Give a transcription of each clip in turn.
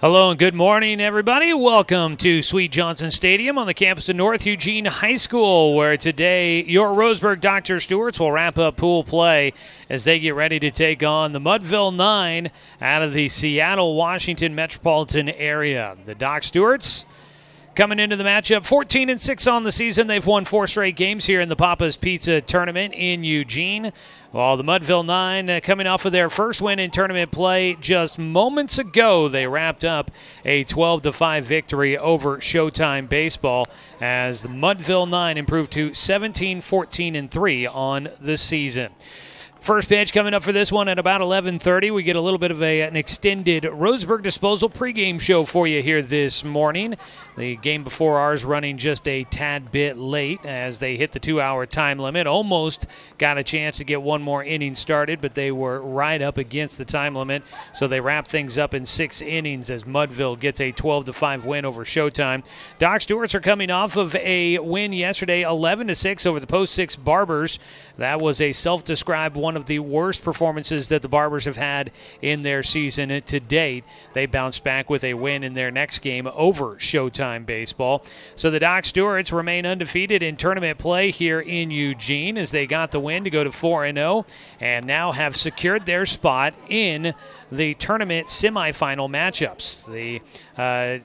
Hello and good morning, everybody. Welcome to Sweet Johnson Stadium on the campus of North Eugene High School, where today your Roseburg Dr. Stewarts will wrap up pool play as they get ready to take on the Mudville 9 out of the Seattle, Washington metropolitan area. The Doc Stewarts coming into the matchup 14-6 on the season. They've won 4 straight games here in the Papa's Pizza tournament in Eugene. While the Mudville 9 coming off of their first win in tournament play just moments ago, they wrapped up a 12-5 victory over Showtime Baseball as the Mudville 9 improved to 17-14-3 on the season. First pitch coming up for this one at about 11:30. We get a little bit of an extended Roseburg Disposal pregame show for you here this morning. The game before ours running just a tad bit late as they hit the 2-hour time limit. Almost got a chance to get one more inning started, but they were right up against the time limit. So they wrap things up in 6 innings as Mudville gets a 12-5 win over Showtime. Doc Stewarts are coming off of a win yesterday, 11-6 over the Post 6 Barbers. That was a self-described one of the worst performances that the Barbers have had in their season to date. They bounced back with a win in their next game over Showtime Baseball. So the Doc Stewarts remain undefeated in tournament play here in Eugene as they got the win to go to 4-0 and now have secured their spot in the tournament semifinal matchups. The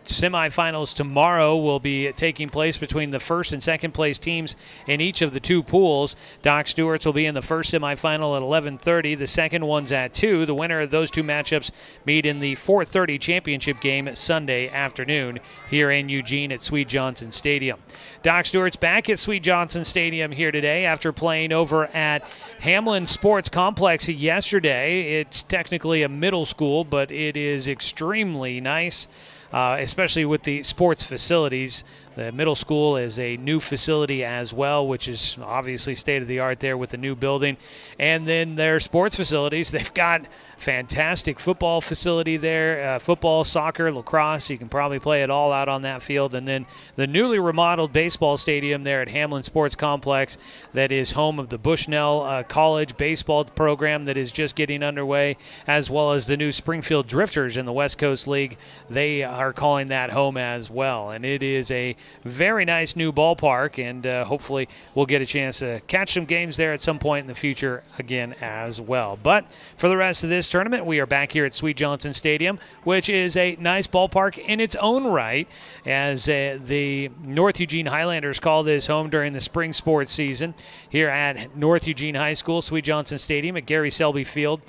semifinals tomorrow will be taking place between the first and second place teams in each of the 2 pools. Doc Stewarts will be in the first semifinal at 11:30. The second one's at 2. The winner of those 2 matchups meet in the 4:30 championship game Sunday afternoon here in Eugene at Sweet Johnson Stadium. Doc Stewart's back at Sweet Johnson Stadium here today after playing over at Hamlin Sports Complex yesterday. It's technically a middle school, but it is extremely nice, especially with the sports facilities. The middle school is a new facility as well, which is obviously state-of-the-art there with the new building. And then their sports facilities, they've got fantastic football facility there, football, soccer, lacrosse. You can probably play it all out on that field. And then the newly remodeled baseball stadium there at Hamlin Sports Complex that is home of the Bushnell College baseball program that is just getting underway, as well as the new Springfield Drifters in the West Coast League. They are calling that home as well. And it is a very nice new ballpark, and hopefully we'll get a chance to catch some games there at some point in the future again as well. But for the rest of this tournament, we are back here at Sweet Johnson Stadium, which is a nice ballpark in its own right, as the North Eugene Highlanders call this home during the spring sports season here at North Eugene High School. Sweet Johnson Stadium at Gary Selby Field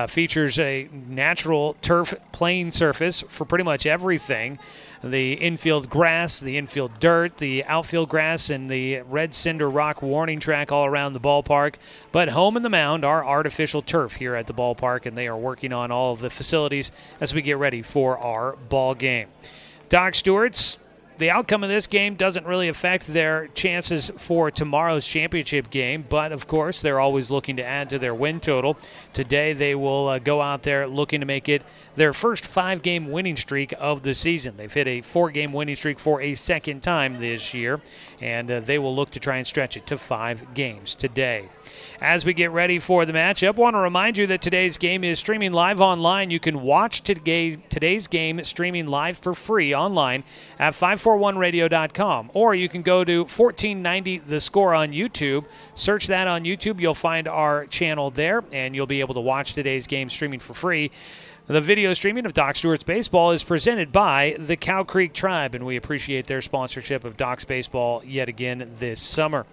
features a natural turf playing surface for pretty much everything. The infield grass, the infield dirt, the outfield grass, and the red cinder rock warning track all around the ballpark. But home and the mound are artificial turf here at the ballpark, and they are working on all of the facilities as we get ready for our ball game. Doc Stewarts, the outcome of this game doesn't really affect their chances for tomorrow's championship game, but of course they're always looking to add to their win total. Today they will go out there looking to make it their first 5-game winning streak of the season. They've hit a 4-game winning streak for a second time this year, and they will look to try and stretch it to 5 games today. As we get ready for the matchup, I want to remind you that today's game is streaming live online. You can watch today's game streaming live for free online at 541radio.com, or you can go to 1490 The Score on YouTube. Search that on YouTube. You'll find our channel there, and you'll be able to watch today's game streaming for free. The video streaming of Doc Stewart's Baseball is presented by the Cow Creek Tribe, and we appreciate their sponsorship of Doc's Baseball yet again this summer.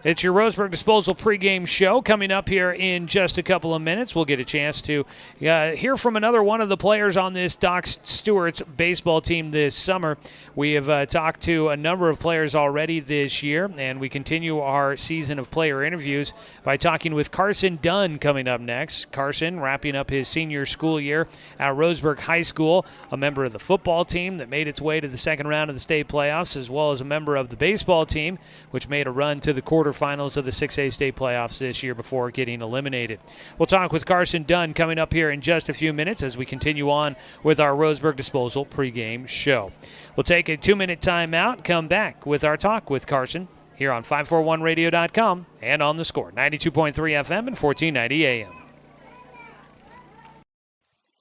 It's your Roseburg Disposal pregame show coming up here in just a couple of minutes. We'll get a chance to hear from another one of the players on this Doc Stewart's baseball team this summer. We have talked to a number of players already this year, and we continue our season of player interviews by talking with Carson Dunn coming up next. Carson wrapping up his senior school year at Roseburg High School, a member of the football team that made its way to the second round of the state playoffs, as well as a member of the baseball team, which made a run to the quarterfinals of the 6A state playoffs this year before getting eliminated. We'll talk with Carson Dunn coming up here in just a few minutes as we continue on with our Roseburg Disposal pregame show. We'll take a 2-minute timeout, come back with our talk with Carson here on 541radio.com and on The Score, 92.3 FM and 1490 AM.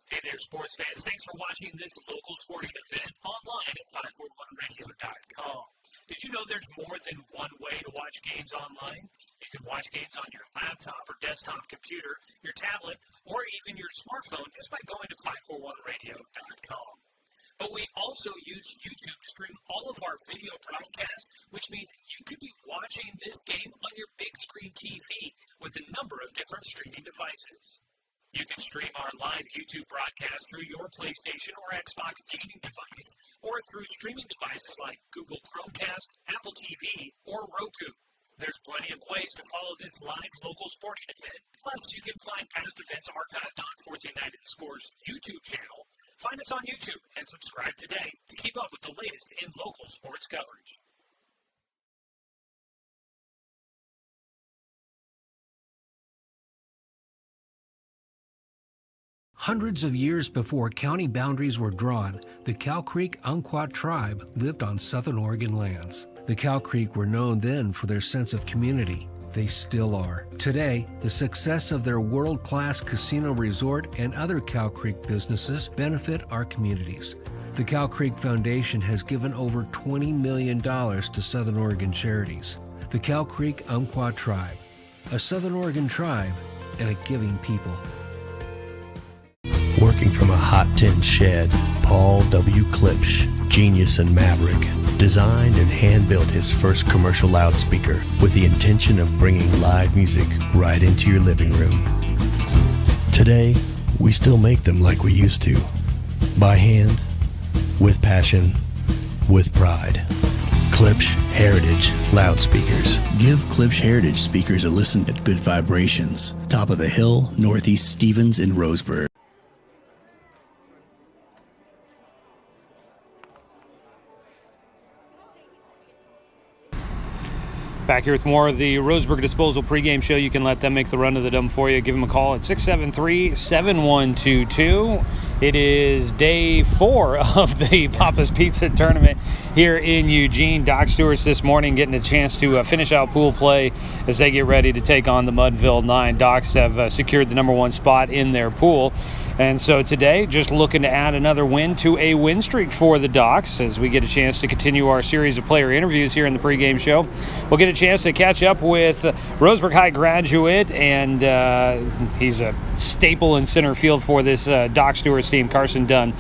Hey there, sports fans. Thanks for watching this local sporting event online at 541radio.com. Did you know there's more than one way to watch games online? You can watch games on your laptop or desktop computer, your tablet, or even your smartphone just by going to 541radio.com. But we also use YouTube to stream all of our video broadcasts, which means you could be watching this game on your big screen TV with a number of different streaming devices. You can stream our live YouTube broadcast through your PlayStation or Xbox gaming device, or through streaming devices like Google Chromecast, Apple TV, or Roku. There's plenty of ways to follow this live local sporting event. Plus, you can find past events archived on 14 Night at the Score's YouTube channel. Find us on YouTube and subscribe today to keep up with the latest in local sports coverage. Hundreds of years before county boundaries were drawn, the Cow Creek Umpqua tribe lived on southern Oregon lands. The Cow Creek were known then for their sense of community. They still are. Today, the success of their world-class casino resort and other Cow Creek businesses benefit our communities. The Cow Creek Foundation has given over $20 million to Southern Oregon charities. The Cow Creek Umpqua tribe, a Southern Oregon tribe and a giving people. Working from a hot tin shed, Paul W. Klipsch, genius and maverick, designed and hand-built his first commercial loudspeaker with the intention of bringing live music right into your living room. Today, we still make them like we used to. By hand, with passion, with pride. Klipsch Heritage Loudspeakers. Give Klipsch Heritage speakers a listen at Good Vibrations. Top of the Hill, Northeast Stevens in Roseburg. Back here with more of the Roseburg Disposal pregame show. You can let them make the run to the dump for you. Give them a call at 673-7122. It is day 4 of the Papa's Pizza tournament here in Eugene. Doc Stewarts this morning getting a chance to finish out pool play as they get ready to take on the Mudville 9. Docs have secured the number 1 spot in their pool. And so today, just looking to add another win to a win streak for the Docs as we get a chance to continue our series of player interviews here in the pregame show. We'll get a chance to catch up with Roseburg High graduate, and he's a staple in center field for this Doc Stewarts team, Carson Dunn,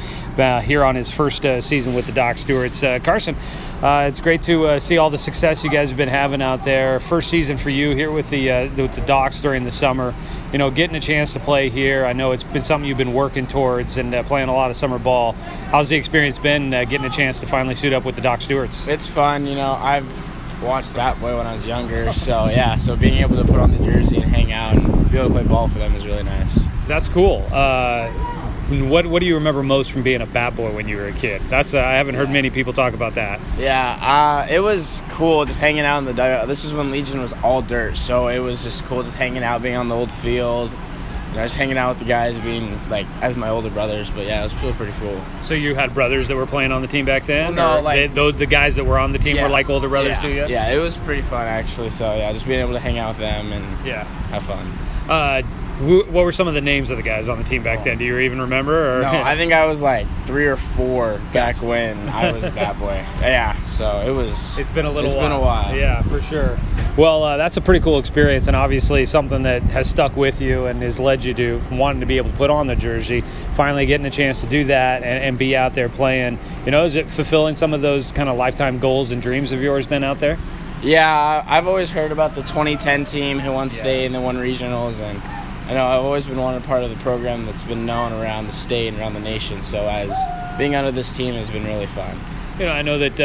here on his first season with the Doc Stewarts. Carson, it's great to see all the success you guys have been having out there. First season for you here with the Docs during the summer. You know, getting a chance to play here, I know it's been something you've been working towards and playing a lot of summer ball. How's the experience been getting a chance to finally suit up with the Doc Stewarts? It's fun. You know, I've watched that boy when I was younger, so yeah, so being able to put on the jersey and hang out and be able to play ball for them is really nice. That's cool. What do you remember most from being a bat boy when you were a kid? I haven't heard many people talk about that. Yeah, it was cool just hanging out in the dugout. This was when Legion was all dirt, so it was just cool just hanging out, being on the old field. You know, just hanging out with the guys, being like as my older brothers. But yeah, it was still pretty cool. So you had brothers that were playing on the team back then? Well, no, the guys that were on the team were like older brothers to you? Yeah, it was pretty fun actually. So yeah, just being able to hang out with them and have fun. What were some of the names of the guys on the team back then? Do you even remember? Or? No, I think I was like 3 or 4 back when I was a bat boy. Yeah, so it's been a while. It's been a while. Yeah, for sure. Well, that's a pretty cool experience, and obviously something that has stuck with you and has led you to wanting to be able to put on the jersey. Finally getting a chance to do that and be out there playing. You know, is it fulfilling some of those kind of lifetime goals and dreams of yours then out there? Yeah, I've always heard about the 2010 team who won state and then won regionals, and I know I've always been one part of the program that's been known around the state and around the nation, so as being under this team has been really fun. You know, I know that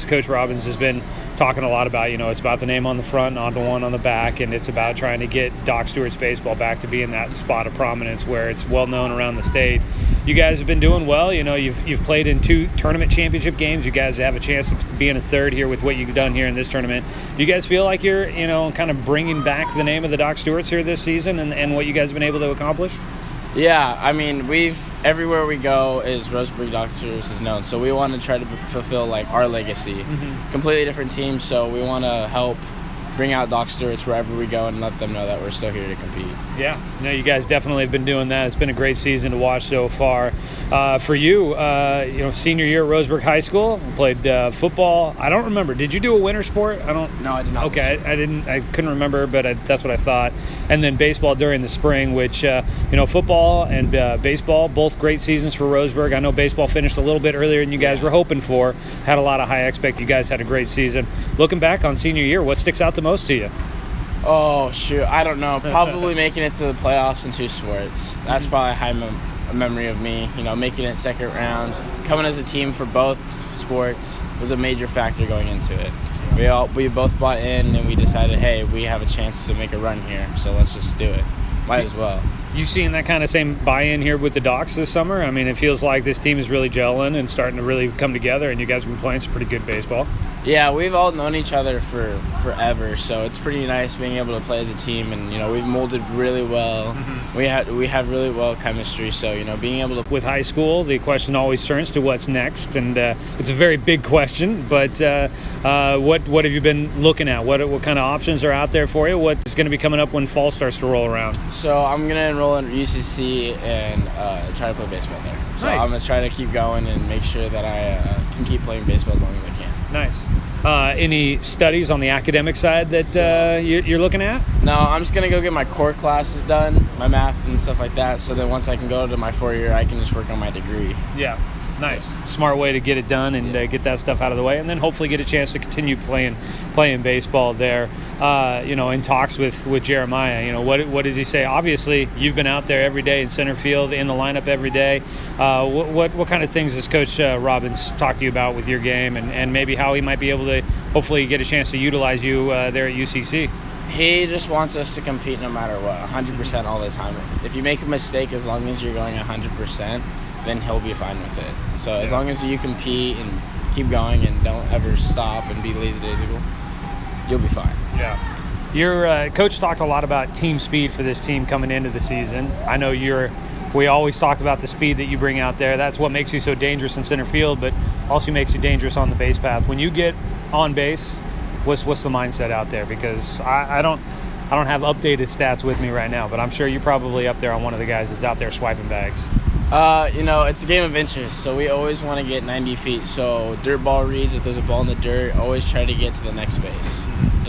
Coach Robbins has been talking a lot about, you know, it's about the name on the front, not the one on the back, and it's about trying to get Doc Stewart's baseball back to being that spot of prominence where it's well known around the state. You guys have been doing well. You know, you've played in 2 tournament championship games. You guys have a chance to be in a third here with what you've done here in this tournament. Do you guys feel like you're, you know, kind of bringing back the name of the Doc Stewarts here this season and what you guys have been able to accomplish? Yeah, I mean, everywhere we go is Roseburg Doc Stewarts is known, so we want to try to fulfill like our legacy. Mm-hmm. Completely different team, so we want to help bring out Doc Stewarts wherever we go and let them know that we're still here to compete. Yeah, no, you guys definitely have been doing that. It's been a great season to watch so far. For you, senior year at Roseburg High School, played football. I don't remember. Did you do a winter sport? No, I did not. Okay, I didn't. I couldn't remember, but that's what I thought. And then baseball during the spring, which football and baseball, both great seasons for Roseburg. I know baseball finished a little bit earlier than you guys were hoping for. Had a lot of high expectations. You guys had a great season. Looking back on senior year, what sticks out the most to you? Oh, shoot. I don't know. Probably making it to the playoffs in 2 sports. That's probably a high memory of me. Making it second round. Coming as a team for both sports was a major factor going into it. We both bought in and we decided, hey, we have a chance to make a run here, so let's just do it. Might as well. You seeing that kind of same buy-in here with the Docs this summer? I mean, it feels like this team is really gelling and starting to really come together, and you guys have been playing some pretty good baseball. Yeah, we've all known each other for forever, so it's pretty nice being able to play as a team, and we've molded really well. Mm-hmm. We have really well chemistry, so being able to. With high school, the question always turns to what's next, and it's a very big question. But what have you been looking at? What kind of options are out there for you? What is going to be coming up when fall starts to roll around? So I'm gonna enroll in UCC and try to play baseball there. So nice. I'm gonna try to keep going and make sure that I can keep playing baseball as long as I can. Nice. Any studies on the academic side that you're looking at? No, I'm just going to go get my core classes done, my math and stuff like that, so that once I can go to my 4-year, I can just work on my degree. Yeah, nice. Smart way to get it done and get that stuff out of the way, and then hopefully get a chance to continue playing baseball there. In talks with Jeremiah, what does he say? Obviously, you've been out there every day in center field, in the lineup every day. What kind of things has Coach Robbins talked to you about with your game, and maybe how he might be able to hopefully get a chance to utilize you there at UCC? He just wants us to compete no matter what, 100% all the time. If you make a mistake, as long as you're going 100%, then he'll be fine with it. So as long as you compete and keep going and don't ever stop and be lazy-daisical, you'll be fine. Yeah. Your coach talked a lot about team speed for this team coming into the season. I know we always talk about the speed that you bring out there. That's what makes you so dangerous in center field, but also makes you dangerous on the base path. When you get on base, what's the mindset out there? Because I don't have updated stats with me right now, but I'm sure you're probably up there on one of the guys that's out there swiping bags. It's a game of inches, so we always want to get 90 feet. So dirt ball reads, if there's a ball in the dirt, always try to get to the next base.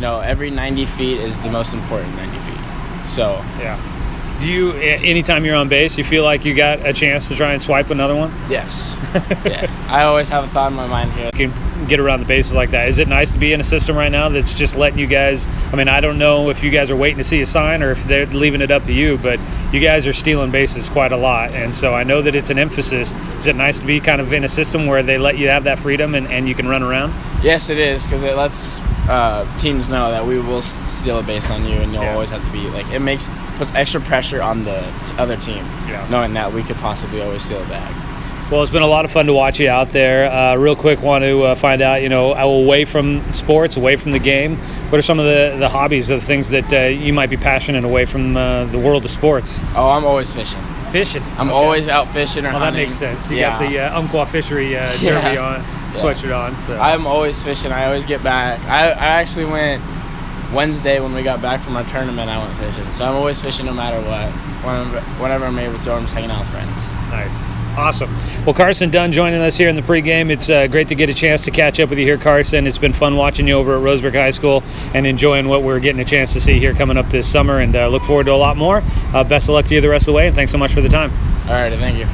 Every 90 feet is the most important 90 feet. So yeah. Do you, anytime you're on base, you feel like you got a chance to try and swipe another one? Yes. Yeah. I always have a thought in my mind here. You can get around the bases like that. Is it nice to be in a system right now that's just letting you guys, I don't know if you guys are waiting to see a sign or if they're leaving it up to you, but you guys are stealing bases quite a lot, and so I know that it's an emphasis. Is it nice to be kind of in a system where they let you have that freedom and you can run around? Yes, it is, because it lets teams know that we will steal a base on you, and you'll always have to be puts extra pressure on the other team, knowing that we could possibly always steal a bag. Well, it's been a lot of fun to watch you out there. Real quick, want to find out, away from sports, away from the game, what are some of the hobbies, the things that you might be passionate away from the world of sports? Oh, I'm always fishing. Fishing? I'm always out fishing or hunting. That makes sense. You got the Umpqua Fishery derby on, sweatshirt on. So. I'm always fishing. I always get back. I actually went Wednesday when we got back from our tournament. I went fishing. So I'm always fishing no matter what. Whenever I'm able to, I'm just hanging out with friends. Nice. Awesome. Well, Carson Dunn joining us here in the pregame. It's great to get a chance to catch up with you here, Carson. It's been fun watching you over at Roseburg High School and enjoying what we're getting a chance to see here coming up this summer, and look forward to a lot more. Best of luck to you the rest of the way, and thanks so much for the time. All right, thank you.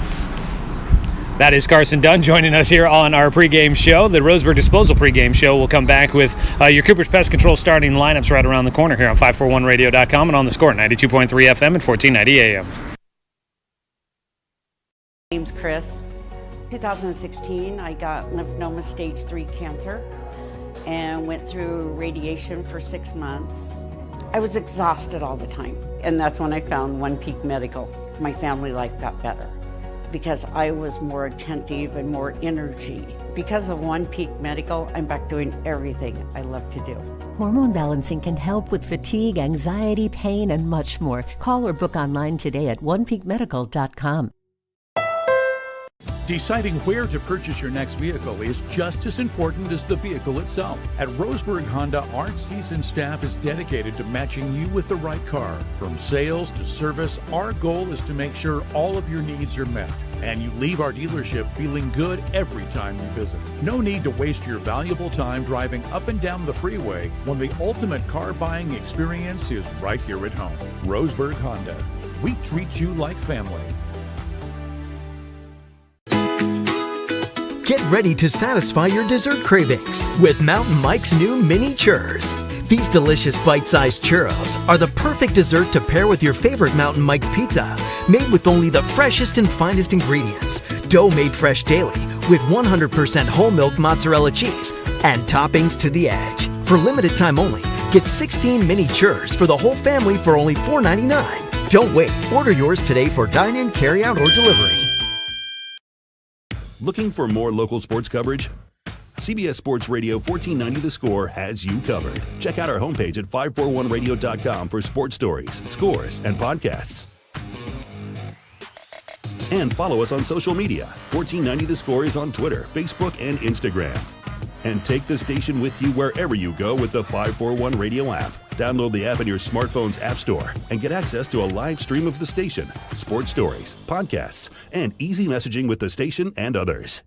That is Carson Dunn joining us here on our pregame show. The Roseburg Disposal pregame show will come back with your Cooper's Pest Control starting lineups right around the corner here on 541radio.com and on the Score, 92.3 FM and 1490 AM. Name's Chris. 2016, I got lymphoma stage 3 cancer and went through radiation for 6 months. I was exhausted all the time, and that's when I found One Peak Medical. My family life got better because I was more attentive and more energy. Because of One Peak Medical, I'm back doing everything I love to do. Hormone balancing can help with fatigue, anxiety, pain, and much more. Call or book online today at onepeakmedical.com. Deciding where to purchase your next vehicle is just as important as the vehicle itself. At Roseburg Honda, our seasoned staff is dedicated to matching you with the right car. From sales to service, our goal is to make sure all of your needs are met, and you leave our dealership feeling good every time you visit. No need to waste your valuable time driving up and down the freeway when the ultimate car buying experience is right here at home. Roseburg Honda. We treat you like family. Get ready to satisfy your dessert cravings with Mountain Mike's new mini churros. These delicious bite-sized churros are the perfect dessert to pair with your favorite Mountain Mike's pizza, made with only the freshest and finest ingredients, dough made fresh daily with 100% whole milk mozzarella cheese, and toppings to the edge. For limited time only, get 16 mini churros for the whole family for only $4.99. Don't wait. Order yours today for dine-in, carry-out, or delivery. Looking for more local sports coverage? CBS Sports Radio 1490 The Score has you covered. Check out our homepage at 541radio.com for sports stories, scores, and podcasts. And follow us on social media. 1490 The Score is on Twitter, Facebook, and Instagram. And take the station with you wherever you go with the 541 Radio app. Download the app in your smartphone's app store and get access to a live stream of the station, sports stories, podcasts, and easy messaging with the station and others.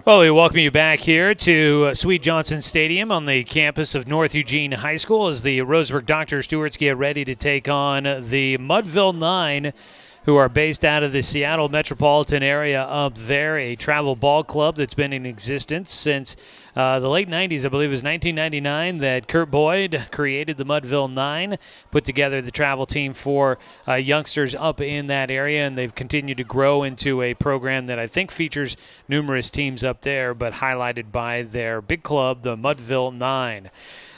Well, we welcome you back here to Sweet Johnson Stadium on the campus of North Eugene High School as the Roseburg Dr. Stewarts get ready to take on the Mudville 9, who are based out of the Seattle metropolitan area up there, a travel ball club that's been in existence since the late 90s. I believe it was 1999 that Kurt Boyd created the Mudville 9, put together the travel team for youngsters up in that area, and they've continued to grow into a program that I think features numerous teams up there, but highlighted by their big club, the Mudville 9.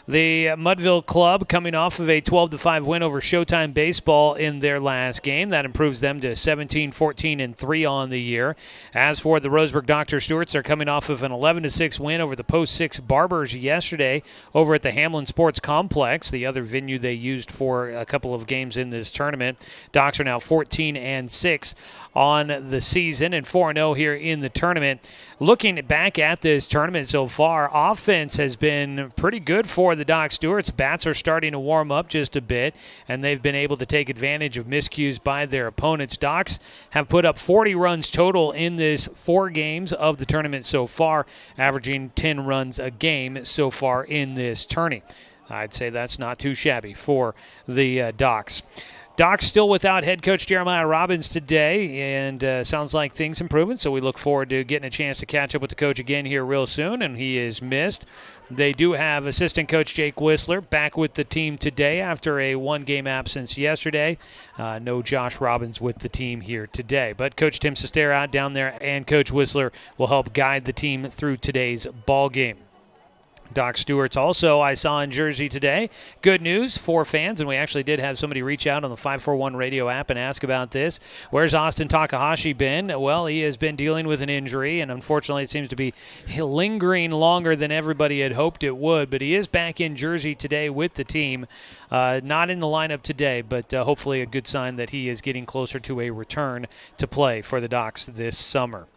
The Mudville club coming off of a 12-5 win over Showtime Baseball in their last game. That improves them to 17-14-3 on the year. As for the Roseburg Dr. Stewarts, they're coming off of an 11-6 win over the Post 6 Barbers yesterday over at the Hamlin Sports Complex, the other venue they used for a couple of games in this tournament. Docs are now 14-6 on the season and 4-0 here in the tournament. Looking back at this tournament so far, offense has been pretty good for the Doc Stewarts. Bats are starting to warm up just a bit, and they've been able to take advantage of miscues by their opponents. Docs have put up 40 runs total in this 4 games of the tournament so far, averaging 10 runs a game so far in this tourney. I'd say that's not too shabby for the Docs. Docs still without head coach Jeremiah Robbins today, and sounds like things improving, so we look forward to getting a chance to catch up with the coach again here real soon, and he is missed. They do have assistant coach Jake Whistler back with the team today after a 1-game absence yesterday. No Josh Robbins with the team here today, but Coach Tim Sestera down there and Coach Whistler will help guide the team through today's ball game. Doc Stewarts also I saw in Jersey today. Good news for fans, and we actually did have somebody reach out on the 541 radio app and ask about this. Where's Austin Takahashi been? Well, he has been dealing with an injury, and unfortunately it seems to be lingering longer than everybody had hoped it would, but he is back in Jersey today with the team. Not in the lineup today, but hopefully a good sign that he is getting closer to a return to play for the Docs this summer.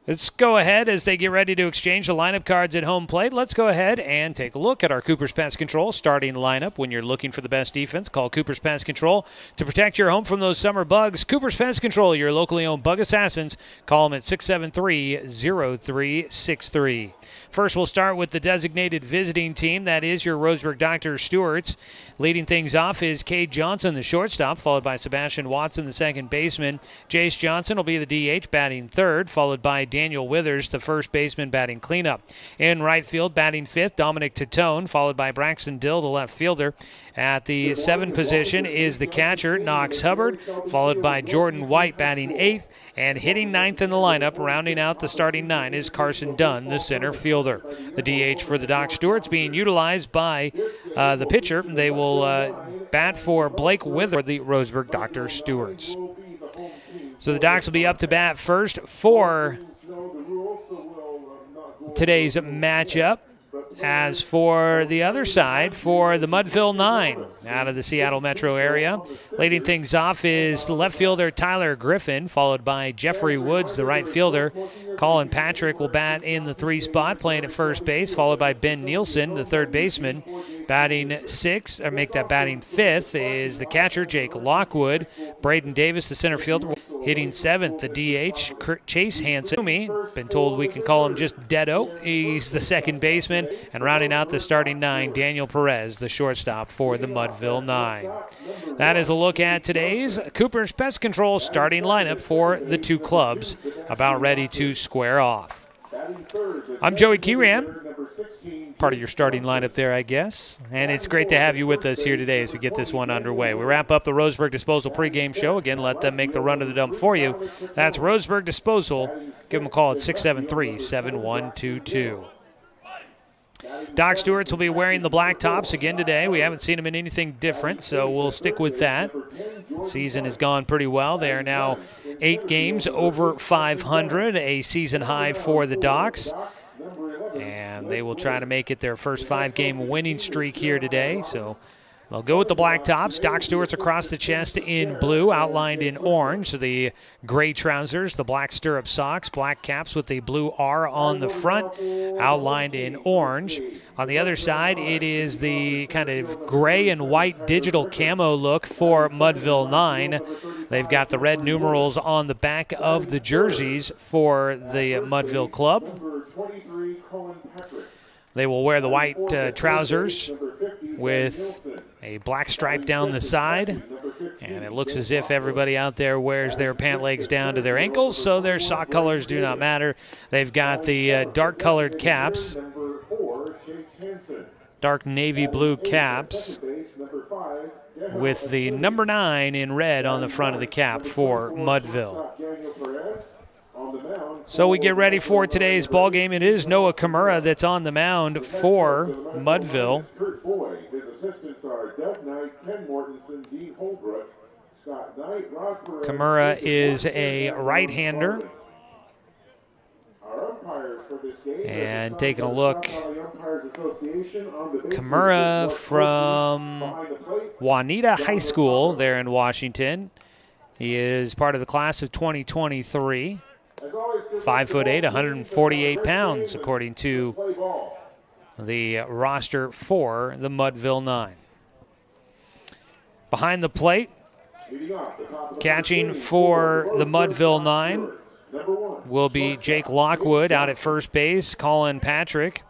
Let's go ahead as they get ready to exchange the lineup cards at home plate. Let's go ahead and take a look at our Cooper's Pest Control starting lineup. When you're looking for the best defense, call Cooper's Pest Control to protect your home from those summer bugs. Cooper's Pest Control, your locally owned bug assassins. Call them at 673-0363. First, we'll start with the designated visiting team. That is your Roseburg Dr. Stewarts. Leading things off is Cade Johnson, the shortstop, followed by Sebastian Watson, the second baseman. Jace Johnson will be the DH, batting third, followed by Daniel Withers, the first baseman, batting cleanup. In right field, batting fifth, Dominic Tatone, followed by Braxton Dill, the left fielder. At the 7 position is the catcher, Knox Hubbard, followed by Jordan White, batting eighth. And hitting ninth in the lineup, rounding out the starting 9, is Carson Dunn, the center fielder. The DH for the Doc Stewarts being utilized by the pitcher. They will bat for Blake Wither, the Roseburg Dr. Stewarts. So the Docs will be up to bat first for today's matchup. As for the other side, for the Mudville 9 out of the Seattle metro area, leading things off is the left fielder Tyler Griffin, followed by Jeffrey Woods, the right fielder. Colin Patrick will bat in the 3 spot, playing at first base, followed by Ben Nielsen, the third baseman. Batting 5th is the catcher, Jake Lockwood. Braden Davis, the center fielder, hitting 7th, the DH, Chase Hansen. Been told we can call him just Deado. He's the second baseman. And rounding out the starting 9, Daniel Perez, the shortstop for the Mudville 9. That is a look at today's Cooper's Pest Control starting lineup for the 2 clubs, about ready to square off. I'm Joey Keyran, part of your starting lineup there, I guess. And it's great to have you with us here today as we get this one underway. We wrap up the Roseburg Disposal pregame show. Again, let them make the run to the dump for you. That's Roseburg Disposal. Give them a call at 673-7122. Doc Stewarts will be wearing the black tops again today. We haven't seen them in anything different, so we'll stick with that. Season has gone pretty well. They are now 8 games over 500, a season high for the Docs. And they will try to make it their first 5-game winning streak here today. So they'll go with the black tops. Doc Stewart's across the chest in blue, outlined in orange. So the gray trousers, the black stirrup socks, black caps with the blue R on the front, outlined in orange. On the other side, it is the kind of gray and white digital camo look for Mudville 9. They've got the red numerals on the back of the jerseys for the Mudville club. They will wear the white trousers with a black stripe down the side, and it looks as if everybody out there wears their pant legs down to their ankles, so their sock colors do not matter. They've got the dark-colored caps, dark navy blue caps, with the number 9 in red on the front of the cap for Mudville. So we get ready for today's ball game. It is Noah Kimura that's on the mound for Mudville. Kimura is a right-hander. And taking a look, Kimura from Juanita High School there in Washington. He is part of the class of 2023. 5'8", 148 pounds, according to the roster for the Mudville 9. Behind the plate, catching for the Mudville 9 will be Jake Lockwood. Out at first base, Colin Patrick.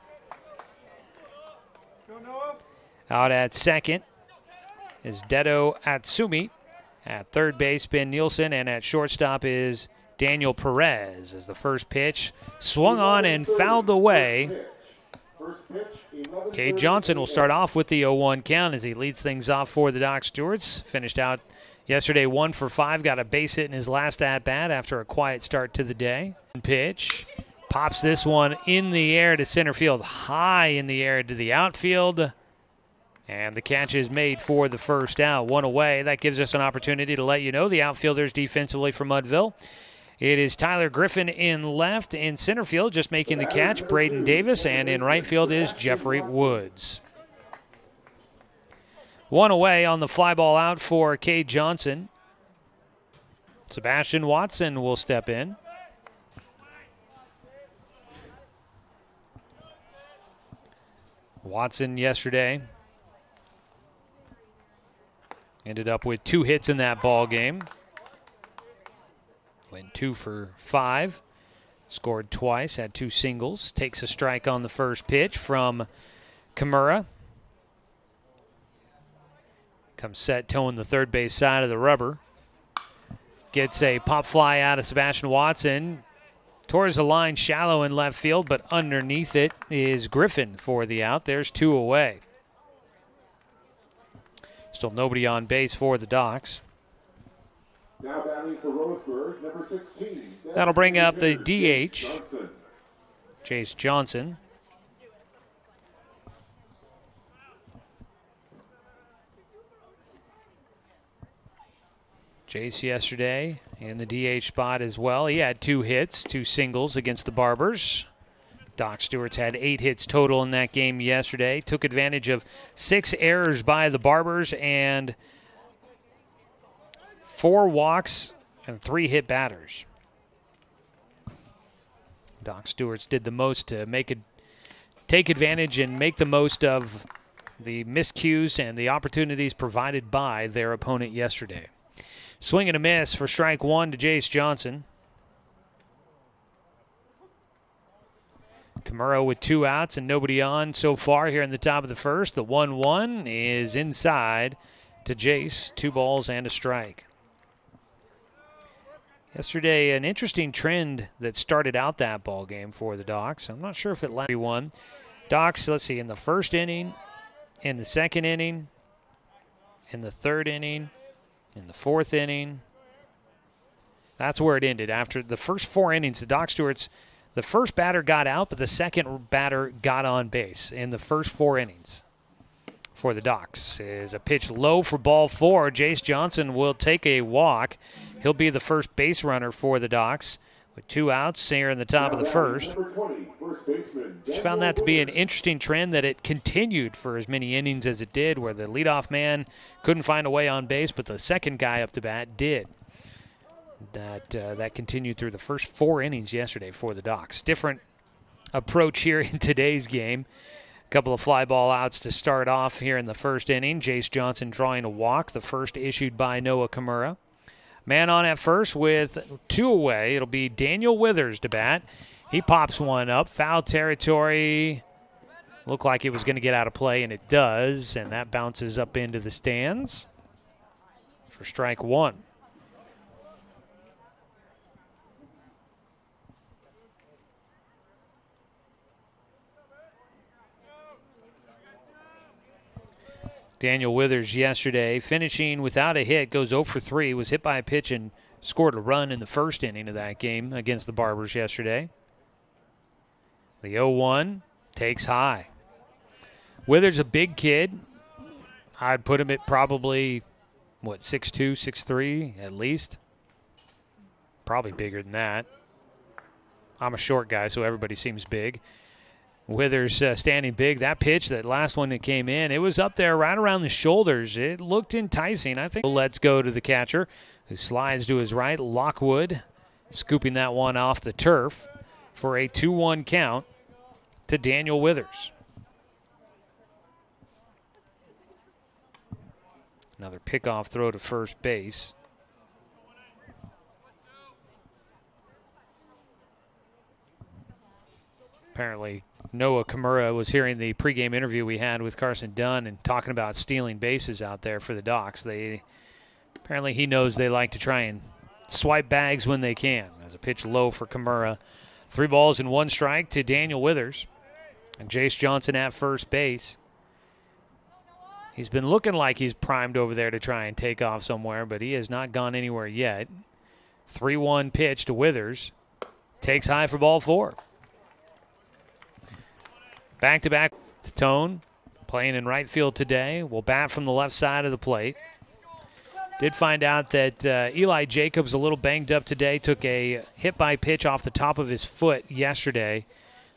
Out at second is Deado Atsumi. At third base, Ben Nielsen. And at shortstop is Daniel Perez, as the first pitch swung on and fouled away. Cade Johnson will start off with the 0-1 count as he leads things off for the Doc Stewarts. Finished out yesterday 1 for 5, got a base hit in his last at-bat after a quiet start to the day. Pitch, pops this one in the air to center field, high in the air to the outfield. And the catch is made for the first out, 1 away. That gives us an opportunity to let you know the outfielders defensively for Mudville. It is Tyler Griffin in left. In center field, just making the catch, Braden Davis. And in right field is Jeffrey Woods. 1 away on the fly ball out for Cade Johnson. Sebastian Watson will step in. Watson yesterday ended up with 2 hits in that ball game. Went 2 for 5. Scored twice, had 2 singles. Takes a strike on the first pitch from Kimura. Comes set, towing the third base side of the rubber. Gets a pop fly out of Sebastian Watson. Towards the line, shallow in left field, but underneath it is Griffin for the out. There's 2 away. Still nobody on base for the Docs. Now batting for Roseburg, number 16. That'll bring up the DH, Chase Johnson. Chase yesterday in the DH spot as well. He had 2 hits, 2 singles against the Barbers. Doc Stewarts had 8 hits total in that game yesterday. Took advantage of 6 errors by the Barbers and 4 walks and 3 hit batters. Doc Stewarts did the most to take advantage and make the most of the miscues and the opportunities provided by their opponent yesterday. Swing and a miss for strike 1 to Jace Johnson. Kimura with 2 outs and nobody on so far here in the top of the first. The 1-1 is inside to Jace. 2 balls and a strike. Yesterday, an interesting trend that started out that ball game for the Docs. I'm not sure if it lasted. One. Docs, let's see, in the first inning, in the second inning, in the third inning, in the fourth inning. That's where it ended. After the first 4 innings, the Doc Stewarts, the first batter got out, but the second batter got on base in the first 4 innings. For the Docs is a pitch low for ball 4. Jace Johnson will take a walk. He'll be the first base runner for the Docs with 2 outs here in the top of the first. Just found that to be an interesting trend that it continued for as many innings as it did, where the leadoff man couldn't find a way on base, but the second guy up to bat did. That continued through the first 4 innings yesterday for the Docs. Different approach here in today's game. A couple of fly ball outs to start off here in the first inning. Jace Johnson drawing a walk, the first issued by Noah Kimura. Man on at first with 2 away. It'll be Daniel Withers to bat. He pops one up. Foul territory. Looked like it was going to get out of play, and it does. And that bounces up into the stands for strike 1. Daniel Withers yesterday finishing without a hit, goes 0 for 3, was hit by a pitch and scored a run in the first inning of that game against the Barbers yesterday. The 0-1 takes high. Withers a big kid. I'd put him at probably, 6'2", 6'3", at least. Probably bigger than that. I'm a short guy, so everybody seems big. Withers standing big. That pitch, that last one that came in, it was up there right around the shoulders. It looked enticing. I think let's go to the catcher, who slides to his right. Lockwood scooping that one off the turf for a 2-1 count to Daniel Withers. Another pickoff throw to first base. Apparently, Noah Kimura was hearing the pregame interview we had with Carson Dunn and talking about stealing bases out there for the Docs. Apparently he knows they like to try and swipe bags when they can. As a pitch low for Kimura. 3 balls and 1 strike to Daniel Withers. And Jace Johnson at first base. He's been looking like he's primed over there to try and take off somewhere, but he has not gone anywhere yet. 3-1 pitch to Withers. Takes high for ball 4. Back-to-back to Tourn, playing in right field today. Will bat from the left side of the plate. Did find out that Eli Jacobs a little banged up today. Took a hit-by-pitch off the top of his foot yesterday.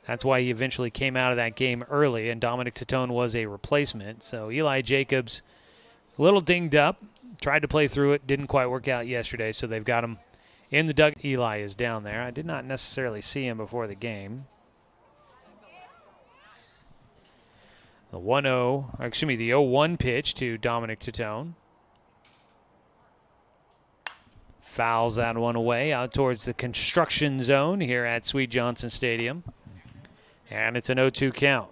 That's why he eventually came out of that game early, and Dominic Tatone was a replacement. So Eli Jacobs a little dinged up. Tried to play through it. Didn't quite work out yesterday, so they've got him in the dugout. Eli is down there. I did not necessarily see him before the game. The 0-1 pitch to Dominic Tatone. Fouls that one away out towards the construction zone here at Sweet Johnson Stadium. And it's an 0-2 count.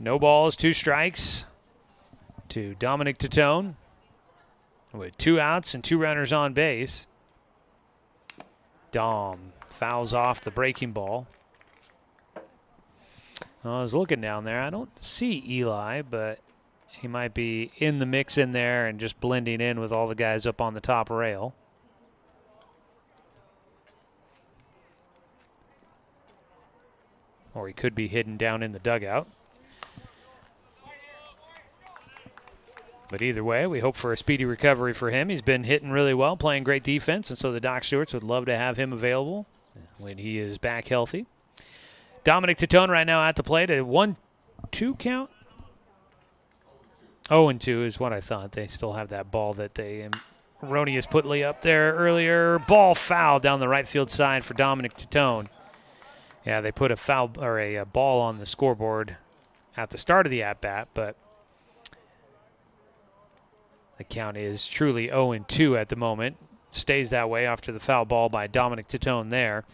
No balls, 2 strikes to Dominic Tatone. With 2 outs and 2 runners on base. Dom fouls off the breaking ball. I was looking down there. I don't see Eli, but he might be in the mix in there and just blending in with all the guys up on the top rail. Or he could be hidden down in the dugout. But either way, we hope for a speedy recovery for him. He's been hitting really well, playing great defense, and so the Doc Stewarts would love to have him available when he is back healthy. Dominic Titone right now at the plate. A 1-2 count? 0-2 is what I thought. They still have that ball that they erroneous put Lee up there earlier. Ball foul down the right field side for Dominic Titone. Yeah, they put a foul or a ball on the scoreboard at the start of the at-bat, but the count is truly 0-2 at the moment. Stays that way after the foul ball by Dominic Titone there.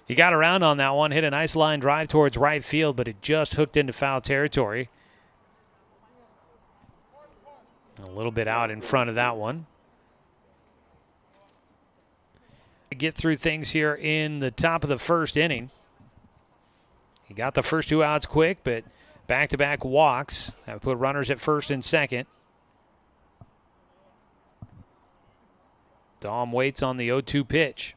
He got around on that one, hit a nice line drive towards right field, but it just hooked into foul territory. A little bit out in front of that one. Get through things here in the top of the first inning. He got the first 2 outs quick, but back-to-back walks have put runners at first and second. Dom waits on the 0-2 pitch.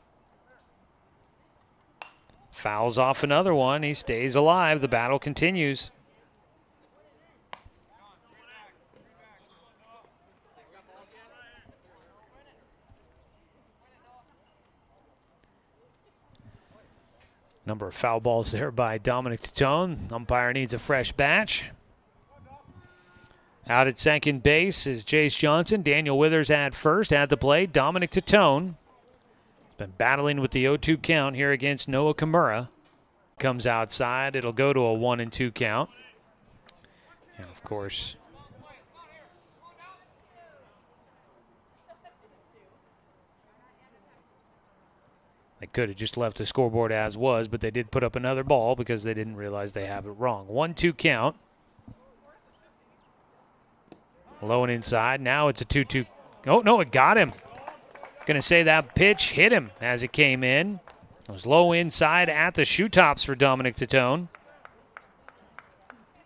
Fouls off another one. He stays alive. The battle continues. Number of foul balls there by Dominic Titone. Umpire needs a fresh batch. Out at second base is Jace Johnson. Daniel Withers at first. At the plate, Dominic Titone. Been battling with the 0-2 count here against Noah Kimura. Comes outside. It'll go to a 1-2 count. And, of course, they could have just left the scoreboard as was, but they did put up another ball because they didn't realize they have it wrong. 1-2 count. Low and inside. Now it's a 2-2. Oh, no, it got him. Going to say that pitch hit him as it came in. It was low inside at the shoe tops for Dominic Titone.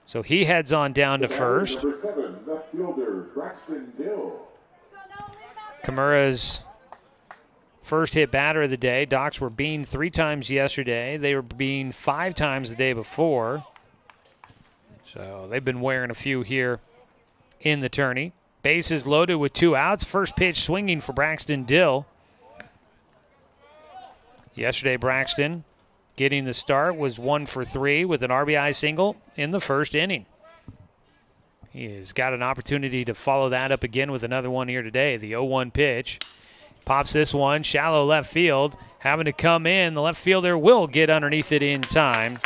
So he heads on down to first. Number 7, left fielder, Braxton Dill. Kimura's first hit batter of the day. Docs were beaned 3 times yesterday. They were beaned 5 times the day before. So they've been wearing a few here in the tourney. Bases loaded with 2 outs. First pitch swinging for Braxton Dill. Yesterday, Braxton getting the start was 1 for 3 with an RBI single in the first inning. He has got an opportunity to follow that up again with another one here today. The 0-1 pitch. Pops this one, shallow left field. Having to come in. The left fielder will get underneath it in time.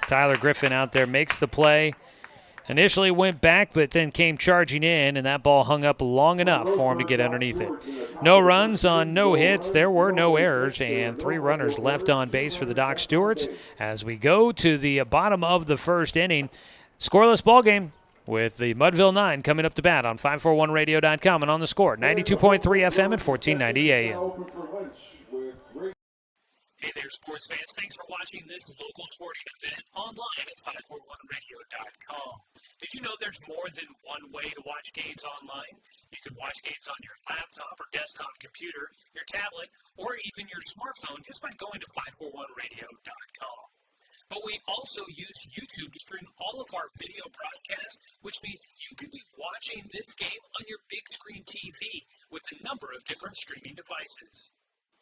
Tyler Griffin out there makes the play. Initially went back, but then came charging in, and that ball hung up long enough for him to get underneath it. No runs on no hits. There were no errors, and 3 runners left on base for the Doc Stewarts as we go to the bottom of the first inning. Scoreless ball game with the Mudville 9 coming up to bat on 541radio.com and on the Score. 92.3 FM at 1490 AM. Hey there, sports fans. Thanks for watching this local sporting event online at 541radio.com. Did you know there's more than one way to watch games online? You can watch games on your laptop or desktop computer, your tablet, or even your smartphone just by going to 541radio.com. But we also use YouTube to stream all of our video broadcasts, which means you could be watching this game on your big screen TV with a number of different streaming devices.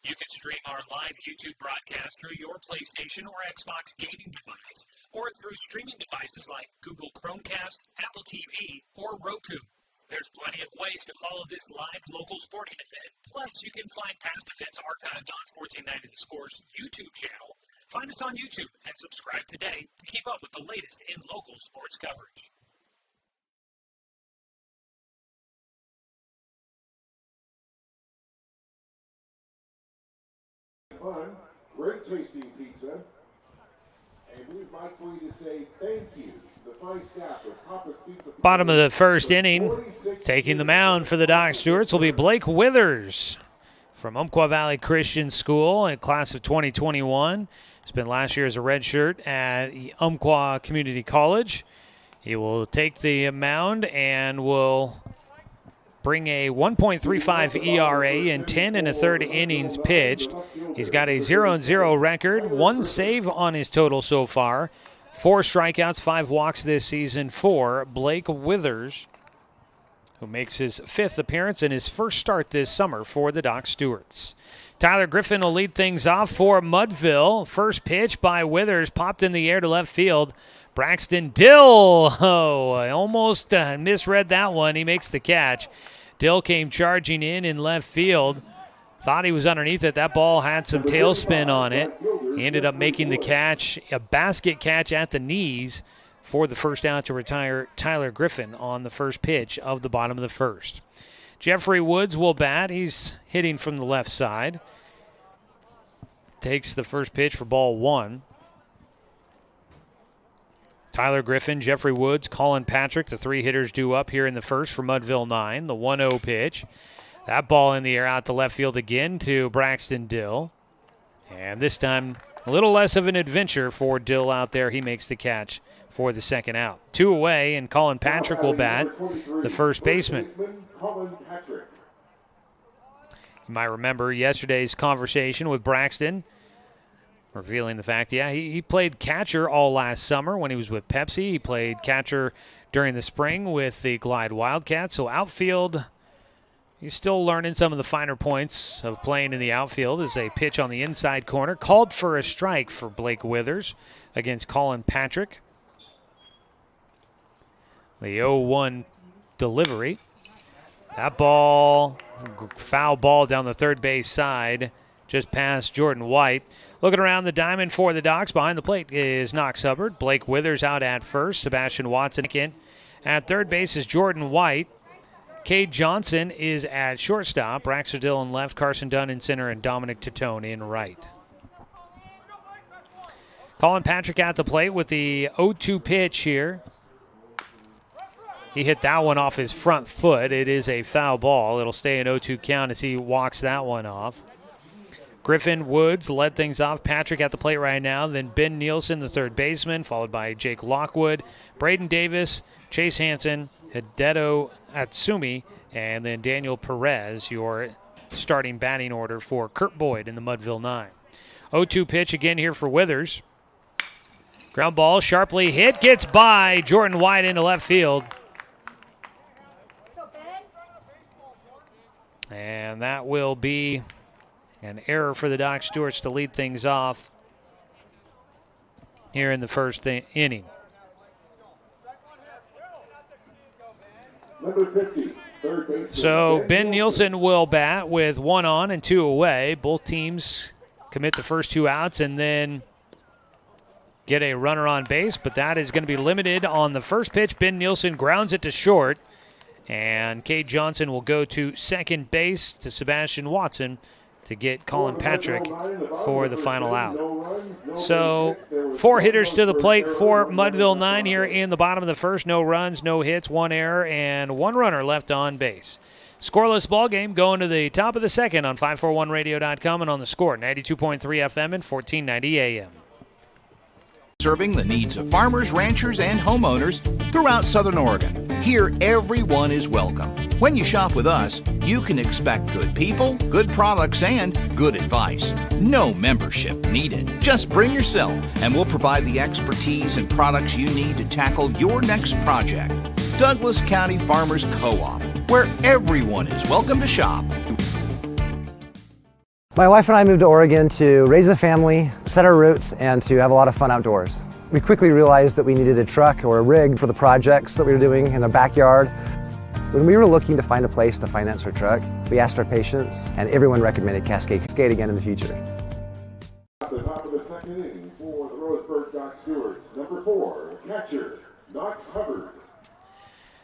You can stream our live YouTube broadcast through your PlayStation or Xbox gaming device, or through streaming devices like Google Chromecast, Apple TV, or Roku. There's plenty of ways to follow this live local sporting event. Plus, you can find past events archived on 1490 The Score's YouTube channel. Find us on YouTube and subscribe today to keep up with the latest in local sports coverage. Fun, great tasting pizza, and we'd like for you to say thank you to the fine staff of Papa's Pizza. Bottom of the first inning, taking the mound for the Doc Stewarts will be Blake Withers from Umpqua Valley Christian School in class of 2021. Spent last year as a redshirt at Umpqua Community College. He will take the mound and will bring a 1.35 ERA in 10 1/3 innings pitched. He's got a 0-0 record, 1 save on his total so far, 4 strikeouts, 5 walks this season for Blake Withers. who makes his 5th appearance and his first start this summer for the Doc Stewarts. Tyler Griffin will lead things off for Mudville. First pitch by Withers, popped in the air to left field. Braxton Dill, I almost misread that one. He makes the catch. Dill came charging in left field. Thought he was underneath it. That ball had some tailspin on it. He ended up making the catch, a basket catch at the knees for the first out to retire Tyler Griffin on the first pitch of the bottom of the first. Jeffrey Woods will bat. He's hitting from the left side. Takes the first pitch for ball 1. Tyler Griffin, Jeffrey Woods, Colin Patrick, the 3 hitters due up here in the first for Mudville 9. The 1-0 pitch. That ball in the air out to left field again to Braxton Dill. And this time, a little less of an adventure for Dill out there. He makes the catch for the second out. 2 away, and Colin Patrick will bat, the first baseman. You might remember yesterday's conversation with Braxton, revealing the fact, he played catcher all last summer when he was with Pepsi. He played catcher during the spring with the Glide Wildcats. So outfield, he's still learning some of the finer points of playing in the outfield. As a pitch on the inside corner, called for a strike for Blake Withers against Colin Patrick. The 0-1 delivery. That ball, foul ball down the third base side, just past Jordan White. Looking around the diamond for the Docs, behind the plate is Knox Hubbard. Blake Withers out at first. Sebastian Watson in. At third base is Jordan White. Cade Johnson is at shortstop. Braxton Dill in left, Carson Dunn in center, and Dominic Titone in right. Colin Patrick at the plate with the 0-2 pitch here. He hit that one off his front foot. It is a foul ball. It'll stay an 0-2 count as he walks that one off. Griffin Woods led things off. Patrick at the plate right now. Then Ben Nielsen, the third baseman, followed by Jake Lockwood, Braden Davis, Chase Hansen, Hideto Atsumi, and then Daniel Perez, your starting batting order for Kurt Boyd in the Mudville 9. 0-2 pitch again here for Withers. Ground ball, sharply hit, gets by Jordan White into left field. And that will be an error for the Doc Stewarts to lead things off here in the first inning. Number 50, third baseman. So Ben Nielsen will bat with 1 on and 2 away. Both teams commit the first 2 outs and then get a runner on base, but that is going to be limited on the first pitch. Ben Nielsen grounds it to short, and Cade Johnson will go to second base to Sebastian Watson to get Colin Patrick for the final out. So 4 hitters to the plate for Mudville 9 here in the bottom of the first. No runs, no hits, 1 error, and 1 runner left on base. Scoreless ball game going to the top of the second on 541radio.com and on the Score, 92.3 FM and 1490 AM. Serving the needs of farmers, ranchers, and homeowners throughout Southern Oregon. Here, everyone is welcome. When you shop with us, you can expect good people, good products, and good advice. No membership needed. Just bring yourself, and we'll provide the expertise and products you need to tackle your next project. Douglas County Farmers Co-op, where everyone is welcome to shop. My wife and I moved to Oregon to raise a family, set our roots, and to have a lot of fun outdoors. We quickly realized that we needed a truck or a rig for the projects that we were doing in the backyard. When we were looking to find a place to finance our truck, we asked our patients, and everyone recommended Cascade again in the future. At the top of the second inning for the Roseburg Doc Stewarts, number 4, catcher, Knox Hubbard.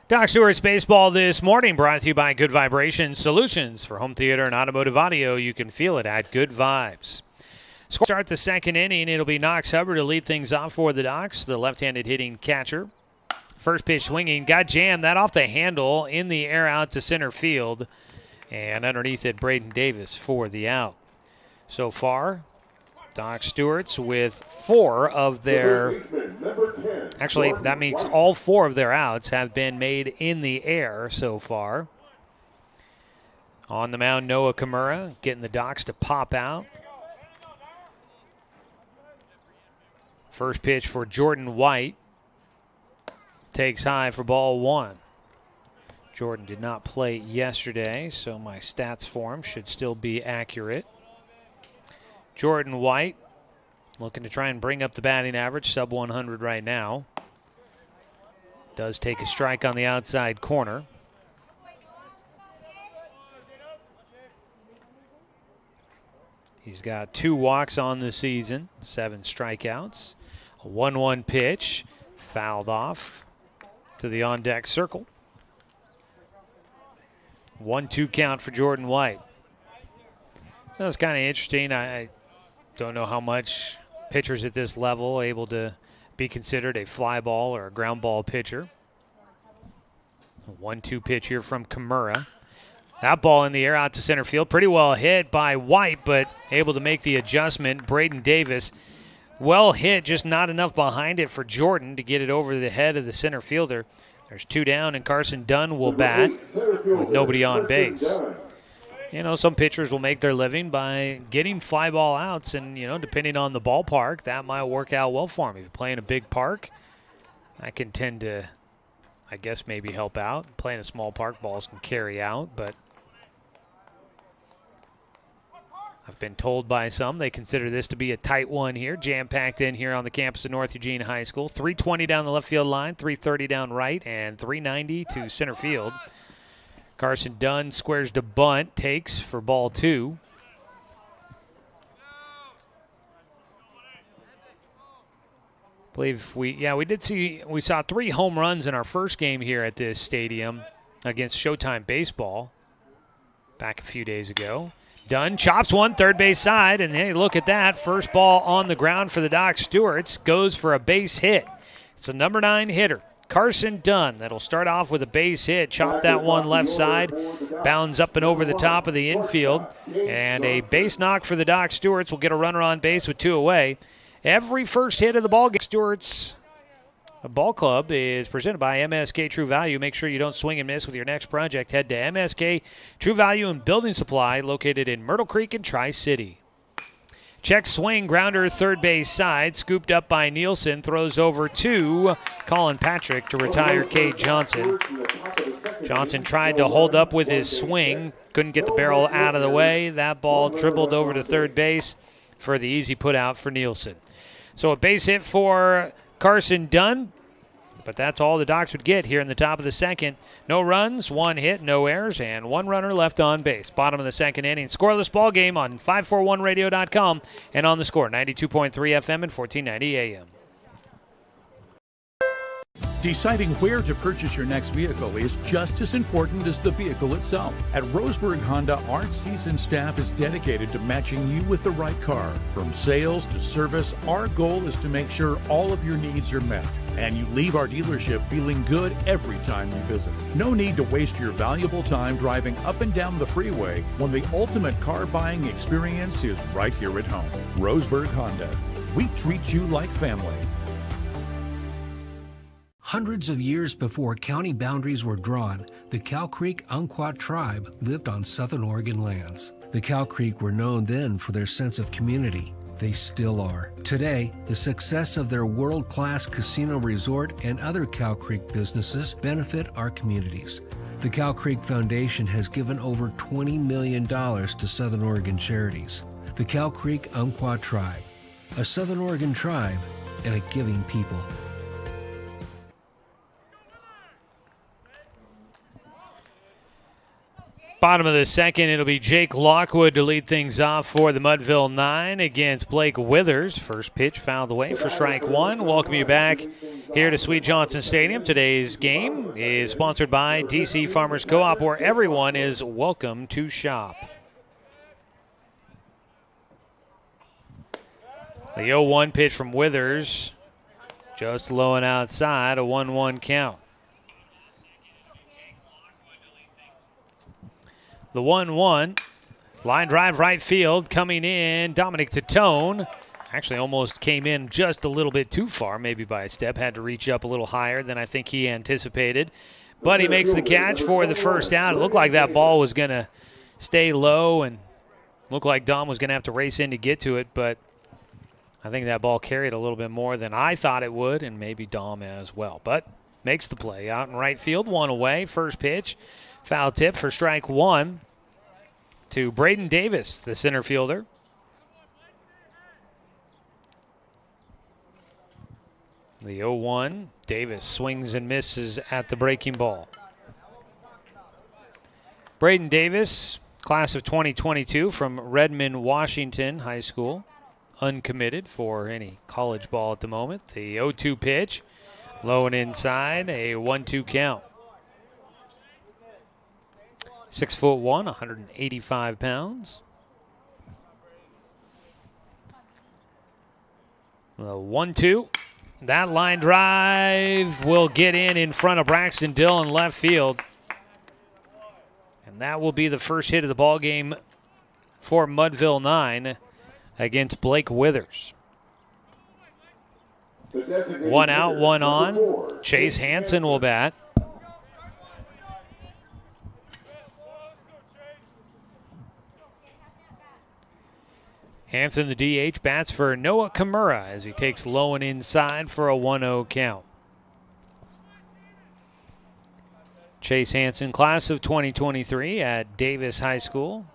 Doc Stewarts baseball this morning brought to you by Good Vibration Solutions. For home theater and automotive audio, you can feel it at Good Vibes. Start the second inning. It'll be Knox Hubbard to lead things off for the Docs, the left-handed hitting catcher. First pitch swinging, got jammed, that off the handle, in the air out to center field. And underneath it, Braden Davis for the out. So far, Doc Stewarts with 4 of their, actually that means all 4 of their outs have been made in the air so far. On the mound, Noah Kimura getting the Docs to pop out. First pitch for Jordan White. Takes high for ball 1. Jordan did not play yesterday, so my stats for him should still be accurate. Jordan White looking to try and bring up the batting average, sub 100 right now. Does take a strike on the outside corner. He's got 2 walks on the season, 7 strikeouts. A 1-1 pitch, fouled off to the on-deck circle. 1-2 count for Jordan White. That's kind of interesting. I don't know how much pitchers at this level are able to be considered a fly ball or a ground ball pitcher. A 1-2 pitch here from Kimura. That ball in the air out to center field. Pretty well hit by White, but able to make the adjustment. Braden Davis, well hit, just not enough behind it for Jordan to get it over the head of the center fielder. There's 2 down, and Carson Dunn will bat with nobody on base. You know, some pitchers will make their living by getting fly ball outs, and, you know, depending on the ballpark, that might work out well for him. If you're playing a big park, that can tend to, I guess, maybe help out. Playing a small park, balls can carry out, but I've been told by some they consider this to be a tight one here, jam-packed in here on the campus of North Eugene High School. 320 down the left field line, 330 down right, and 390 to center field. Carson Dunn squares to bunt, takes for ball 2. Believe we saw 3 home runs in our first game here at this stadium against Showtime Baseball back a few days ago. Dunn chops one, third base side, and hey, look at that. First ball on the ground for the Doc Stewarts. Goes for a base hit. It's a number 9 hitter, Carson Dunn. That'll start off with a base hit. Chop that one left side. Bounds up and over the top of the infield. And a base knock for the Doc Stewarts. Will get a runner on base with 2 away. Every first hit of the ball game, Stewarts Ball Club is presented by MSK True Value. Make sure you don't swing and miss with your next project. Head to MSK True Value and Building Supply, located in Myrtle Creek and Tri-City. Check swing, grounder, third base side, scooped up by Nielsen, throws over to Colin Patrick to retire Cade Johnson. Johnson tried to hold up with his swing, couldn't get the barrel out of the way. That ball dribbled over to third base for the easy put out for Nielsen. So a base hit for Carson Dunn, but that's all the Docs would get here in the top of the second. No runs, 1 hit, no errors, and 1 runner left on base. Bottom of the second inning. Scoreless ball game on 541radio.com and on the Score, 92.3 FM and 1490 AM. Deciding where to purchase your next vehicle is just as important as the vehicle itself. At Roseburg Honda, our seasoned staff is dedicated to matching you with the right car. From sales to service, our goal is to make sure all of your needs are met, and you leave our dealership feeling good every time you visit. No need to waste your valuable time driving up and down the freeway when the ultimate car buying experience is right here at home. Roseburg Honda. We treat you like family. Hundreds of years before county boundaries were drawn, the Cow Creek Umpqua tribe lived on Southern Oregon lands. The Cow Creek were known then for their sense of community. They still are. Today, the success of their world-class casino resort and other Cow Creek businesses benefit our communities. The Cow Creek Foundation has given over $20 million to Southern Oregon charities. The Cow Creek Umpqua tribe, a Southern Oregon tribe and a giving people. Bottom of the second, it'll be Jake Lockwood to lead things off for the Mudville 9 against Blake Withers. First pitch fouled away for strike 1. Welcome you back here to Sweet Johnson Stadium. Today's game is sponsored by DC Farmers Co-op, where everyone is welcome to shop. The 0-1 pitch from Withers, just low and outside, a 1-1 count. The 1-1, line drive right field, coming in, Dominic Tourn. Actually almost came in just a little bit too far, maybe by a step. Had to reach up a little higher than I think he anticipated. But he makes the catch for the first out. It looked like that ball was going to stay low and looked like Dom was going to have to race in to get to it. But I think that ball carried a little bit more than I thought it would, and maybe Dom as well. But makes the play out in right field, one away. First pitch, foul tip for strike one to Braden Davis, the center fielder. The 0-1, Davis swings and misses at the breaking ball. Braden Davis, class of 2022 from Redmond, Washington High School. Uncommitted for any college ball at the moment. The 0-2 pitch, low and inside, a 1-2 count. 6'1", 185 pounds. The 1-2. That line drive will get in front of Braxton Dill in left field. And that will be the first hit of the ball game for Mudville 9 against Blake Withers. One out, one on. Chase Hansen will bat. Hansen, the DH, bats for Noah Kimura as he takes low and inside for a 1-0 count. Chase Hansen, class of 2023 at Davis High School.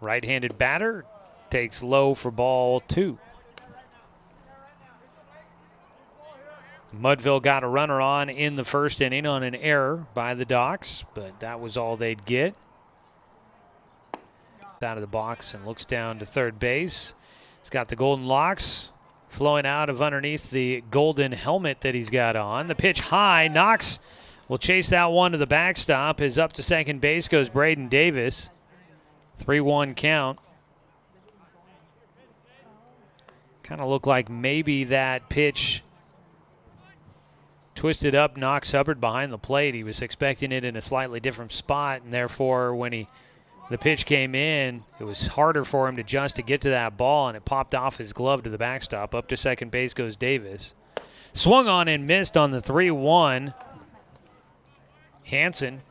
Right-handed batter, takes low for ball 2. Mudville got a runner on in the first inning on an error by the Docs, but that was all they'd get. Out of the box and looks down to third base. He's got the golden locks flowing out of underneath the golden helmet that he's got on. The pitch high. Knox will chase that one to the backstop. Is up to second base goes Braden Davis. 3-1 count. Kind of looked like maybe that pitch twisted up Knox Hubbard behind the plate. He was expecting it in a slightly different spot, and therefore when the pitch came in, it was harder for him to adjust to get to that ball, and it popped off his glove to the backstop. Up to second base goes Davis. Swung on and missed on the 3-1. Hansen,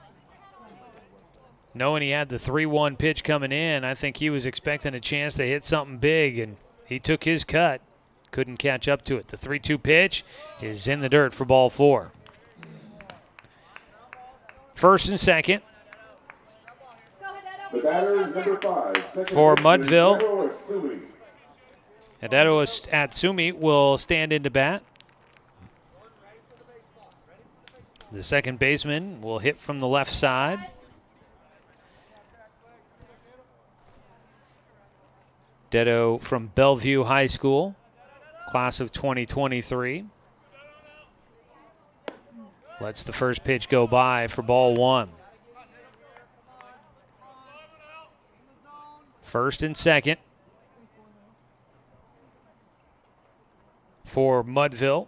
knowing he had the 3-1 pitch coming in, I think he was expecting a chance to hit something big, and he took his cut. Couldn't catch up to it. The 3-2 pitch is in the dirt for ball 4. First and second. The batter, number 5, for Mudville. Hideo Atsumi will stand into bat. The second baseman will hit from the left side. Hideo from Bellevue High School, class of 2023. Lets the first pitch go by for ball 1. First and second for Mudville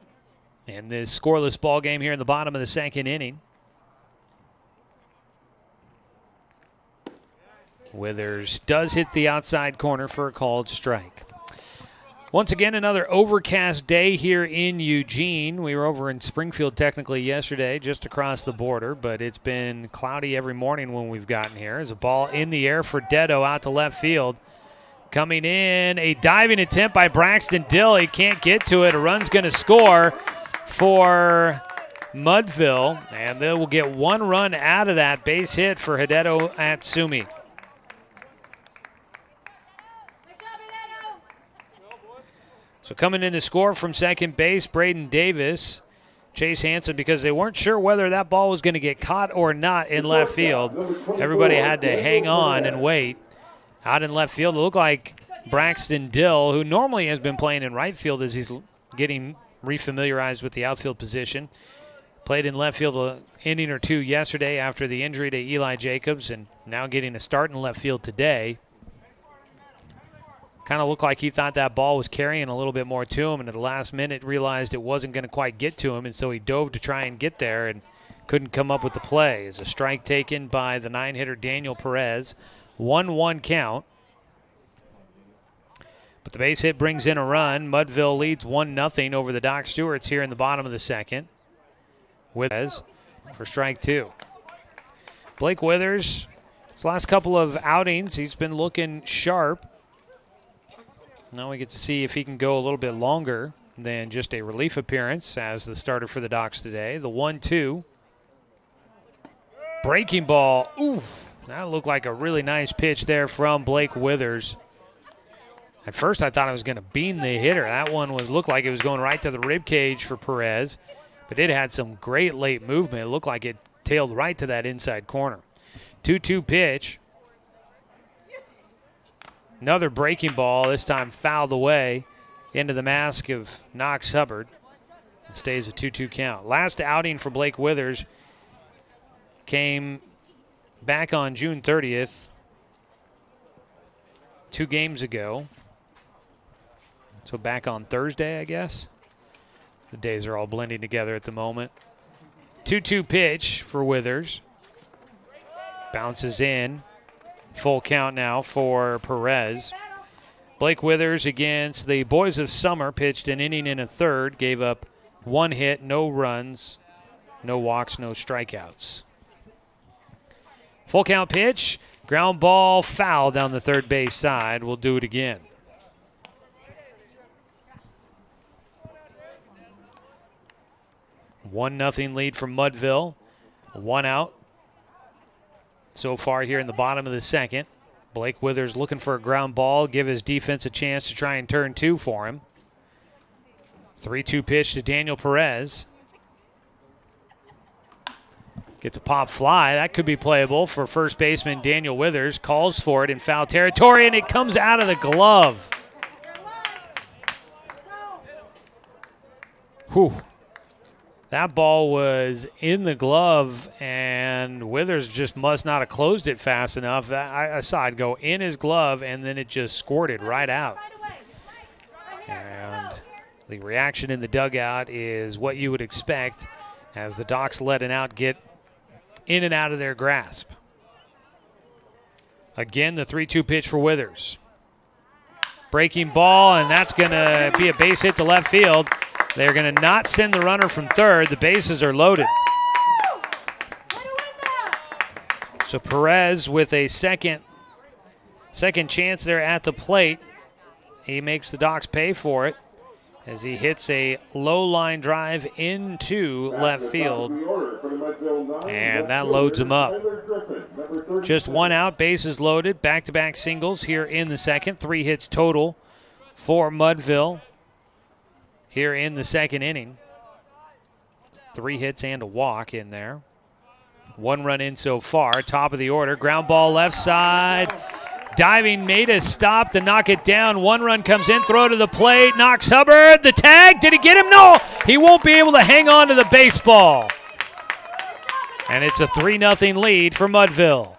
in this scoreless ball game here in the bottom of the second inning. Withers does hit the outside corner for a called strike. Once again, another overcast day here in Eugene. We were over in Springfield technically yesterday, just across the border, but it's been cloudy every morning when we've gotten here. There's a ball in the air for Detto out to left field. Coming in, a diving attempt by Braxton Dill. He can't get to it. A run's going to score for Mudville, and they will get one run out of that base hit for Hideo Atsumi. So coming in to score from second base, Braden Davis. Chase Hansen, because they weren't sure whether that ball was going to get caught or not in left field. Everybody had to hang on and wait. Out in left field, it looked like Braxton Dill, who normally has been playing in right field as he's getting refamiliarized with the outfield position. Played in left field an inning or two yesterday after the injury to Eli Jacobs, and now getting a start in left field today. Kind of looked like he thought that ball was carrying a little bit more to him, and at the last minute realized it wasn't going to quite get to him, and so he dove to try and get there and couldn't come up with the play. It's a strike taken by the 9-hitter Daniel Perez. 1-1 count. But the base hit brings in a run. Mudville leads 1-0 over the Doc Stewarts here in the bottom of the second. Withers for strike 2. Blake Withers, his last couple of outings, he's been looking sharp. Now we get to see if he can go a little bit longer than just a relief appearance as the starter for the Docs today. The 1-2. Breaking ball. Ooh, that looked like a really nice pitch there from Blake Withers. At first I thought it was going to bean the hitter. That one looked like it was going right to the rib cage for Perez, but it had some great late movement. It looked like it tailed right to that inside corner. 2-2 pitch. Another breaking ball, this time fouled away into the mask of Knox Hubbard. It stays a 2-2 count. Last outing for Blake Withers came back on June 30th, 2 games ago. So back on Thursday, I guess. The days are all blending together at the moment. 2-2 pitch for Withers. Bounces in. Full count now for Perez. Blake Withers against the Boys of Summer pitched an inning and a third. Gave up 1 hit, no runs, no walks, no strikeouts. Full count pitch. Ground ball foul down the third base side. We'll do it again. 1-0 lead from Mudville. 1 out so far here in the bottom of the second. Blake Withers looking for a ground ball, give his defense a chance to try and turn 2 for him. 3-2 pitch to Daniel Perez. Gets a pop fly. That could be playable for first baseman Daniel Withers. Calls for it in foul territory, and it comes out of the glove. Whew. That ball was in the glove, and Withers just must not have closed it fast enough. I saw it go in his glove, and then it just squirted right out. And the reaction in the dugout is what you would expect as the Docs let an out get in and out of their grasp. Again, the 3-2 pitch for Withers. Breaking ball, and that's going to be a base hit to left field. They're going to not send the runner from third. The bases are loaded. So Perez with a second chance there at the plate. He makes the Docs pay for it as he hits a low line drive into left field. And that loads him up. Just 1 out, bases loaded. Back-to-back singles here in the second. 3 hits total for Mudville here in the second inning. 3 hits and a walk in there. 1 run in so far. Top of the order. Ground ball left side. Diving made a stop to knock it down. 1 run comes in. Throw to the plate. Knox Hubbard. The tag. Did he get him? No. He won't be able to hang on to the baseball. And it's a 3-0 lead for Mudville.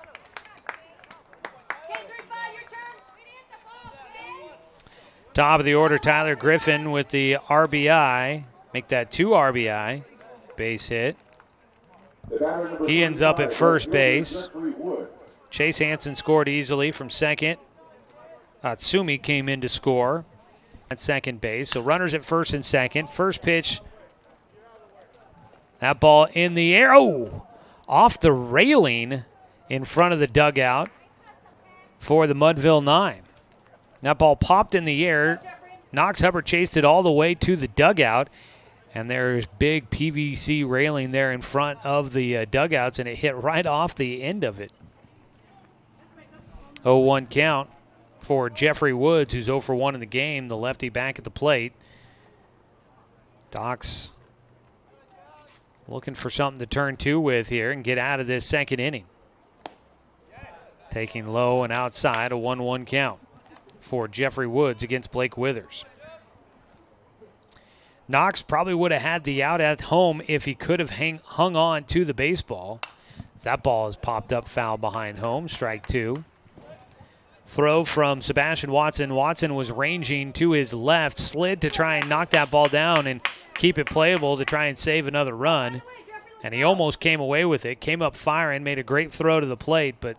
Top of the order, Tyler Griffin with the RBI. Make that 2 RBI. Base hit. He ends up at first base. Chase Hansen scored easily from second. Atsumi came in to score at second base. So runners at first and second. First pitch. That ball in the air. Oh! Off the railing in front of the dugout for the Mudville 9. That ball popped in the air. Knox Hubbard chased it all the way to the dugout. And there's big PVC railing there in front of the dugouts, and it hit right off the end of it. 0-1 count for Jeffrey Woods, who's 0 for 1 in the game, the lefty back at the plate. Docs looking for something to turn 2 with here and get out of this second inning. Taking low and outside, a 1-1 count for Jeffrey Woods against Blake Withers. Knox probably would have had the out at home if he could have hung on to the baseball. That ball is popped up foul behind home, strike 2. Throw from Sebastian Watson. Watson was ranging to his left, slid to try and knock that ball down and keep it playable to try and save another run. And he almost came away with it, came up firing, made a great throw to the plate, but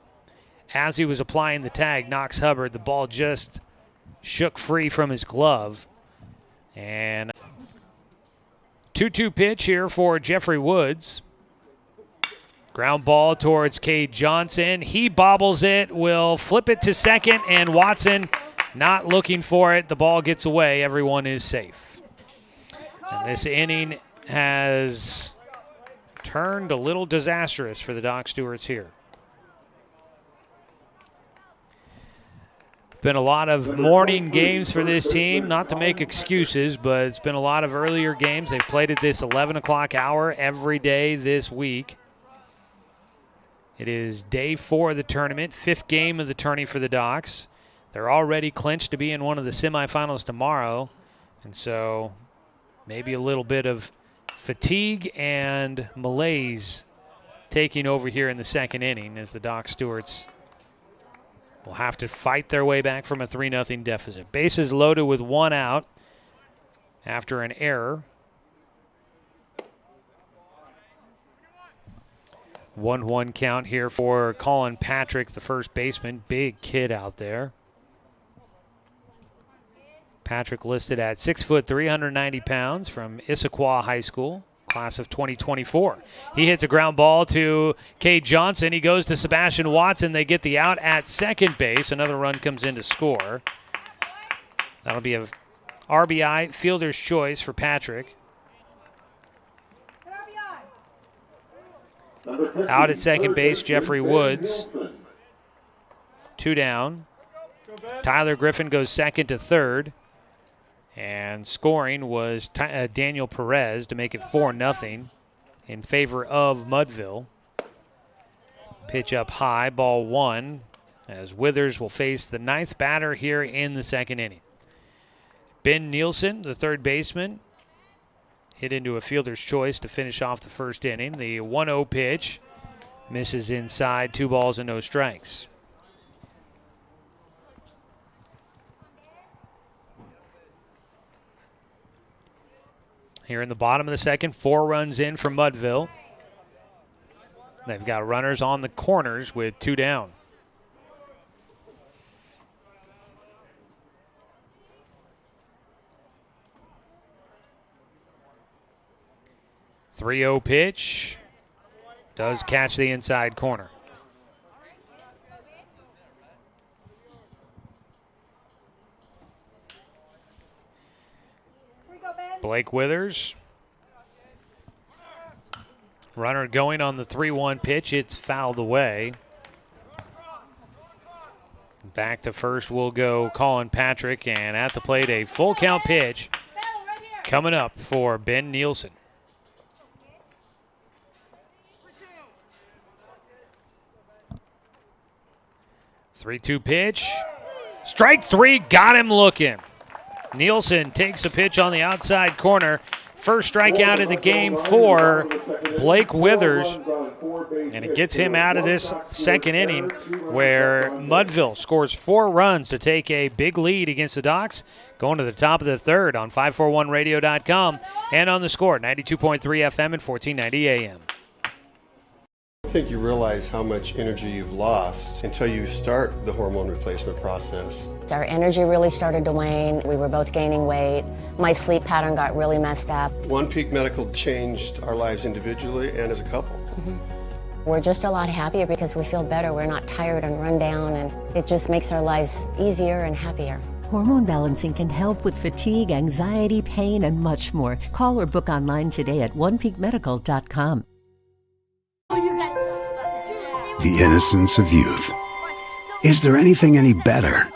as he was applying the tag, Knox Hubbard, the ball just shook free from his glove. And 2-2 pitch here for Jeffrey Woods. Ground ball towards Cade Johnson. He bobbles it, will flip it to second, and Watson not looking for it. The ball gets away. Everyone is safe. And this inning has turned a little disastrous for the Doc Stewarts here. Been a lot of morning games for this team, not to make excuses, but it's been a lot of earlier games. They've played at this 11 o'clock hour every day this week. It is day 4 of the tournament, 5th game of the tourney for the Docs. They're already clinched to be in one of the semifinals tomorrow, and so maybe a little bit of fatigue and malaise taking over here in the second inning as the Doc Stewarts will have to fight their way back from a 3-0 deficit. Bases loaded with 1 out after an error. 1-1 count here for Colin Patrick, the first baseman. Big kid out there. Patrick listed at 6 foot, 390 pounds from Issaquah High School, class of 2024. He hits a ground ball to Cade Johnson. He goes to Sebastian Watson. They get the out at second base. Another run comes in to score. That'll be a RBI, fielder's choice for Patrick. Out at second base, Jeffrey Woods. 2 down. Tyler Griffin goes second to third. And scoring was Daniel Perez to make it 4-0 in favor of Mudville. Pitch up high, ball 1, as Withers will face the 9th batter here in the second inning. Ben Nielsen, the third baseman, hit into a fielder's choice to finish off the first inning. The 1-0 pitch misses inside, 2 balls and no strikes. Here in the bottom of the second, 4 runs in for Mudville. They've got runners on the corners with 2 down. The 3-0 pitch does catch the inside corner. Blake Withers. Runner going on the 3-1 pitch. It's fouled away. Back to first will go Colin Patrick, and at the plate a full count pitch coming up for Ben Nielsen. Three-two pitch. Strike 3, got him looking. Nielsen takes a pitch on the outside corner. First strikeout of the game for Blake Withers. And it gets him out of this second inning where Mudville scores 4 runs to take a big lead against the Docs. Going to the top of the third on 541radio.com and on the Score, 92.3 FM and 1490 AM. I think you realize how much energy you've lost until you start the hormone replacement process. Our energy really started to wane. We were both gaining weight. My sleep pattern got really messed up. One Peak Medical changed our lives individually and as a couple. We're just a lot happier because we feel better. We're not tired and run down, and it just makes our lives easier and happier. Hormone balancing can help with fatigue, anxiety, pain, and much more. Call or book online today at onepeakmedical.com. The innocence of youth. Is there anything any better?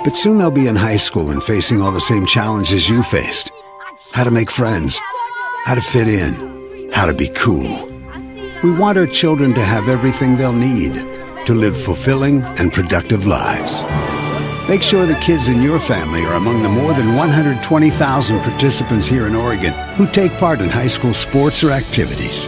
But soon they'll be in high school and facing all the same challenges you faced. How to make friends, how to fit in, how to be cool. We want our children to have everything they'll need to live fulfilling and productive lives. Make sure the kids in your family are among the more than 120,000 participants here in Oregon who take part in high school sports or activities.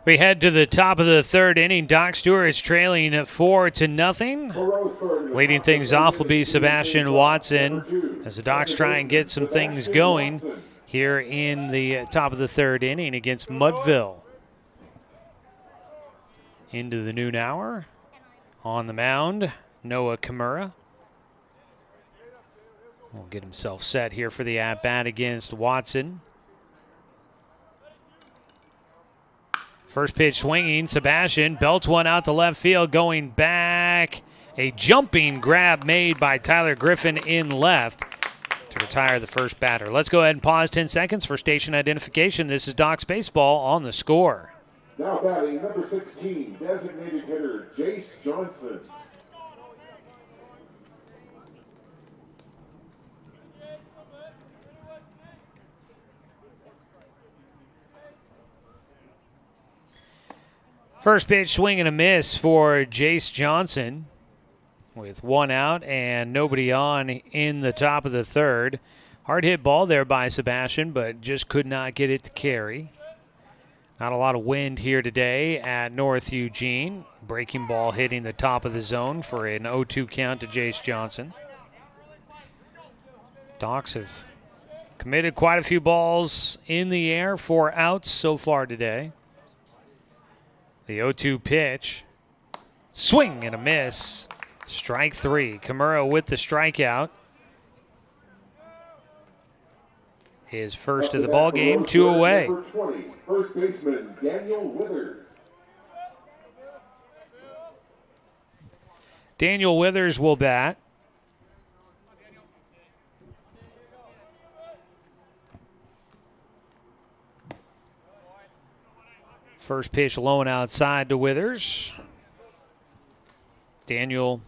We head to the top of the third inning. Doc Stewart is trailing 4-0. Leading things off will be Sebastian Watson as the Docs try and get some things going here in the top of the third inning against Mudville. Into the noon hour. On the mound, Noah Kimura. will get himself set here for the at-bat against Watson. First pitch swinging, Sebastian belts one out to left field, going back. A jumping grab made by Tyler Griffin in left to retire the first batter. Let's go ahead and pause 10 seconds for station identification. This is Docs Baseball on The Score. Now batting number 16, designated hitter Jace Johnson. First pitch swing and a miss for Jace Johnson with one out and nobody on in the top of the third. Hard hit ball there by Sebastian, but just could not get it to carry. Not a lot of wind here today at North Eugene. Breaking ball hitting the top of the zone for an 0-2 count to Jace Johnson. Docs have committed quite a few balls in the air, 4 outs so far today. The 0-2 pitch. Swing and a miss. Strike 3. Kimura with the strikeout. His first of the ball game, 2 away. Number 20, first baseman Daniel Withers. Daniel Withers will bat. First pitch low and outside to Withers. Daniel,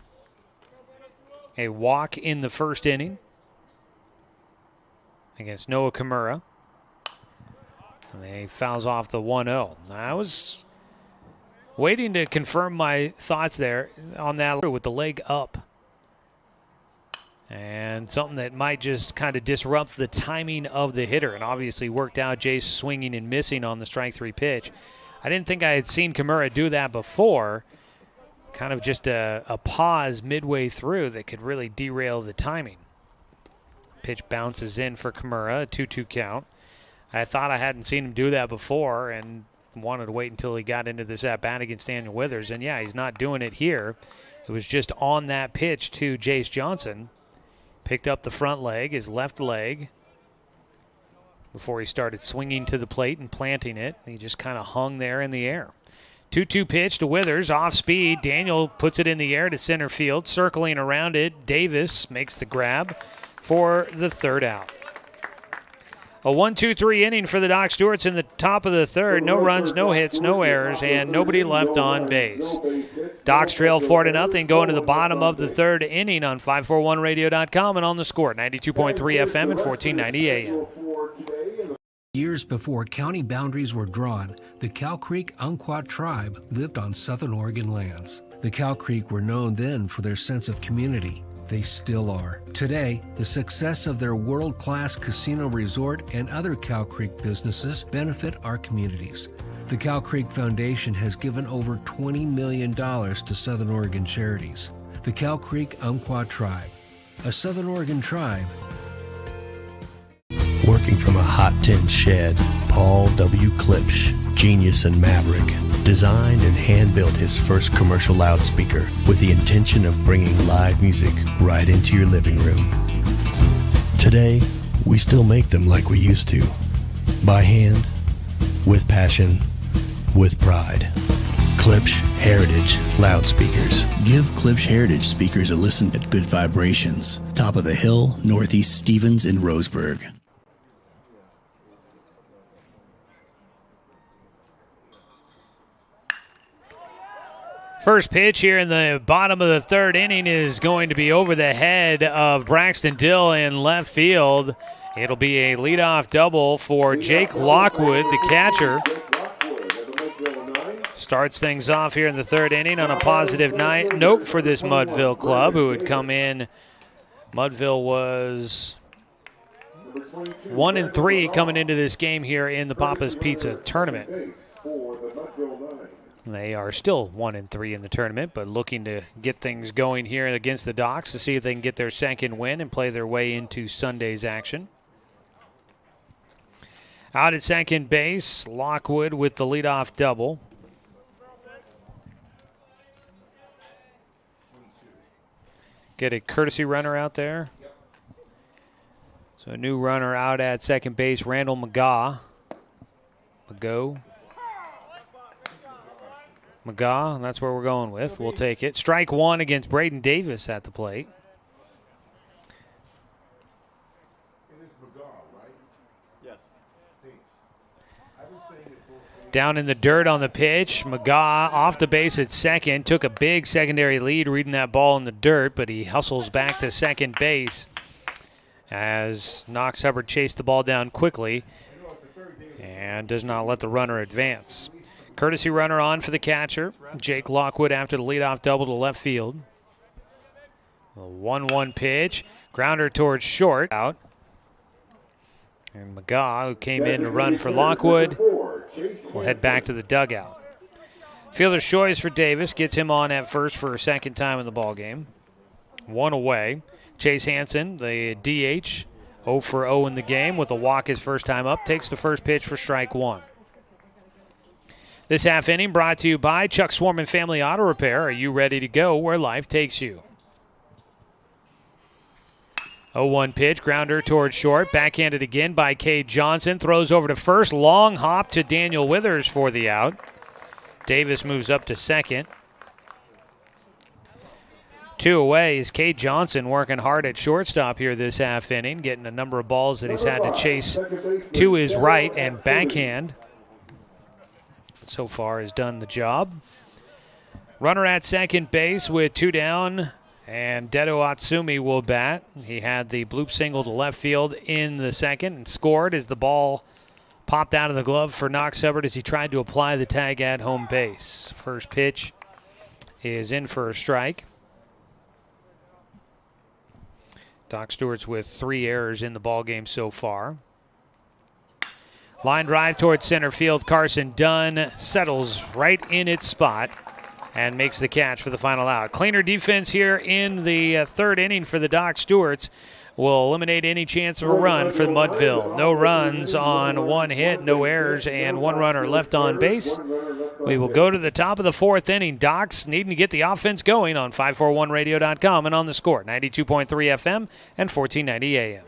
a walk in the first inning against Noah Kimura. And he fouls off the 1-0. I was waiting to confirm my thoughts there on that with the leg up. And something that might just kind of disrupt the timing of the hitter. And obviously worked out, Jace swinging and missing on the strike 3 pitch. I didn't think I had seen Kimura do that before. Kind of just a pause midway through that could really derail the timing. Pitch bounces in for Kimura, a 2-2 count. I thought I hadn't seen him do that before and wanted to wait until he got into this at-bat against Daniel Withers. And, yeah, he's not doing it here. It was just on that pitch to Jace Johnson. Picked up the front leg, his left leg, before he started swinging to the plate and planting it. He just kind of hung there in the air. 2-2 pitch to Withers, off speed. Daniel puts it in the air to center field. Circling around it, Davis makes the grab for the third out. A 1-2-3 inning for the Doc Stewarts in the top of the third. No runs, no hits, no errors, and nobody left on base. Docs trail 4-0 going to the bottom of the third inning on 541radio.com and on The Score, 92.3 FM and 1490 AM. Years before county boundaries were drawn, the Cow Creek Umpqua tribe lived on Southern Oregon lands. The Cow Creek were known then for their sense of community. They still are. Today, the success of their world-class casino resort and other Cow Creek businesses benefit our communities. The Cow Creek Foundation has given over $20 million to Southern Oregon charities. The Cow Creek Umpqua tribe, a Southern Oregon tribe. Working from a hot tin shed, Paul W. Klipsch, genius and maverick, designed and hand-built his first commercial loudspeaker with the intention of bringing live music right into your living room. Today, we still make them like we used to. By hand, with passion, with pride. Klipsch Heritage Loudspeakers. Give Klipsch Heritage speakers a listen at Good Vibrations, top of the hill, Northeast Stevens in Roseburg. First pitch here in the bottom of the third inning is going to be over the head of Braxton Dill in left field. It'll be a leadoff double for Jake Lockwood, the catcher. Starts things off here in the third inning on a positive note for this Mudville club, who had come in. Mudville was 1-3 coming into this game here in the Papa's Pizza tournament. They are still 1-3 in the tournament, but looking to get things going here against the Docs to see if they can get their second win and play their way into Sunday's action. Out at second base, Lockwood with the leadoff double. Get a courtesy runner out there. So a new runner out at second base, Randall McGaw. McGaw, that's where we're going with. We'll take it. Strike one against Braden Davis at the plate. It is McGaw, right? Yes. Thanks. I've been saying it both ways. Down in the dirt on the pitch. McGaw off the base at second. Took a big secondary lead reading that ball in the dirt, but he hustles back to second base as Knox Hubbard chased the ball down quickly and does not let the runner advance. Courtesy runner on for the catcher, Jake Lockwood, after the leadoff double to left field. A 1-1 pitch. Grounder towards short. Out. And McGaw, who came in to run for Lockwood, will head back to the dugout. Fielder's choice for Davis gets him on at first for a second time in the ballgame. One away. Chase Hansen, the DH, 0 for 0 in the game with a walk his first time up, takes the first pitch for strike one. This half inning brought to you by Chuck Swarman Family Auto Repair. Are you ready to go where life takes you? 0-1 pitch, grounder towards short, backhanded again by Cade Johnson, throws over to first, long hop to Daniel Withers for the out. Davis moves up to second. Two away is Cade Johnson working hard at shortstop here this half inning, getting a number of balls that he's had to chase to his right and backhand. So far has done the job. Runner at second base with two down, and Dedo Atsumi will bat. He had the bloop single to left field in the second and scored as the ball popped out of the glove for Knox Hubbard as he tried to apply the tag at home base. First pitch is in for a strike. Doc Stewart's with 3 errors in the ballgame so far. Line drive towards center field. Carson Dunn settles right in its spot and makes the catch for the final out. Cleaner defense here in the third inning for the Doc Stewarts will eliminate any chance of a run for Mudville. No runs on one hit, no errors, and one runner left on base. We will go to the top of the fourth inning. Docs needing to get the offense going on 541radio.com and on the Score, 92.3 FM and 1490 AM.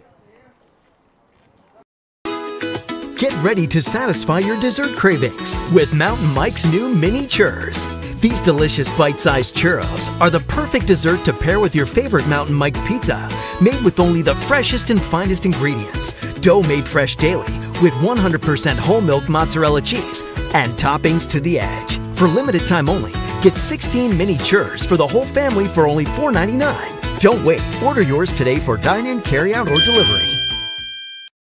Get ready to satisfy your dessert cravings with Mountain Mike's new mini churros. These delicious bite-sized churros are the perfect dessert to pair with your favorite Mountain Mike's pizza. Made with only the freshest and finest ingredients. Dough made fresh daily with 100% whole milk mozzarella cheese and toppings to the edge. For limited time only, get 16 mini churros for the whole family for only $4.99. Don't wait. Order yours today for dine-in, carry-out, or delivery.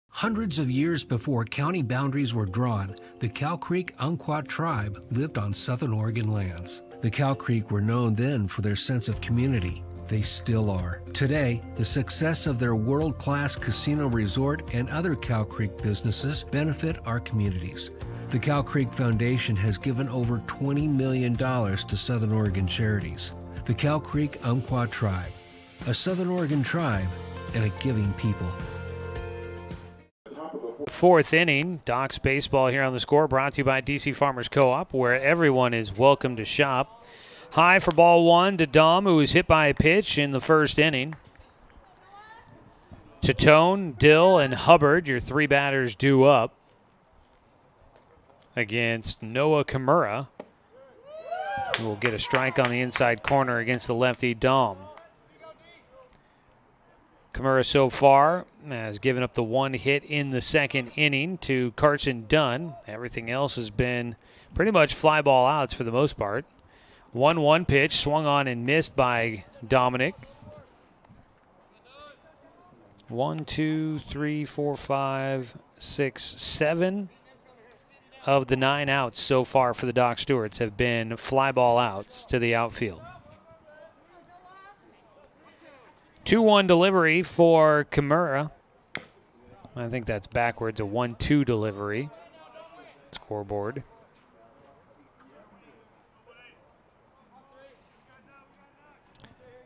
Hundreds of years before county boundaries were drawn, the Cow Creek Umpqua tribe lived on southern Oregon lands. The Cow Creek were known then for their sense of community. They still are. Today, the success of their world-class casino resort and other Cow Creek businesses benefit our communities. The Cow Creek Foundation has given over $20 million to Southern Oregon charities. The Cow Creek Umpqua tribe, a Southern Oregon tribe and a giving people. Fourth inning, Docs baseball here on the Score, brought to you by DC Farmers Co-op, where everyone is welcome to shop. High for ball one to Dom, who was hit by a pitch in the first inning. To Tourn, Dill, and Hubbard, your three batters due up against Noah Kimura, who will get a strike on the inside corner against the lefty Dom. Kimura so far has given up the one hit in the second inning to Carson Dunn. Everything else has been pretty much fly ball outs for the most part. 1-1 pitch swung on and missed by Dominic. 1, 2, 3, 4, 5, 6, 7 of the 9 outs so far for the Doc Stewarts have been fly ball outs to the outfield. 2-1 delivery for Kimura. I think that's backwards, a 1-2 delivery. Scoreboard.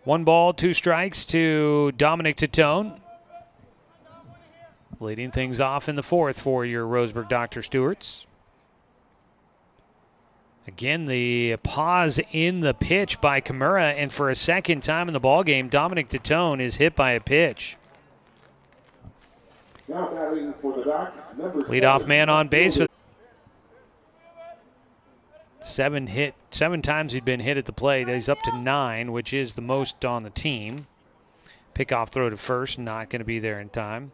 One ball, two strikes to Dominic Tatone. Leading things off in the fourth for your Roseburg Dr. Stewarts. Again, the pause in the pitch by Kimura, and for a second time in the ballgame, Dominic Tatone is hit by a pitch. Now batting for the Ducks, number Leadoff 7, man on base. 7 times he'd been hit at the plate. He's up to 9, which is the most on the team. Pickoff throw to first, not going to be there in time.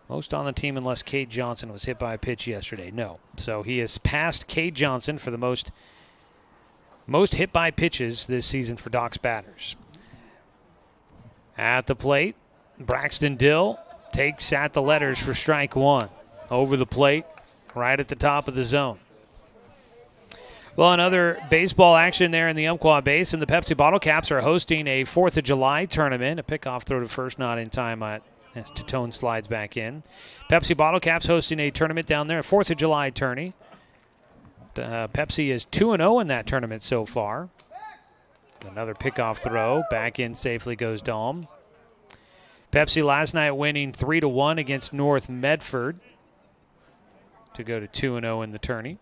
Most on the team unless Cade Johnson was hit by a pitch yesterday. No. So he has passed Cade Johnson for the most hit by pitches this season for Doc's batters. At the plate, Braxton Dill takes at the letters for strike 1. Over the plate, right at the top of the zone. Well, another baseball action there in the Umpqua base, and the Pepsi Bottle Caps are hosting a 4th of July tournament. A pickoff throw to first, not in time as Tourn slides back in. Pepsi Bottle Caps hosting a tournament down there, a 4th of July tourney. Pepsi is 2-0 in that tournament so far. Another pickoff throw. Back in safely goes Dahm. Pepsi last night winning 3-1 against North Medford to go to 2-0 in the tourney.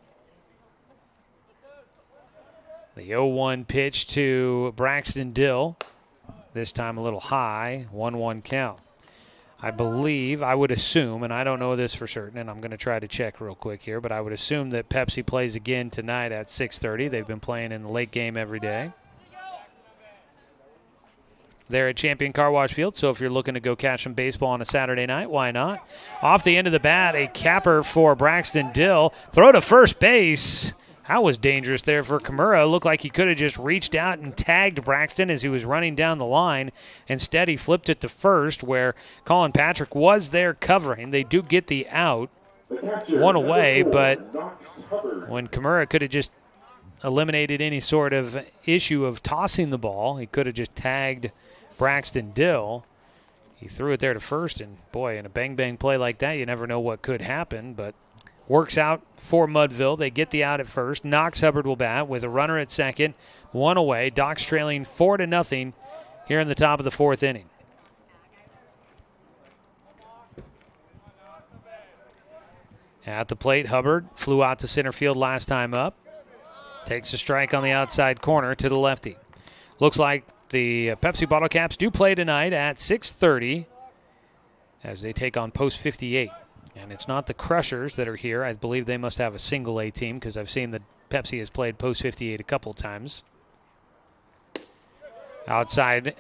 The 0-1 pitch to Braxton Dill. This time a little high, 1-1 count. I believe, I would assume, and I don't know this for certain, and I'm going to try to check real quick here, but I would assume that Pepsi plays again tonight at 6:30. They've been playing in the late game every day. They're at Champion Car Wash Field, so if you're looking to go catch some baseball on a Saturday night, why not? Off the end of the bat, a capper for Braxton Dill. Throw to first base. That was dangerous there for Kimura. Looked like he could have just reached out and tagged Braxton as he was running down the line. Instead, he flipped it to first where Colin Patrick was there covering. They do get the out. One away, but when Kimura could have just eliminated any sort of issue of tossing the ball, he could have just tagged Braxton Dill. He threw it there to first, and boy, in a bang-bang play like that, you never know what could happen, but works out for Mudville. They get the out at first. Knox Hubbard will bat with a runner at second, 1 away. Doc's trailing 4-0 here in the top of the 4th inning. At the plate, Hubbard flew out to center field last time up. Takes a strike on the outside corner to the lefty. Looks like the Pepsi Bottle Caps do play tonight at 6:30 as they take on Post 58. And it's not the Crushers that are here. I believe they must have a single A team because I've seen that Pepsi has played Post 58 a couple times. Outside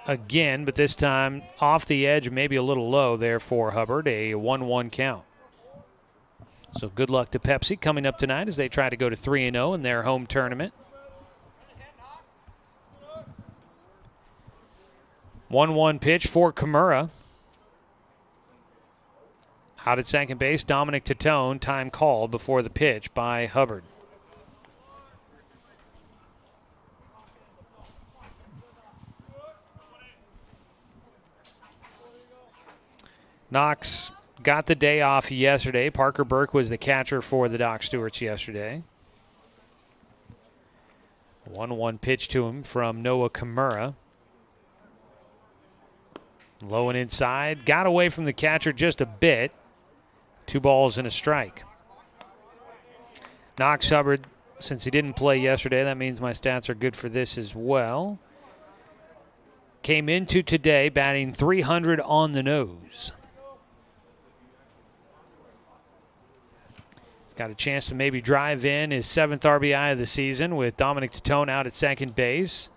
again, but this time off the edge, maybe a little low there for Hubbard, a 1-1 count. So good luck to Pepsi coming up tonight as they try to go to 3-0 in their home tournament. 1-1 pitch for Kimura. Out at second base, Dominic Tatone, time called before the pitch by Hubbard. Knox got the day off yesterday. Parker Burke was the catcher for the Doc Stewarts yesterday. 1-1 pitch to him from Noah Kimura. Low and inside. Got away from the catcher just a bit. 2 balls and a strike. Knox Hubbard, since he didn't play yesterday, that means my stats are good for this as well. Came into today batting .300 on the nose. He's got a chance to maybe drive in his 7th RBI of the season with Dominic Tatone out at second base.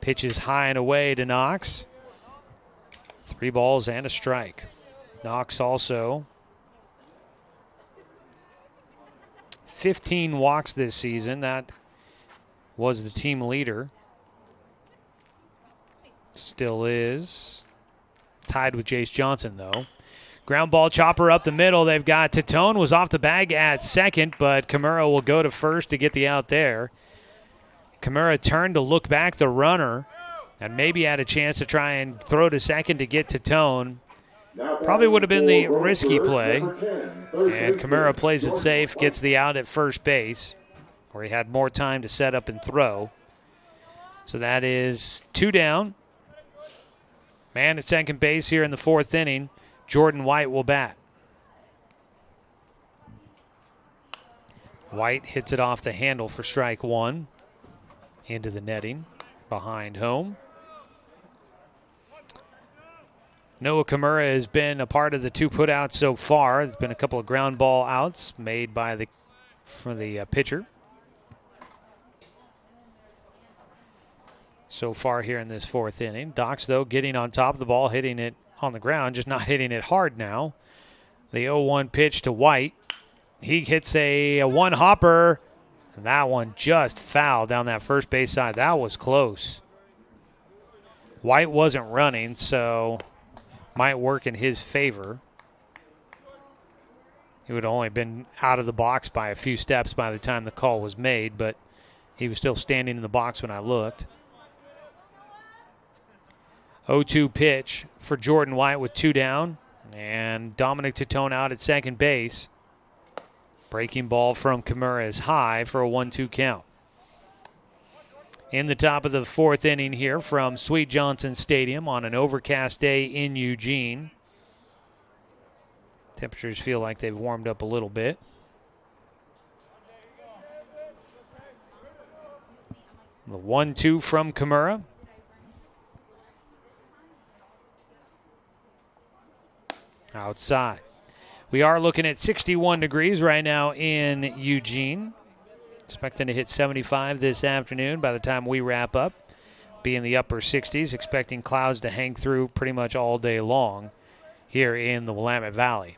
Pitches high and away to Knox. 3 balls and a strike. Knox also 15 walks this season. That was the team leader. Still is. Tied with Jace Johnson, though. Ground ball chopper up the middle. They've got Tatone was off the bag at second, but Kimura will go to first to get the out there. Kimura turned to look back the runner and maybe had a chance to try and throw to second to get Tatone. Probably would have been the risky play. And Kimura plays it safe, gets the out at first base, where he had more time to set up and throw. So that is 2 down. Man at second base here in the 4th inning. Jordan White will bat. White hits it off the handle for strike 1. Into the netting behind home. Noah Kimura has been a part of the 2 putouts so far. There's been a couple of ground ball outs made by the pitcher. So far here in this 4th inning. Docs, though, getting on top of the ball, hitting it on the ground, just not hitting it hard now. The 0-1 pitch to White. He hits a one-hopper, and that one just foul down that first base side. That was close. White wasn't running, so might work in his favor. He would have only been out of the box by a few steps by the time the call was made, but he was still standing in the box when I looked. 0-2 pitch for Jordan White with 2 down, and Dominic Tourn out at second base. Breaking ball from Kimura is high for a 1-2 count. In the top of the 4th inning here from Sweet Johnson Stadium on an overcast day in Eugene. Temperatures feel like they've warmed up a little bit. The 1-2 from Kimura. Outside. We are looking at 61 degrees right now in Eugene. Expecting to hit 75 this afternoon by the time we wrap up. Be in the upper 60s. Expecting clouds to hang through pretty much all day long here in the Willamette Valley.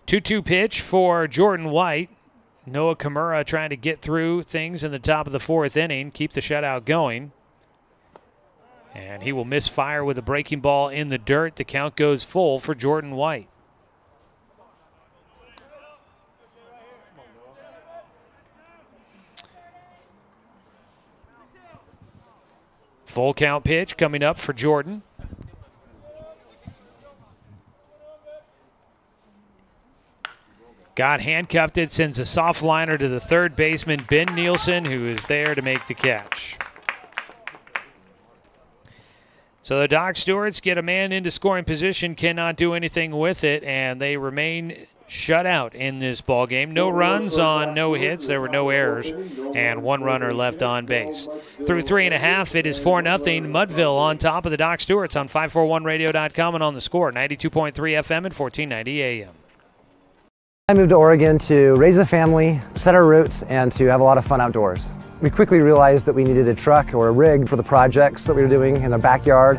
2-2 pitch for Jordan White. Noah Kimura trying to get through things in the top of the 4th inning. Keep the shutout going. And he will misfire with a breaking ball in the dirt. The count goes full for Jordan White. Full count pitch coming up for Jordan. Got handcuffed. It sends a soft liner to the third baseman, Ben Nielsen, who is there to make the catch. So the Doc Stewarts get a man into scoring position, cannot do anything with it, and they remain shut out in this ball game. No runs on no hits. There were no errors, and 1 runner left on base. Through 3.5, it is 4-0. Mudville on top of the Doc Stewarts on 541radio.com and on the Score, 92.3 FM and 1490 AM. I moved to Oregon to raise a family, set our roots, and to have a lot of fun outdoors. We quickly realized that we needed a truck or a rig for the projects that we were doing in our backyard.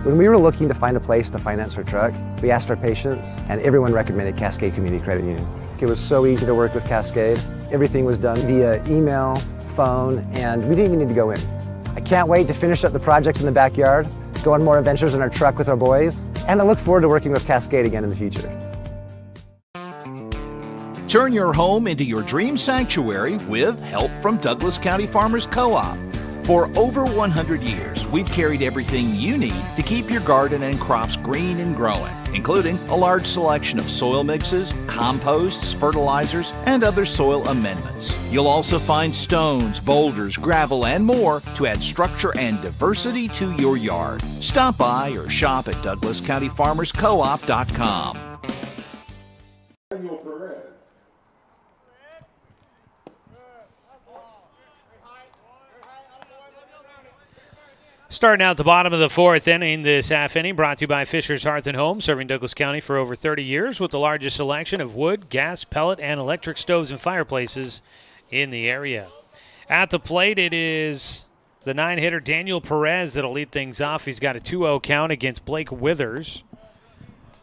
When we were looking to find a place to finance our truck, we asked our patients, and everyone recommended Cascade Community Credit Union. It was so easy to work with Cascade. Everything was done via email, phone, and we didn't even need to go in. I can't wait to finish up the projects in the backyard, go on more adventures in our truck with our boys, and I look forward to working with Cascade again in the future. Turn your home into your dream sanctuary with help from Douglas County Farmers Co-op. For over 100 years, we've carried everything you need to keep your garden and crops green and growing, including a large selection of soil mixes, composts, fertilizers, and other soil amendments. You'll also find stones, boulders, gravel, and more to add structure and diversity to your yard. Stop by or shop at DouglasCountyFarmersCoop.com. Starting out at the bottom of the 4th inning, this half inning brought to you by Fisher's Hearth and Home, serving Douglas County for over 30 years with the largest selection of wood, gas, pellet, and electric stoves and fireplaces in the area. At the plate, it is the 9-hitter Daniel Perez that'll lead things off. He's got a 2-0 count against Blake Withers.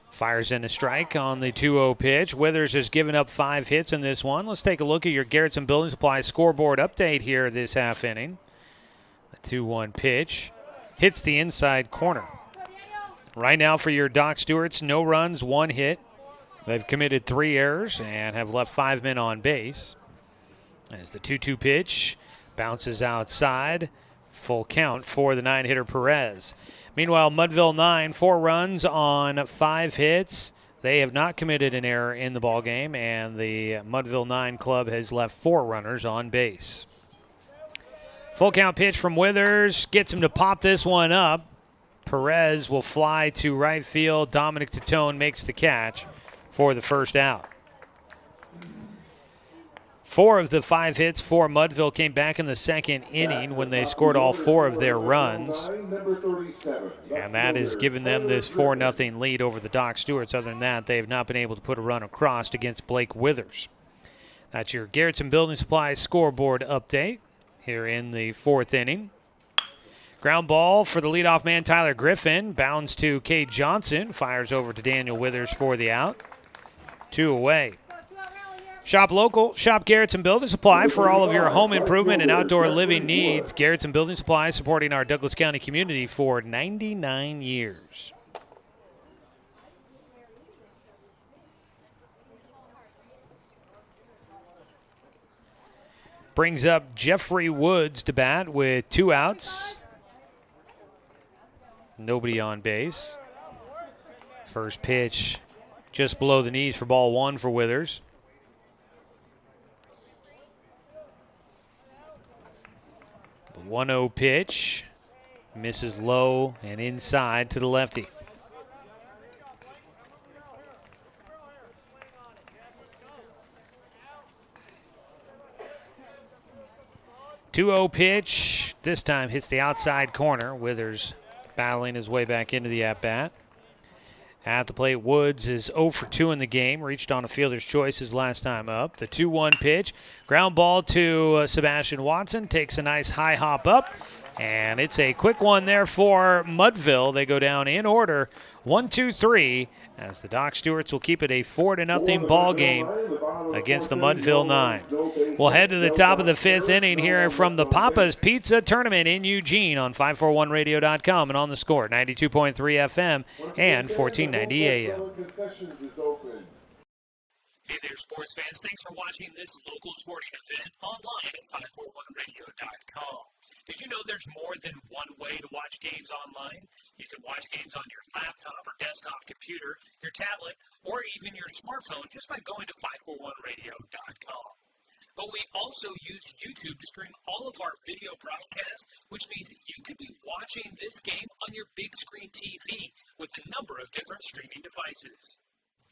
Fires in a strike on the 2-0 pitch. Withers has given up 5 hits in this one. Let's take a look at your Garrettson Building Supply scoreboard update here this half inning. The 2-1 pitch hits the inside corner. Right now for your Doc Stewarts, no runs, 1 hit. They've committed 3 errors and have left 5 men on base. As the 2-2 pitch bounces outside, full count for the 9-hitter Perez. Meanwhile, Mudville 9, 4 runs on 5 hits. They have not committed an error in the ballgame, and the Mudville 9 club has left 4 runners on base. Full count pitch from Withers gets him to pop this one up. Perez will fly to right field. Dominic Tourn makes the catch for the first out. 4 of the 5 hits for Mudville came back in the second inning when they scored all 4 of their runs. And that has given them this 4-0 lead over the Doc Stewarts. Other than that, they have not been able to put a run across against Blake Withers. That's your Garrettson Building Supplies scoreboard update here in the 4th inning. Ground ball for the leadoff man, Tyler Griffin. Bounds to Cade Johnson. Fires over to Daniel Withers for the out. 2 away. Shop local. Shop Garrettson Building Supply for all of your home improvement and outdoor living needs. Garrettson Building Supply supporting our Douglas County community for 99 years. Brings up Jeffrey Woods to bat with 2 outs. Nobody on base. First pitch just below the knees for ball 1 for Withers. The 1-0 pitch misses low and inside to the lefty. The 2-0 pitch this time hits the outside corner. Withers battling his way back into the at-bat. At the plate, Woods is 0 for 2 in the game. Reached on a fielder's choice his last time up. The 2-1 pitch. Ground ball to Sebastian Watson. Takes a nice high hop up. And it's a quick one there for Mudville. They go down in order. 1-2-3 as the Doc Stewarts will keep it a 4-0 ball game against the Mudville 9. We'll head to the top of the 5th inning here from the Papa's Pizza Tournament in Eugene on 541radio.com and on the Score, 92.3 FM and 1490 AM. Hey there, sports fans. Thanks for watching this local sporting event online at 541radio.com. Did you know there's more than one way to watch games online? You can watch games on your laptop or desktop computer, your tablet, or even your smartphone just by going to 541radio.com. But we also use YouTube to stream all of our video broadcasts, which means you could be watching this game on your big screen TV with a number of different streaming devices.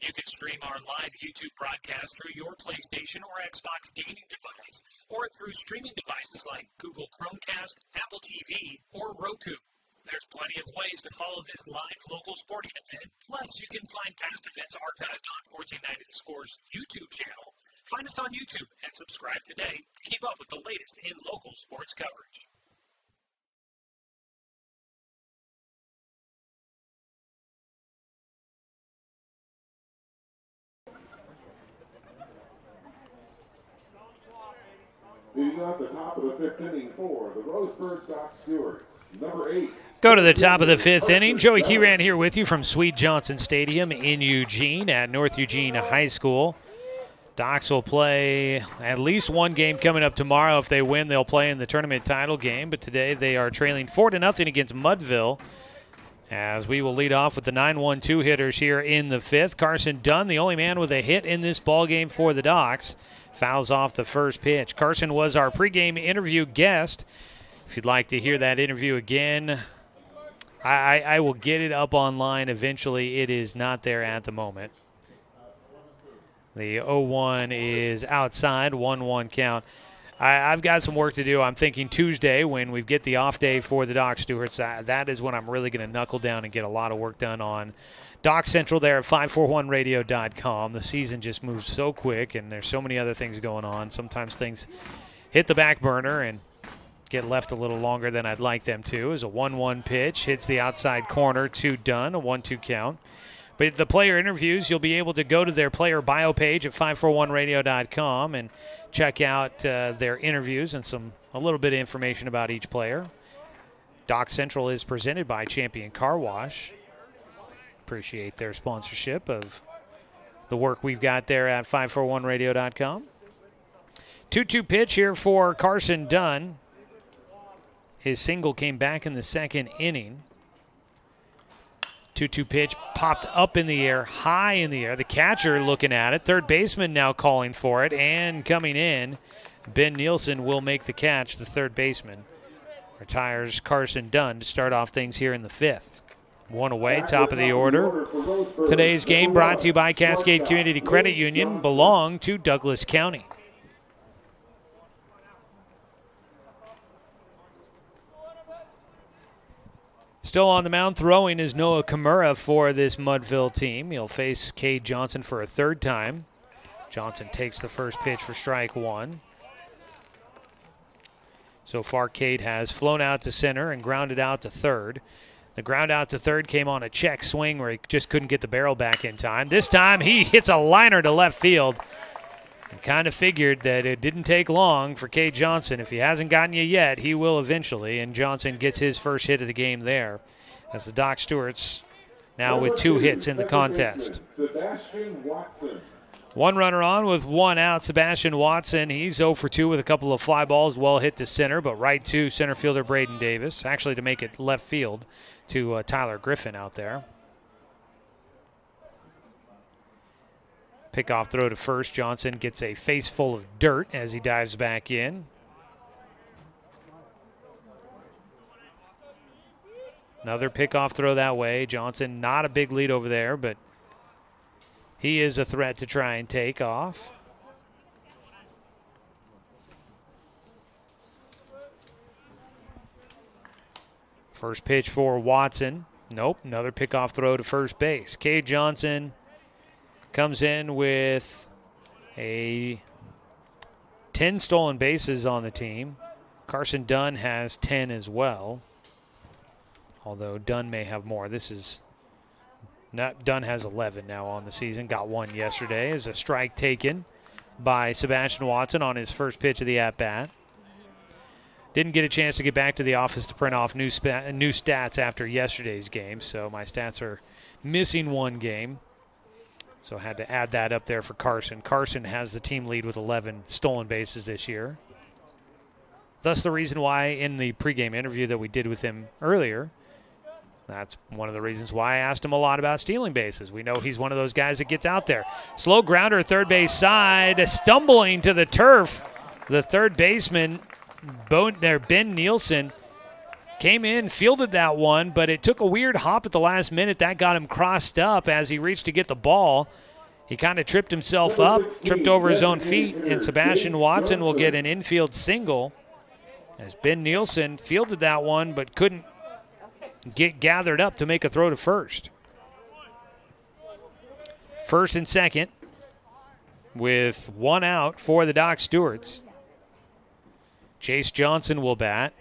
You can stream our live YouTube broadcast through your PlayStation or Xbox gaming device, or through streaming devices like Google Chromecast, Apple TV, or Roku. There's plenty of ways to follow this live local sporting event. Plus, you can find past events archived on 1490 The Score's YouTube channel. Find us on YouTube and subscribe today to keep up with the latest in local sports coverage. Leading off the top of the 5th inning for the Roseburg Doc Stewarts, number 8. Go to the top of the 5th inning. Joey Keyran here with you from Sweet Johnson Stadium in Eugene at North Eugene High School. Docs will play at least one game coming up tomorrow. If they win, they'll play in the tournament title game. But today they are trailing 4-0 against Mudville. As we will lead off with the 9-1-2 hitters here in the 5th. Carson Dunn, the only man with a hit in this ball game for the Docs, fouls off the first pitch. Carson was our pregame interview guest. If you'd like to hear that interview again, I will get it up online eventually. It is not there at the moment. The 0-1 is outside, 1-1 count. I've got some work to do. I'm thinking Tuesday when we get the off day for the Doc Stewarts. That is when I'm really going to knuckle down and get a lot of work done on Doc Central there at 541radio.com. The season just moves so quick, and there's so many other things going on. Sometimes things hit the back burner and get left a little longer than I'd like them to. As a 1-1 pitch hits the outside corner to Dunn, a 1-2 count. But the player interviews, you'll be able to go to their player bio page at 541radio.com and check out their interviews and a little bit of information about each player. Doc Central is presented by Champion Car Wash. Appreciate their sponsorship of the work we've got there at 541radio.com. 2-2 pitch here for Carson Dunn. His single came back in the second inning. 2-2 pitch popped up in the air, high in the air. The catcher looking at it. Third baseman now calling for it. And coming in, Ben Nielsen will make the catch, the third baseman. Retires Carson Dunn to start off things here in the 5th. One away, top of the order. Today's game brought to you by Cascade Community Credit Union, belong to Douglas County. Still on the mound throwing is Noah Kimura for this Mudville team. He'll face Cade Johnson for a third time. Johnson takes the first pitch for strike one. So far, Cade has flown out to center and grounded out to third. The ground out to third came on a check swing where he just couldn't get the barrel back in time. This time, he hits a liner to left field. And kind of figured that it didn't take long for Cade Johnson. If he hasn't gotten you yet, he will eventually. And Johnson gets his first hit of the game there. As the Doc Stewarts now with 2 hits in the contest. Sebastian Watson. One runner on with 1 out. Sebastian Watson, he's 0 for 2 with a couple of fly balls, well hit to center, but right to center fielder Braden Davis. Actually to make it left field to Tyler Griffin out there. Pickoff throw to first. Johnson gets a face full of dirt as he dives back in. Another pickoff throw that way. Johnson not a big lead over there, but he is a threat to try and take off. First pitch for Watson. Nope, another pickoff throw to first base. Cade Johnson comes in with a 10 stolen bases on the team. Carson Dunn has 10 as well, although Dunn may have more. Dunn has 11 now on the season. Got 1 yesterday as a strike taken by Sebastian Watson on his first pitch of the at-bat. Didn't get a chance to get back to the office to print off new stats after yesterday's game, so my stats are missing 1 game. So I had to add that up there for Carson. Carson has the team lead with 11 stolen bases this year. Thus the reason why in the pregame interview that we did with him earlier, that's one of the reasons why I asked him a lot about stealing bases. We know he's one of those guys that gets out there. Slow grounder, third base side, stumbling to the turf. The third baseman, Ben Nielsen, came in, fielded that one, but it took a weird hop at the last minute. That got him crossed up as he reached to get the ball. He kind of tripped himself up, tripped over his own feet, and Sebastian Watson will get an infield single as Ben Nielsen fielded that one but couldn't get gathered up to make a throw to first. First and second with 1 out for the Doc Stewarts. Chase Johnson will bat.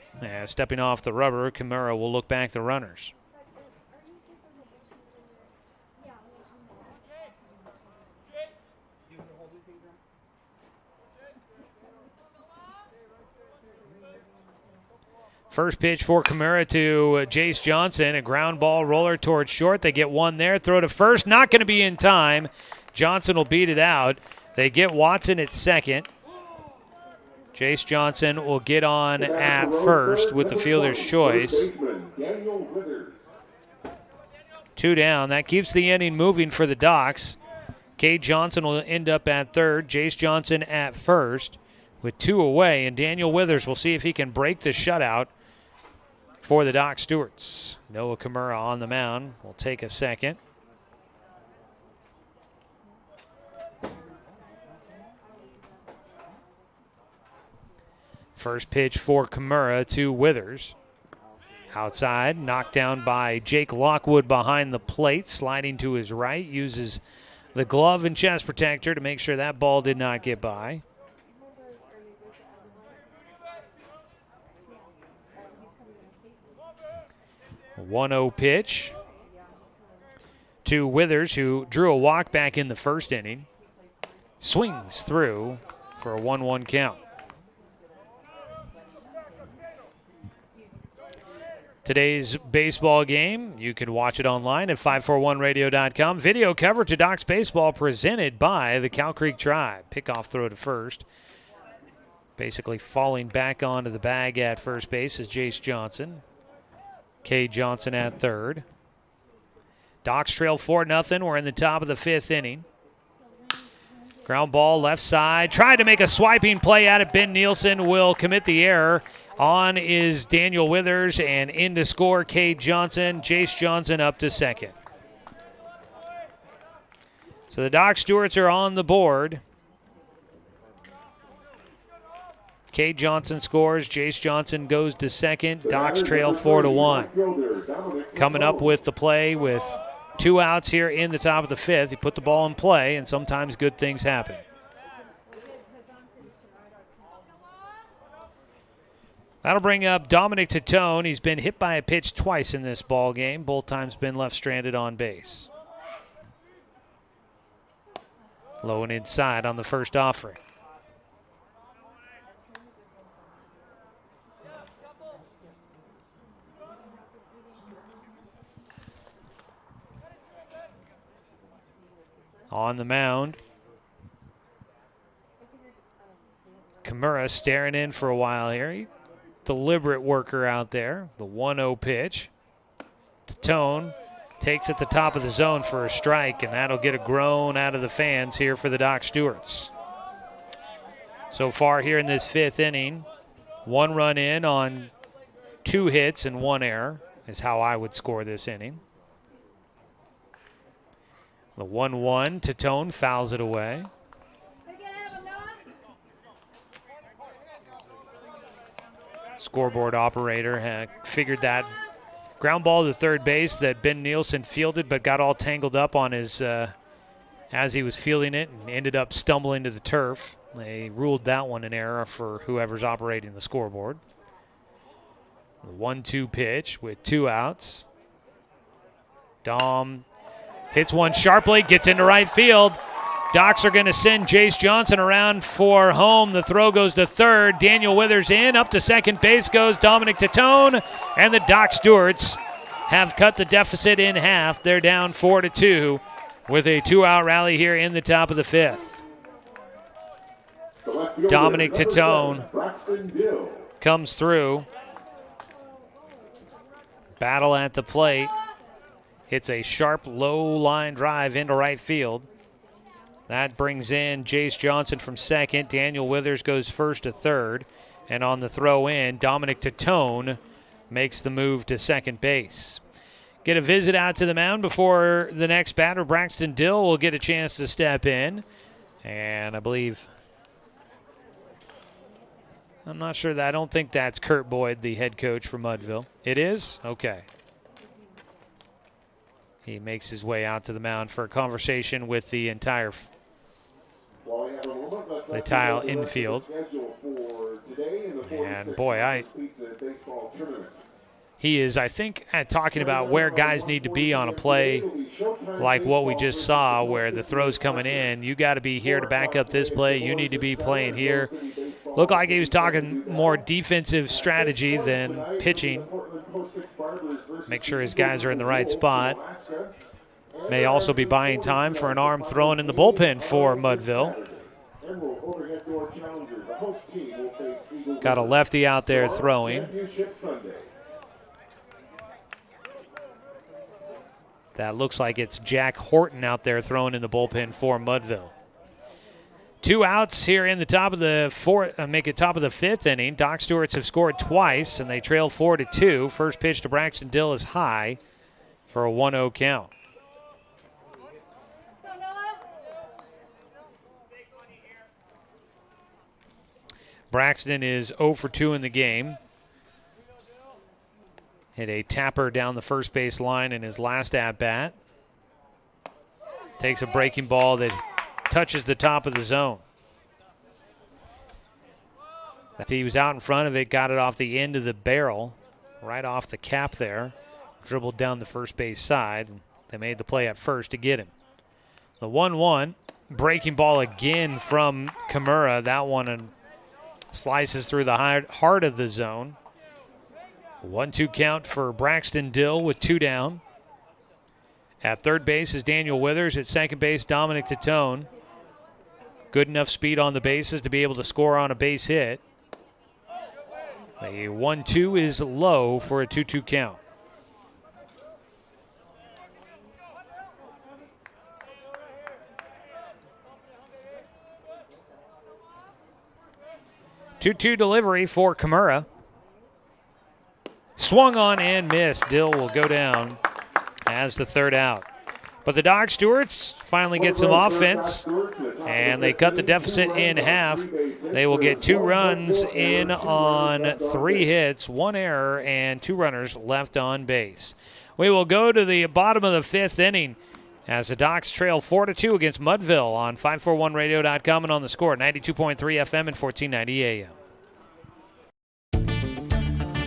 Stepping off the rubber, Kimura will look back the runners. First pitch for Kimura to Jace Johnson, a ground ball roller towards short. They get 1 there, throw to first, not going to be in time. Johnson will beat it out. They get Watson at second. Jace Johnson will get on at first with the fielder's choice. 2 down. That keeps the inning moving for the Docs. Cade Johnson will end up at third. Jace Johnson at first with 2 away. And Daniel Withers will see if he can break the shutout for the Doc Stewarts. Noah Kimura on the mound will take a second. First pitch for Kimura to Withers. Outside, knocked down by Jake Lockwood behind the plate, sliding to his right, uses the glove and chest protector to make sure that ball did not get by. A 1-0 pitch to Withers, who drew a walk back in the first inning. Swings through for a 1-1 count. Today's baseball game, you can watch it online at 541radio.com. Video coverage of Docs Baseball presented by the Cow Creek Tribe. Pickoff throw to first. Basically falling back onto the bag at first base is Jace Johnson. Cade Johnson at third. Docs trail 4-0. We're in the top of the 5th inning. Ground ball left side. Tried to make a swiping play at it. Ben Nielsen will commit the error. On is Daniel Withers, and in to score Cade Johnson. Jace Johnson up to second. So the Doc Stewarts are on the board. Cade Johnson scores. Jace Johnson goes to second. Docs trail 4-1. Coming up with the play with 2 outs here in the top of the 5th. He put the ball in play, and sometimes good things happen. That'll bring up Dominic Tourn. He's been hit by a pitch twice in this ball game. Both times been left stranded on base. Low and inside on the first offering. On the mound, Kimura staring in for a while here. Deliberate worker out there. The 1-0 pitch. Tourn takes at the top of the zone for a strike, and that'll get a groan out of the fans here for the Doc Stewarts. So far here in this 5th inning, 1 run in on 2 hits and 1 error is how I would score this inning. The 1-1 to Tourn fouls it away. Scoreboard operator had figured that ground ball to third base that Ben Nielsen fielded but got all tangled up on his as he was fielding it and ended up stumbling to the turf. They ruled that one an error for whoever's operating the scoreboard. The 1-2 pitch with 2 outs. Dom hits one sharply, gets into right field. Docs are going to send Jace Johnson around for home. The throw goes to third. Daniel Withers in. Up to second base goes Dominic Tourn. And the Doc Stewarts have cut the deficit in half. They're down 4-2 with a 2-out rally here in the top of the 5th. Dominic Tourn comes through. Battle at the plate. Hits a sharp, low line drive into right field. That brings in Jace Johnson from second. Daniel Withers goes first to third. And on the throw in, Dominic Tourn makes the move to second base. Get a visit out to the mound before the next batter. Braxton Dill will get a chance to step in. And I believe, I'm not sure that, I don't think that's Kurt Boyd, the head coach for Mudville. It is? Okay. He makes his way out to the mound for a conversation with the entire infield. And boy, he is, I think, talking about where guys need to be on a play like what we just saw where the throw's coming in. You got to be here to back up this play. You need to be playing here. Looked like he was talking more defensive strategy than pitching. Make sure his guys are in the right spot. May also be buying time for an arm thrown in the bullpen for Mudville. Got a lefty out there throwing. That looks like it's Jack Horton out there throwing in the bullpen for Mudville. 2 outs here in the top of the 5th inning. Doc Stewarts have scored twice, and they trail 4-2. First pitch to Braxton Dill is high for a 1-0 count. Braxton is 0 for 2 in the game. Hit a tapper down the first base line in his last at-bat. Takes a breaking ball that touches the top of the zone. He was out in front of it, got it off the end of the barrel, right off the cap there. Dribbled down the first base side. And they made the play at first to get him. The 1-1, breaking ball again from Kimura. That one slices through the heart of the zone. 1-2 count for Braxton Dill with 2 down. At third base is Daniel Withers. At second base, Dominic Tourn. Good enough speed on the bases to be able to score on a base hit. A 1-2 is low for a 2-2 count. Two delivery for Kimura. Swung on and missed. Dill will go down as the third out. But the Doc Stewarts finally get some offense, and they cut the deficit in half. They will get 2 runs in on 3 hits, 1 error, and 2 runners left on base. We will go to the bottom of the 5th inning as the Docs trail 4-2 against Mudville on 541radio.com and on the score, 92.3 FM and 1490 AM.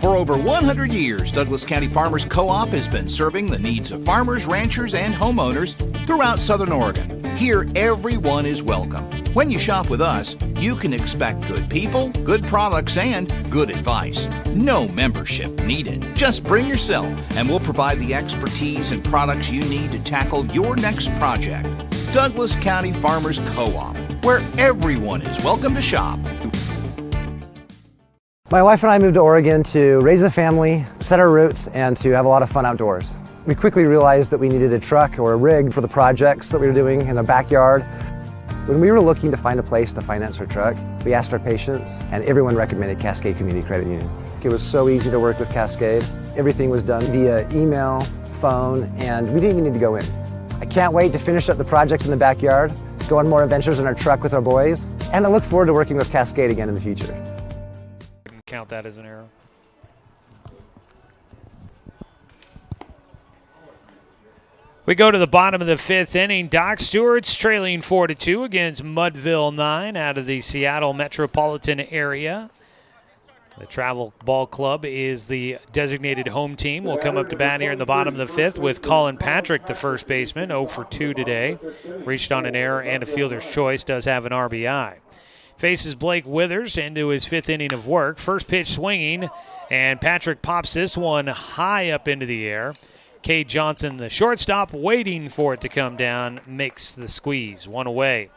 For over 100 years, Douglas County Farmers Co-op has been serving the needs of farmers, ranchers, and homeowners throughout Southern Oregon. Here, everyone is welcome. When you shop with us, you can expect good people, good products, and good advice. No membership needed. Just bring yourself, and we'll provide the expertise and products you need to tackle your next project. Douglas County Farmers Co-op, where everyone is welcome to shop. My wife and I moved to Oregon to raise a family, set our roots, and to have a lot of fun outdoors. We quickly realized that we needed a truck or a rig for the projects that we were doing in the backyard. When we were looking to find a place to finance our truck, we asked our patients, and everyone recommended Cascade Community Credit Union. It was so easy to work with Cascade. Everything was done via email, phone, and we didn't even need to go in. I can't wait to finish up the projects in the backyard, go on more adventures in our truck with our boys, and I look forward to working with Cascade again in the future. Count that as an error. We go to the bottom of the 5th inning. Doc Stewart's trailing 4-2 against Mudville 9 out of the Seattle metropolitan area. The Travel Ball Club is the designated home team. We'll come up to bat here in the bottom of the 5th with Colin Patrick, the first baseman, 0 for 2 today. Reached on an error and a fielder's choice, does have an RBI. Faces Blake Withers into his 5th inning of work. First pitch swinging, and Patrick pops this one high up into the air. Cade Johnson, the shortstop, waiting for it to come down, makes the squeeze. 1 away.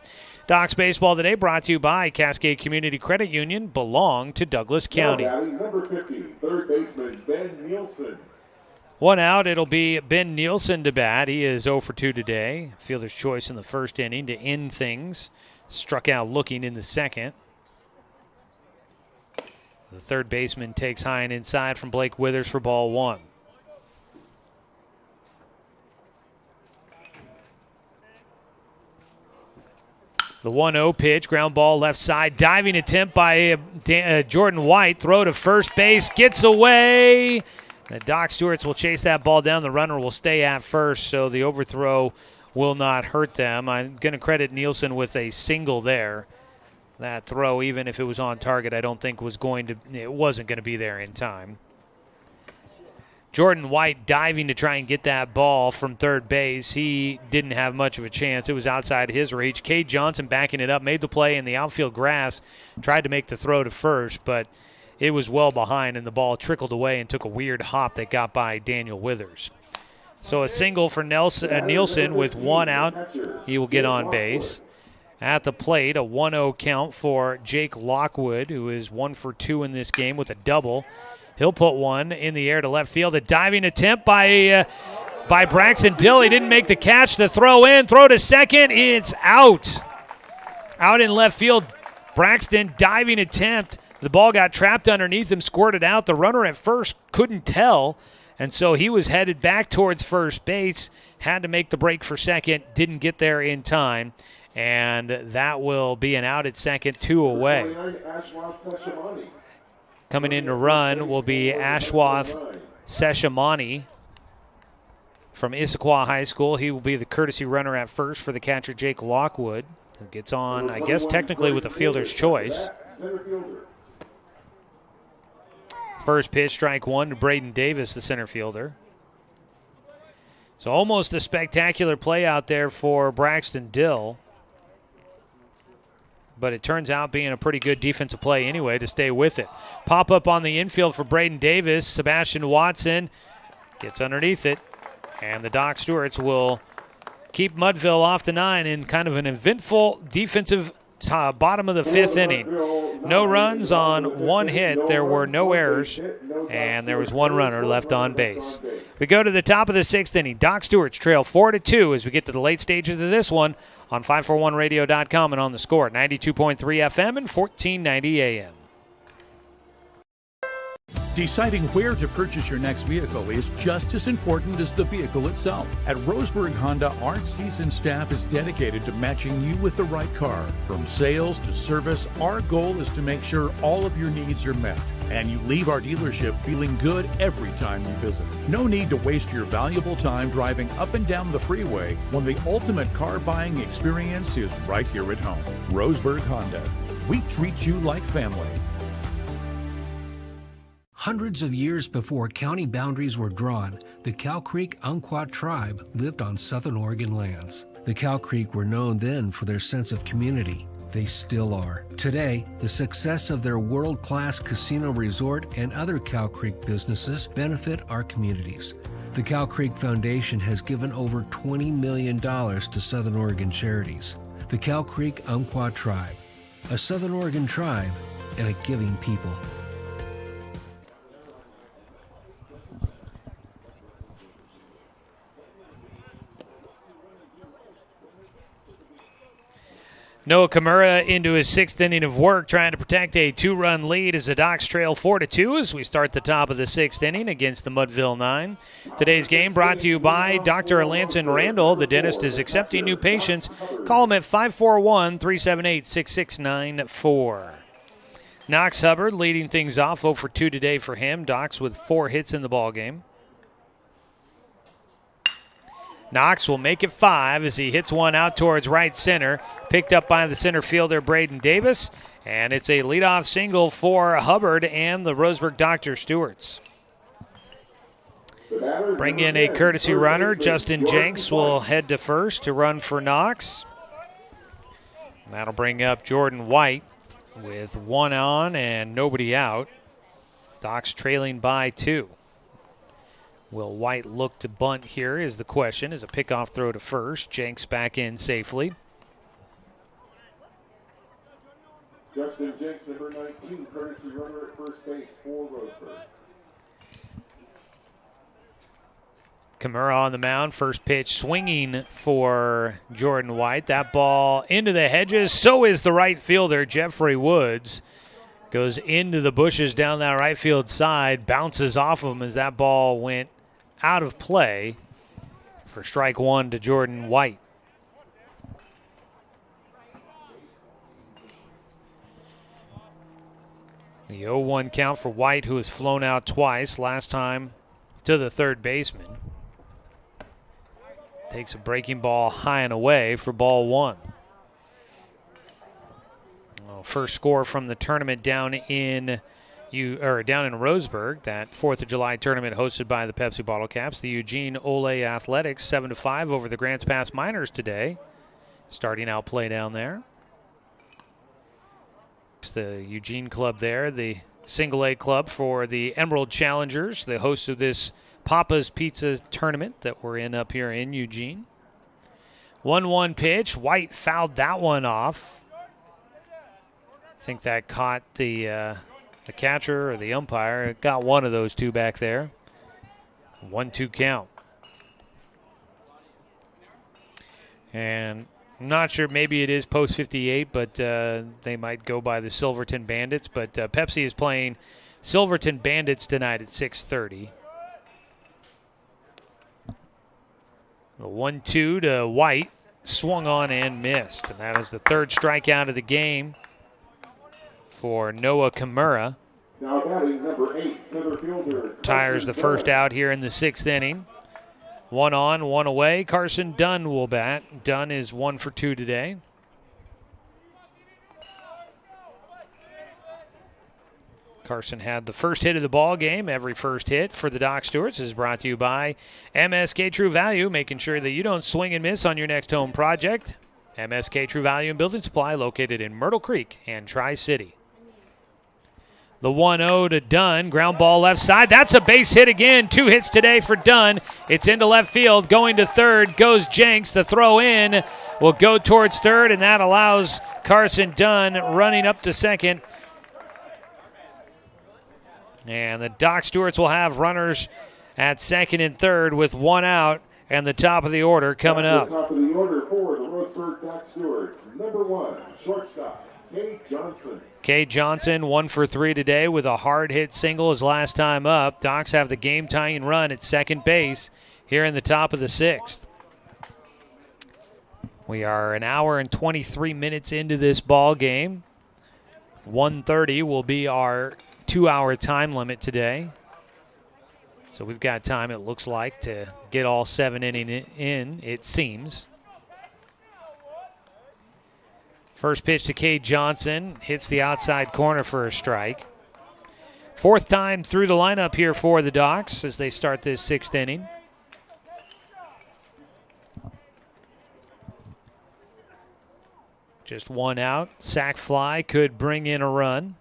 Docs Baseball today brought to you by Cascade Community Credit Union, belong to Douglas County. Number 50, third baseman Ben Nielsen. 1 out, it'll be Ben Nielsen to bat. He is 0 for 2 today. Fielder's choice in the first inning to end things. Struck out looking in the second. The third baseman takes high and inside from Blake Withers for ball 1. The 1-0 pitch, ground ball left side, diving attempt by Jordan White. Throw to first base, gets away. The Doc Stewarts will chase that ball down. The runner will stay at first, so the overthrow will not hurt them. I'm going to credit Nielsen with a single there. That throw, even if it was on target, I don't think it wasn't going to be there in time. Jordan White diving to try and get that ball from third base. He didn't have much of a chance. It was outside his reach. Cade Johnson backing it up, made the play in the outfield grass, tried to make the throw to first, but it was well behind, and the ball trickled away and took a weird hop that got by Daniel Withers. So a single for Nielsen with 1 out. He will get on base. At the plate, a 1-0 count for Jake Lockwood, who is 1 for 2 in this game with a double. He'll put one in the air to left field. A diving attempt by Braxton Dill. He didn't make the catch. The throw in, throw to second. It's out. Out in left field. Braxton diving attempt. The ball got trapped underneath him, squirted out. The runner at first couldn't tell. And so he was headed back towards first base, had to make the break for second, didn't get there in time, and that will be an out at second, 2 away. Coming in to run will be Ashwath Seshamani from Issaquah High School. He will be the courtesy runner at first for the catcher Jake Lockwood, who gets on, I guess, technically with a fielder's choice. First pitch, strike 1 to Braden Davis, the center fielder. So almost a spectacular play out there for Braxton Dill. But it turns out being a pretty good defensive play anyway to stay with it. Pop up on the infield for Braden Davis. Sebastian Watson gets underneath it. And the Doc Stewarts will keep Mudville off the 9 in kind of an eventful defensive bottom of the 5th inning. No runs on 1 hit. There were no errors, and there was 1 runner left on base. We go to the top of the 6th inning. Doc Stewarts trail 4-2 as we get to the late stages of this one on 541radio.com and on the score, 92.3 FM and 1490 AM. Deciding where to purchase your next vehicle is just as important as the vehicle itself. At Roseburg Honda, our seasoned staff is dedicated to matching you with the right car. From sales to service, our goal is to make sure all of your needs are met, and you leave our dealership feeling good every time you visit. No need to waste your valuable time driving up and down the freeway when the ultimate car buying experience is right here at home. Roseburg Honda. We treat you like family. Hundreds of years before county boundaries were drawn, the Cow Creek Umpqua tribe lived on Southern Oregon lands. The Cow Creek were known then for their sense of community. They still are. Today, the success of their world-class casino resort and other Cow Creek businesses benefit our communities. The Cow Creek Foundation has given over $20 million to Southern Oregon charities. The Cow Creek Umpqua tribe, a Southern Oregon tribe and a giving people. Noah Kimura into his sixth inning of work, trying to protect a two-run lead as the Docs trail 4-2 as we start the top of the sixth inning against the Mudville 9. Today's game brought to you by Dr. Lanson Randall. The dentist is accepting new patients. Call him at 541-378-6694. Knox Hubbard leading things off, 0 for 2 today for him. Docs with 4 hits in the ballgame. Knox will make it 5 as he hits one out towards right center. Picked up by the center fielder, Braden Davis. And it's a leadoff single for Hubbard and the Roseburg Dr. Stewarts. Bring in a courtesy runner. Justin Jenks will head to first to run for Knox. That'll bring up Jordan White with 1 on and nobody out. Docs trailing by 2. Will White look to bunt here is the question, as a pickoff throw to first. Jenks back in safely. Justin Jenks, number 19, courtesy runner at first base for Roseburg. Kimura on the mound, first pitch swinging for Jordan White. That ball into the hedges. So is the right fielder, Jeffrey Woods. Goes into the bushes down that right field side, bounces off of him as that ball went out of play for strike 1 to Jordan White. The 0-1 count for White, who has flown out twice, last time to the third baseman. Takes a breaking ball high and away for ball 1. Well, first score from the tournament down in Roseburg, that 4th of July tournament hosted by the Pepsi Bottle Caps. The Eugene Ole Athletics 7-5 over the Grants Pass Miners today. Starting out play down there. It's the Eugene club there, the single A club for the Emerald Challengers, the host of this Papa's Pizza tournament that we're in up here in Eugene. 1-1 pitch. White fouled that one off. I think that caught the catcher or the umpire. It got one of those two back there. 1-2 count. And I'm not sure, maybe it is post 58, but they might go by the Silverton Bandits. But Pepsi is playing Silverton Bandits tonight at 6:30. A 1-2 to White. Swung on and missed. And that is the third strikeout of the game for Noah Kimura. Now batting number 8, center fielder. Tires the first out here in the 6th inning. 1 on, 1 away. Carson Dunn will bat. Dunn is 1 for 2 today. Carson had the first hit of the ball game. Every first hit for the Doc Stewarts is brought to you by MSK True Value, making sure that you don't swing and miss on your next home project. MSK True Value and Building Supply, located in Myrtle Creek and Tri-City. The 1-0 to Dunn. Ground ball left side. That's a base hit again. 2 hits today for Dunn. It's into left field. Going to third goes Jenks. The throw in will go towards third, and that allows Carson Dunn running up to second. And the Doc Stewarts will have runners at second and third with 1 out, and the top of the order coming up. Top of the order for the Roseburg Doc Stewarts. Number 1, shortstop, Kate Johnson. Cade Johnson 1 for 3 today with a hard hit single his last time up. Docs have the game tying run at second base here in the top of the 6th. We are an hour and 23 minutes into this ball game. 1:30 will be our 2-hour time limit today. So we've got time, it looks like, to get all 7 innings in, it seems. First pitch to Cade Johnson, hits the outside corner for a strike. 4th time through the lineup here for the Docs as they start this 6th inning. Just 1 out. Sac fly could bring in a run.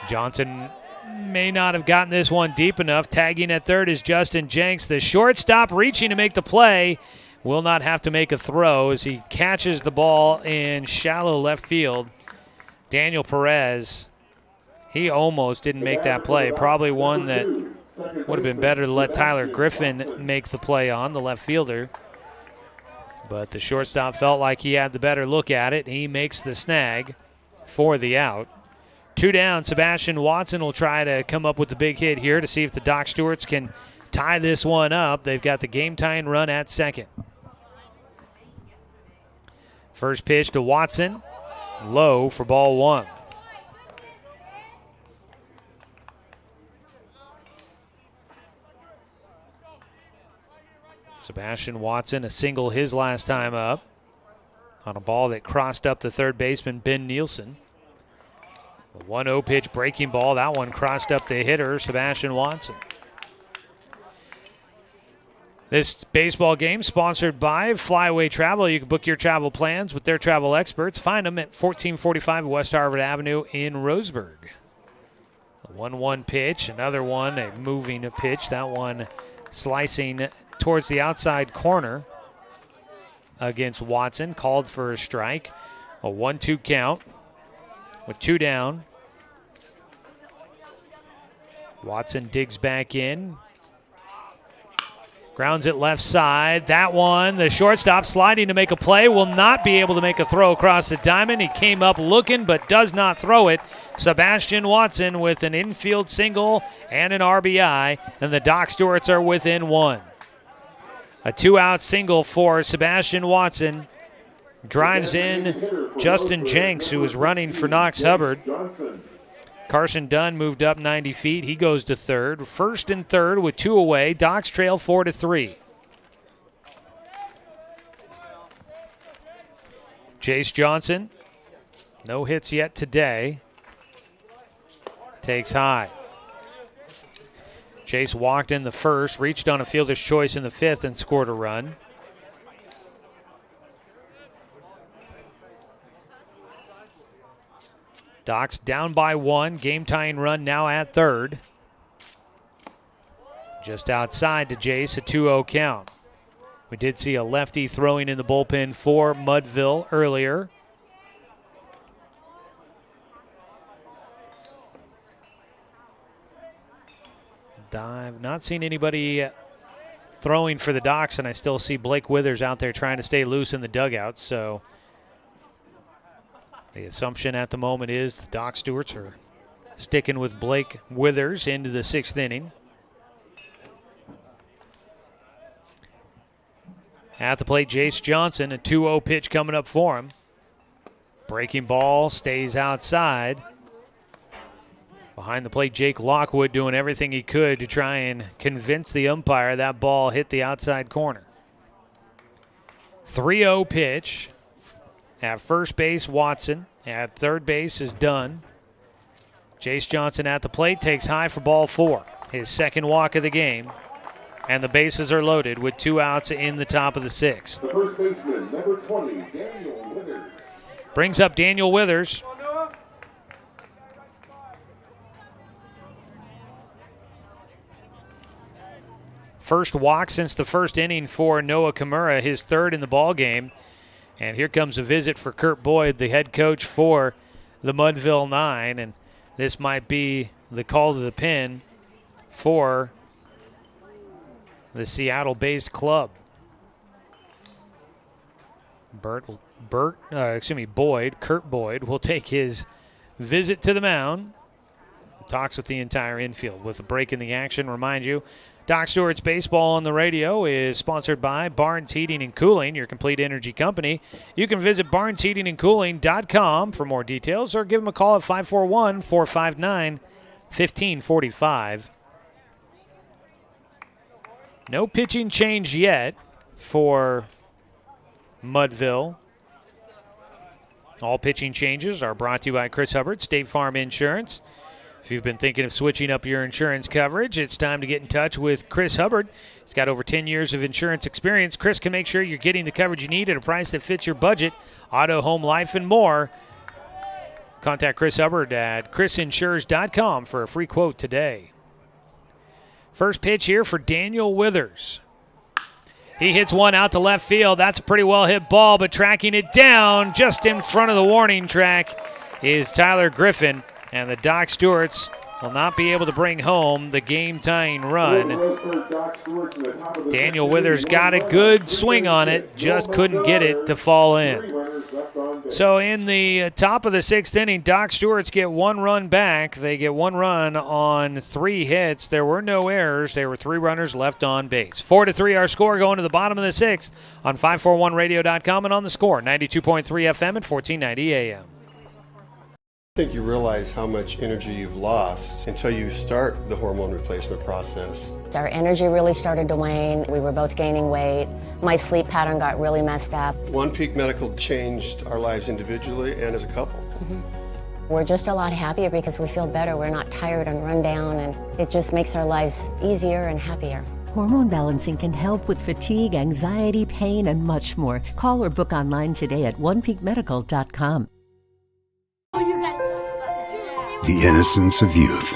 Johnson may not have gotten this one deep enough. Tagging at third is Justin Jenks. The shortstop reaching to make the play will not have to make a throw as he catches the ball in shallow left field. Daniel Perez, he almost didn't make that play. Probably one that would have been better to let Tyler Griffin make the play on, the left fielder. But the shortstop felt like he had the better look at it. He makes the snag for the out. 2 down, Sebastian Watson will try to come up with the big hit here to see if the Doc Stewarts can tie this one up. They've got the game-tying run at second. First pitch to Watson, low for ball 1. Sebastian Watson, a single his last time up on a ball that crossed up the third baseman, Ben Nielsen. A 1-0 pitch breaking ball. That one crossed up the hitter, Sebastian Watson. This baseball game sponsored by Flyaway Travel. You can book your travel plans with their travel experts. Find them at 1445 West Harvard Avenue in Roseburg. A 1-1 pitch, another one, a moving pitch. That one slicing towards the outside corner against Watson. Called for a strike. A 1-2 count with 2 down. Watson digs back in. Grounds it left side. That one, the shortstop sliding to make a play, will not be able to make a throw across the diamond. He came up looking but does not throw it. Sebastian Watson with an infield single and an RBI, and the Doc Stewarts are within 1. A 2-out single for Sebastian Watson. Drives in Justin Jenks, who is running for Knox Hubbard. Carson Dunn moved up 90 feet. He goes to third. First and third with 2 away. Docs trail 4-3. Chase Johnson, no hits yet today. Takes high. Chase walked in the first, reached on a fielder's choice in the 5th, and scored a run. Docs down by 1. Game-tying run now at third. Just outside to Jace, a 2-0 count. We did see a lefty throwing in the bullpen for Mudville earlier. I've not seen anybody throwing for the Docs, and I still see Blake Withers out there trying to stay loose in the dugout, so the assumption at the moment is the Doc Stewarts are sticking with Blake Withers into the 6th inning. At the plate, Jace Johnson, a 2-0 pitch coming up for him. Breaking ball, stays outside. Behind the plate, Jake Lockwood doing everything he could to try and convince the umpire that ball hit the outside corner. 3-0 pitch. At first base, Watson. At third base is Dunn. Jace Johnson at the plate, takes high for ball 4. His second walk of the game. And the bases are loaded with 2 outs in the top of the 6th. The first baseman, number 20, Daniel Withers. Brings up Daniel Withers. First walk since the first inning for Noah Kimura, his 3rd in the ball game. And here comes a visit for Kurt Boyd, the head coach for the Mudville 9. And this might be the call to the pin for the Seattle-based club. Bert will Kurt Boyd, will take his visit to the mound. Talks with the entire infield. With a break in the action, remind you, Doc Stewart's Baseball on the Radio is sponsored by Barnes Heating and Cooling, your complete energy company. You can visit barnesheatingandcooling.com for more details or give them a call at 541-459-1545. No pitching change yet for Mudville. All pitching changes are brought to you by Chris Hubbard, State Farm Insurance. If you've been thinking of switching up your insurance coverage, it's time to get in touch with Chris Hubbard. He's got over 10 years of insurance experience. Chris can make sure you're getting the coverage you need at a price that fits your budget. Auto, home, life, and more. Contact Chris Hubbard at chrisinsures.com for a free quote today. First pitch here for Daniel Withers. He hits one out to left field. That's a pretty well-hit ball, but tracking it down just in front of the warning track is Tyler Griffin. And the Doc Stewarts will not be able to bring home the game-tying run. Daniel Withers got a good swing on it, just couldn't get it to fall in. So in the top of the sixth inning, Doc Stewarts get one run back. They get one run on 3 hits. There were no errors. There were 3 runners left on base. 4-3 our score going to the bottom of the sixth on 541radio.com and on the score, 92.3 FM and 1490 AM. I think you realize how much energy you've lost until you start the hormone replacement process. Our energy really started to wane. We were both gaining weight. My sleep pattern got really messed up. One Peak Medical changed our lives individually and as a couple. We're just a lot happier because we feel better. We're not tired and run down, and it just makes our lives easier and happier. Hormone balancing can help with fatigue, anxiety, pain, and much more. Call or book online today at onepeakmedical.com. The innocence of youth.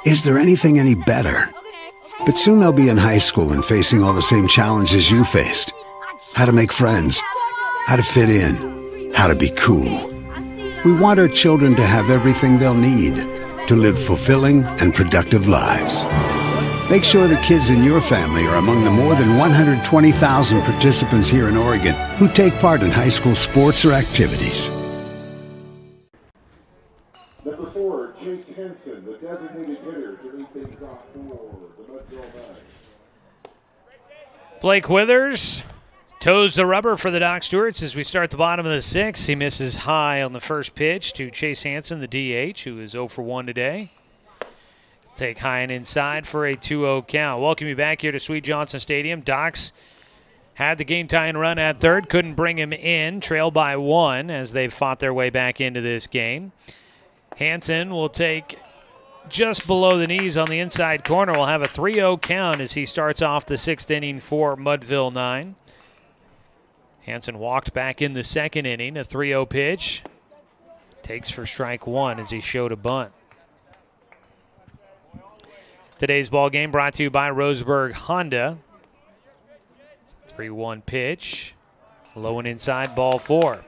Is there anything any better? But soon they'll be in high school and facing all the same challenges you faced. How to make friends, how to fit in, how to be cool. We want our children to have everything they'll need to live fulfilling and productive lives. Make sure the kids in your family are among the more than 120,000 participants here in Oregon who take part in high school sports or activities. Number 4, Chase Henson, the designated hitter, to lead things off for the Mudville Knights. Blake Withers toes the rubber for the Doc Stewarts as we start the bottom of the sixth. He misses high on the first pitch to Chase Hansen, the DH, who is 0 for 1 today. Take high and inside for a 2-0 count. Welcome you back here to Sweet Johnson Stadium. Docs had the game-tying run at third, couldn't bring him in, trailed by 1 as they've fought their way back into this game. Hansen will take just below the knees on the inside corner. We'll have a 3-0 count as he starts off the sixth inning for Mudville 9. Hansen walked back in the second inning, a 3-0 pitch. Takes for strike 1 as he showed a bunt. Today's ball game brought to you by Roseburg Honda. 3-1 pitch. Low and inside, ball 4.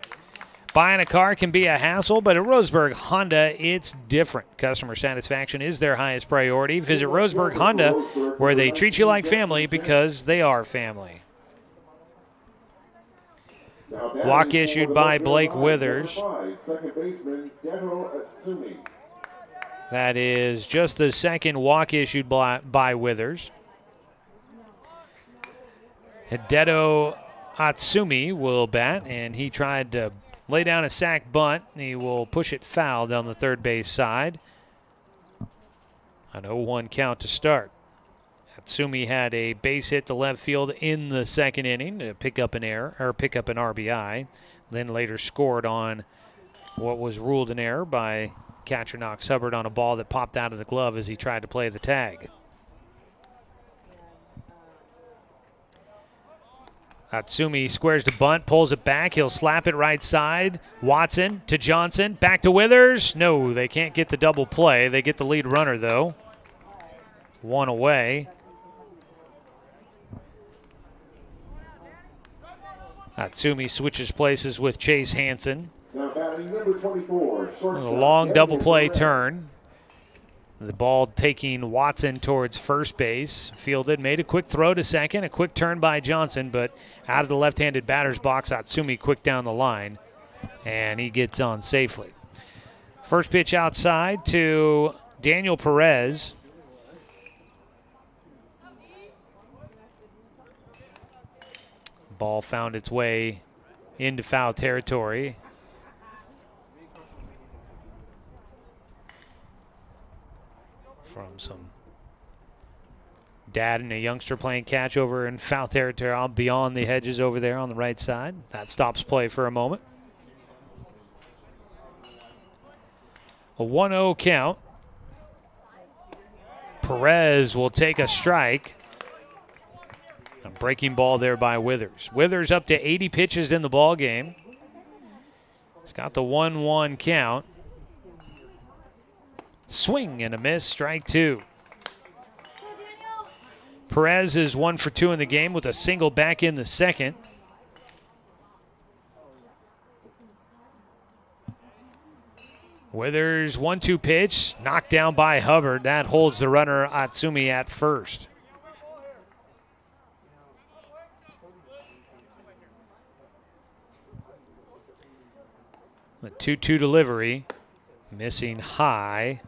Buying a car can be a hassle, but at Roseburg Honda, it's different. Customer satisfaction is their highest priority. Visit Roseburg Honda, where they treat you like family because they are family. Walk issued by Blake Withers. Second baseman, Deto Atsumi. That is just the second walk issued by Withers. Hideto Atsumi will bat, and he tried to lay down a sac bunt. He will push it foul down the third base side. An 0-1 count to start. Atsumi had a base hit to left field in the second inning to pick up an RBI. Then later scored on what was ruled an error by catcher Knox Hubbard on a ball that popped out of the glove as he tried to play the tag. Atsumi squares the bunt, pulls it back. He'll slap it right side. Watson to Johnson. Back to Withers. No, they can't get the double play. They get the lead runner, though. 1 away. Atsumi switches places with Chase Hansen. Now batting number 24. A long double play turn. The ball taking Watson towards first base. Fielded, made a quick throw to second, a quick turn by Johnson, but out of the left-handed batter's box, Atsumi quick down the line, and he gets on safely. First pitch outside to Daniel Perez. Ball found its way into foul territory. From some dad and a youngster playing catch over in foul territory beyond the hedges over there on the right side. That stops play for a moment. A 1-0 count. Perez will take a strike. A breaking ball there by Withers. Withers up to 80 pitches in the ball game. He's got the 1-1 count. Swing and a miss, strike two. Perez is 1 for 2 in the game with a single back in the second. Withers 1-2 pitch, knocked down by Hubbard. That holds the runner Atsumi at first. The 2-2 delivery, missing high.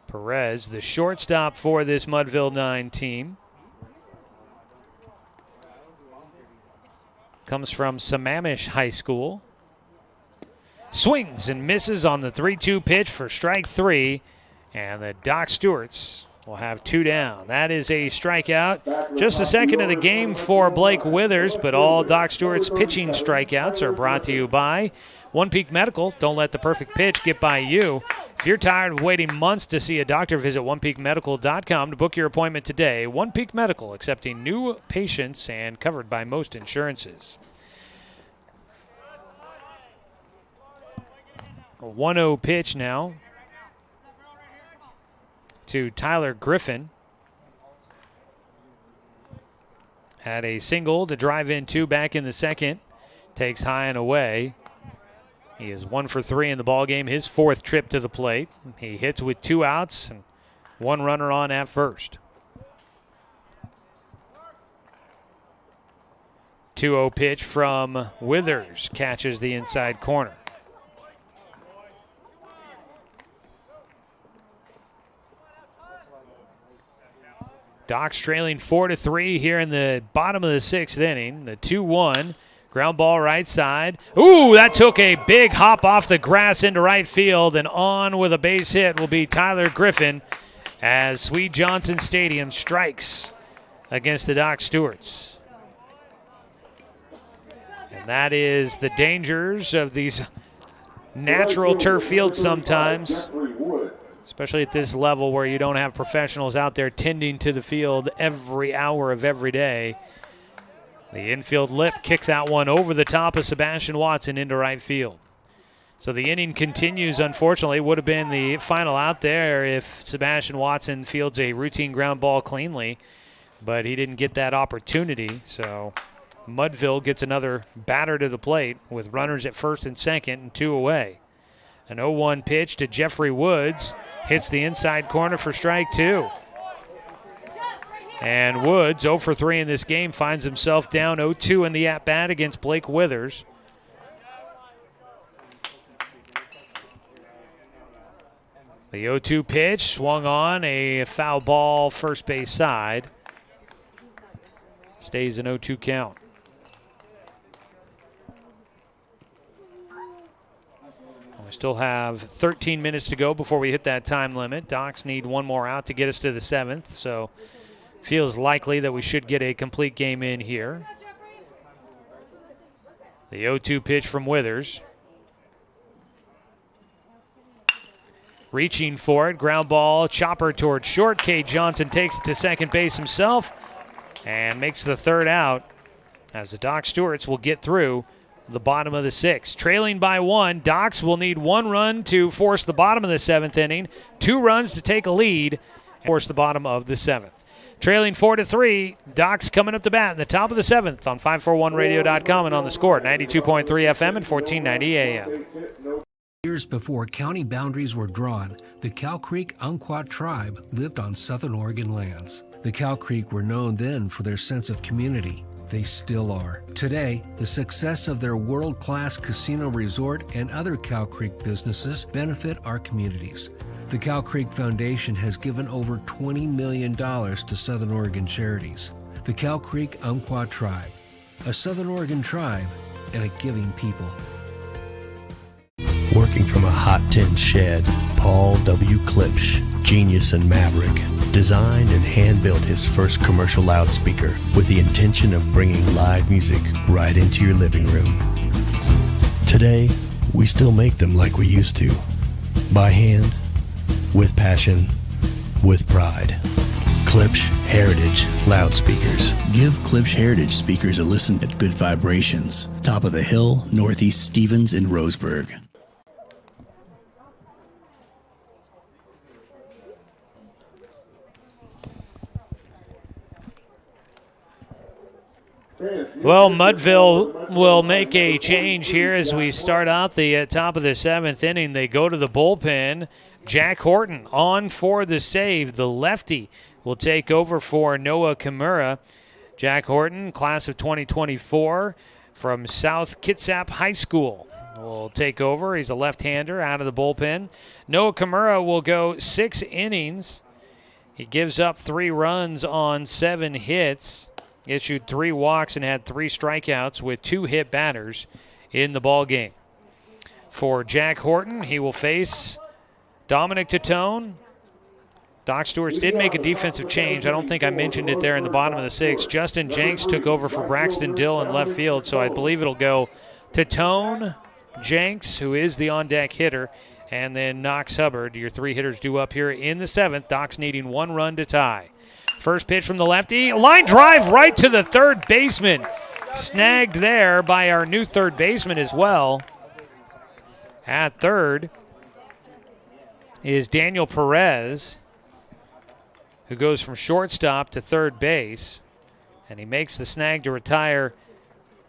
Perez, the shortstop for this Mudville 9 team. Comes from Sammamish High School. Swings and misses on the 3-2 pitch for strike 3. And the Doc Stewarts will have 2 down. That is a strikeout. Just the second of the game for Blake Withers, but all Doc Stewart's pitching strikeouts are brought to you by One Peak Medical. Don't let the perfect pitch get by you. If you're tired of waiting months to see a doctor, visit onepeakmedical.com to book your appointment today. One Peak Medical, accepting new patients and covered by most insurances. A 1-0 pitch now to Tyler Griffin. Had a single to drive in 2 back in the second. Takes high and away. He is 1 for 3 in the ballgame, his 4th trip to the plate. He hits with 2 outs and 1 runner on at first. 2-0 pitch from Withers, catches the inside corner. Doc's trailing 4-3 here in the bottom of the 6th inning. The 2-1. Ground ball right side. Ooh, that took a big hop off the grass into right field, and on with a base hit will be Tyler Griffin as Swede Johnson Stadium strikes against the Doc Stewarts. And that is the dangers of these natural turf fields sometimes, especially at this level where you don't have professionals out there tending to the field every hour of every day. The infield lip kicked that one over the top of Sebastian Watson into right field. So the inning continues, unfortunately. Would have been the final out there if Sebastian Watson fields a routine ground ball cleanly, but he didn't get that opportunity. So Mudville gets another batter to the plate with runners at first and second and 2 away. An 0-1 pitch to Jeffrey Woods. Hits the inside corner for strike 2. And Woods, 0 for 3 in this game, finds himself down 0-2 in the at-bat against Blake Withers. The 0-2 pitch swung on, a foul ball first base side. Stays an 0-2 count. We still have 13 minutes to go before we hit that time limit. Docs need 1 more out to get us to the 7th, so feels likely that we should get a complete game in here. The 0-2 pitch from Withers. Reaching for it, ground ball, chopper towards short. K. Johnson takes it to second base himself and makes the 3rd out as the Doc Stewarts will get through the bottom of the 6th. Trailing by 1, Docs will need 1 run to force the bottom of the 7th inning, 2 runs to take a lead and force the bottom of the 7th. Trailing 4-3, Docs coming up to bat in the top of the 7th on 541radio.com and on the Score, 92.3 FM and 1490 AM. Years before county boundaries were drawn, the Cow Creek Umpqua tribe lived on Southern Oregon lands. The Cow Creek were known then for their sense of community. They still are. Today, the success of their world-class casino resort and other Cow Creek businesses benefit our communities. The Cow Creek Foundation has given over $20 million to Southern Oregon charities. The Cow Creek Umpqua tribe, a Southern Oregon tribe and a giving people. Working from a hot tin shed, Paul W. Klipsch, genius and maverick, designed and hand-built his first commercial loudspeaker with the intention of bringing live music right into your living room. Today, we still make them like we used to. By hand, with passion, with pride. Klipsch Heritage Loudspeakers. Give Klipsch Heritage speakers a listen at Good Vibrations, top of the hill, Northeast Stevens in Roseburg. Well, Mudville will make a change here as we start out the top of the 7th inning. They go to the bullpen. Jack Horton on for the save. The lefty will take over for Noah Kimura. Jack Horton, class of 2024 from South Kitsap High School, will take over. He's a left-hander out of the bullpen. Noah Kimura will go 6 innings. He gives up 3 runs on 7 hits. Issued 3 walks and had 3 strikeouts with 2 hit batters in the ball game. For Jack Horton, he will face Dominic Tourn. Doc Stewarts did make a defensive change. I don't think I mentioned it there in the bottom of the 6th. Justin Jenks took over for Braxton Dill in left field, so I believe it'll go Tourn, Jenks, who is the on-deck hitter, and then Knox Hubbard. Your 3 hitters due up here in the 7th. Doc's needing 1 run to tie. First pitch from the lefty. Line drive right to the third baseman. Snagged there by our new third baseman as well. At third is Daniel Perez, who goes from shortstop to third base. And he makes the snag to retire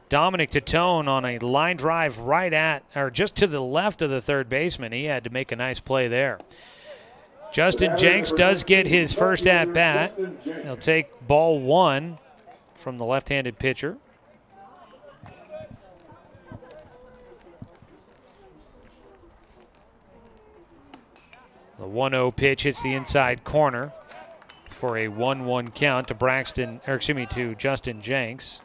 Dominic Tourn on a line drive right at, or just to the left of the third baseman. He had to make a nice play there. Justin Jenks does get his first at-bat. He'll take ball 1 from the left-handed pitcher. The 1-0 pitch hits the inside corner for a 1-1 count to Justin Jenks.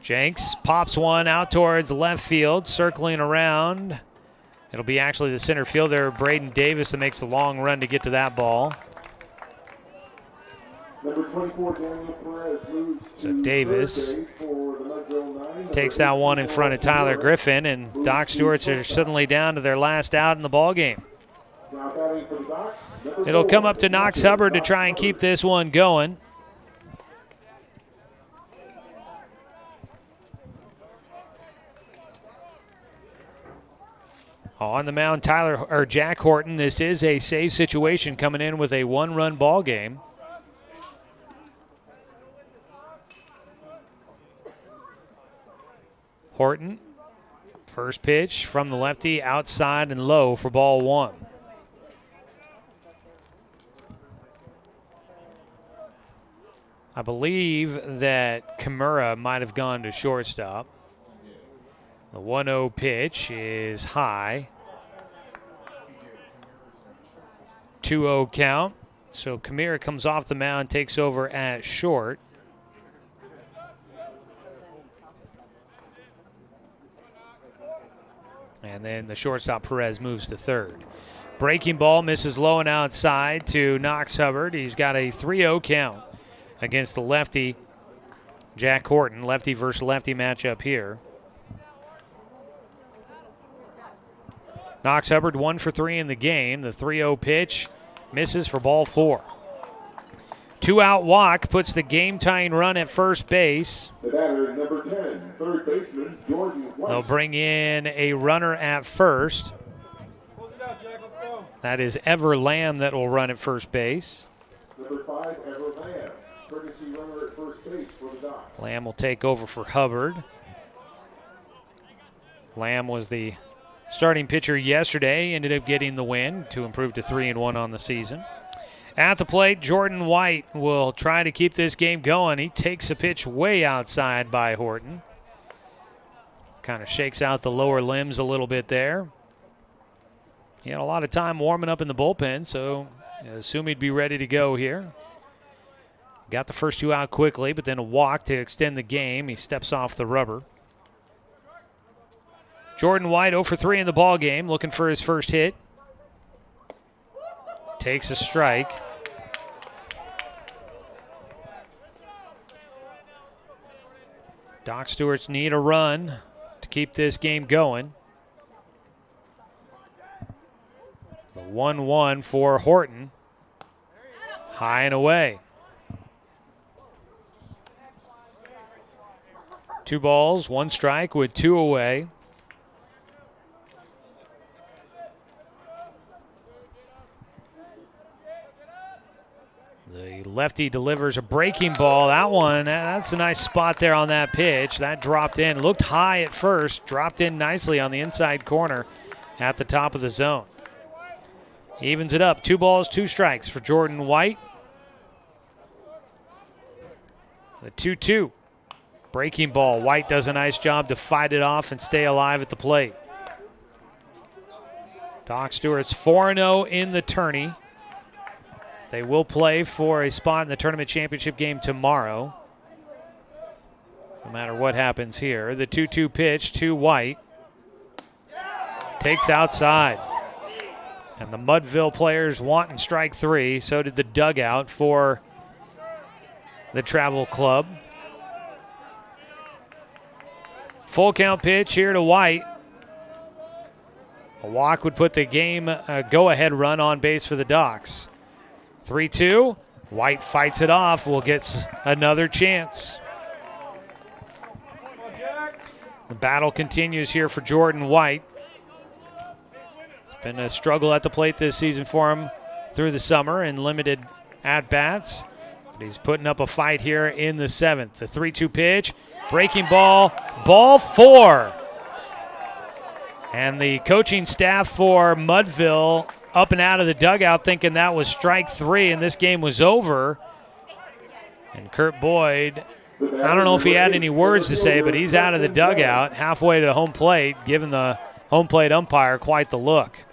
Jenks pops one out towards left field, circling around. It'll be actually the center fielder, Braden Davis, that makes the long run to get to that ball. Number 24, Daniel Perez moves so Davis takes that one in front of Tyler Griffin, and Doc Stewarts are suddenly down to their last out in the ball game. It'll come up to Knox Hubbard to try and keep this one going. On the mound, Jack Horton. This is a save situation, coming in with a 1-run ball game. Horton, first pitch from the lefty, outside and low for ball 1. I believe that Kimura might have gone to shortstop. The 1-0 pitch is high. 2-0 count. So Kimura comes off the mound, takes over at short. And then the shortstop Perez moves to third. Breaking ball misses low and outside to Knox Hubbard. He's got a 3-0 count against the lefty Jack Horton. Lefty versus lefty matchup here. Knox Hubbard 1 for 3 in the game. The 3-0 pitch misses for ball 4. 2-out walk puts the game-tying run at first base. The batter, number 10, third baseman, Jordan White. They'll bring in a runner at first. That is Ever Lamb that will run at first base. Number 5, Ever Lamb, courtesy runner at first base for the Docs. Lamb will take over for Hubbard. Lamb was the starting pitcher yesterday, ended up getting the win to improve to 3-1 on the season. At the plate, Jordan White will try to keep this game going. He takes a pitch way outside by Horton. Kind of shakes out the lower limbs a little bit there. He had a lot of time warming up in the bullpen, so I assume he'd be ready to go here. Got the first two out quickly, but then a walk to extend the game. He steps off the rubber. Jordan White 0 for 3 in the ball game, looking for his first hit. Takes a strike. Doc Stewarts need a run to keep this game going. The 1-1 for Horton. High and away. 2 balls, 1 strike with 2 away. The lefty delivers a breaking ball. That one, that's a nice spot there on that pitch. That dropped in. Looked high at first. Dropped in nicely on the inside corner at the top of the zone. Evens it up. 2 balls, 2 strikes for Jordan White. The 2-2. Breaking ball. White does a nice job to fight it off and stay alive at the plate. Doc Stewart's 4-0 in the tourney. They will play for a spot in the tournament championship game tomorrow, no matter what happens here. The 2-2 pitch to White. Takes outside. And the Mudville players want in strike 3. So did the dugout for the Travel Club. Full count pitch here to White. A walk would put the game go-ahead run on base for the Docs. 3-2. White fights it off. Will get another chance. The battle continues here for Jordan White. It's been a struggle at the plate this season for him through the summer and limited at-bats. But he's putting up a fight here in the 7th. The 3-2 pitch. Breaking ball. Ball 4. And the coaching staff for Mudville up and out of the dugout thinking that was strike 3 and this game was over. And Kurt Boyd, I don't know if he had any words to say, but he's out of the dugout halfway to home plate, giving the home plate umpire quite the look.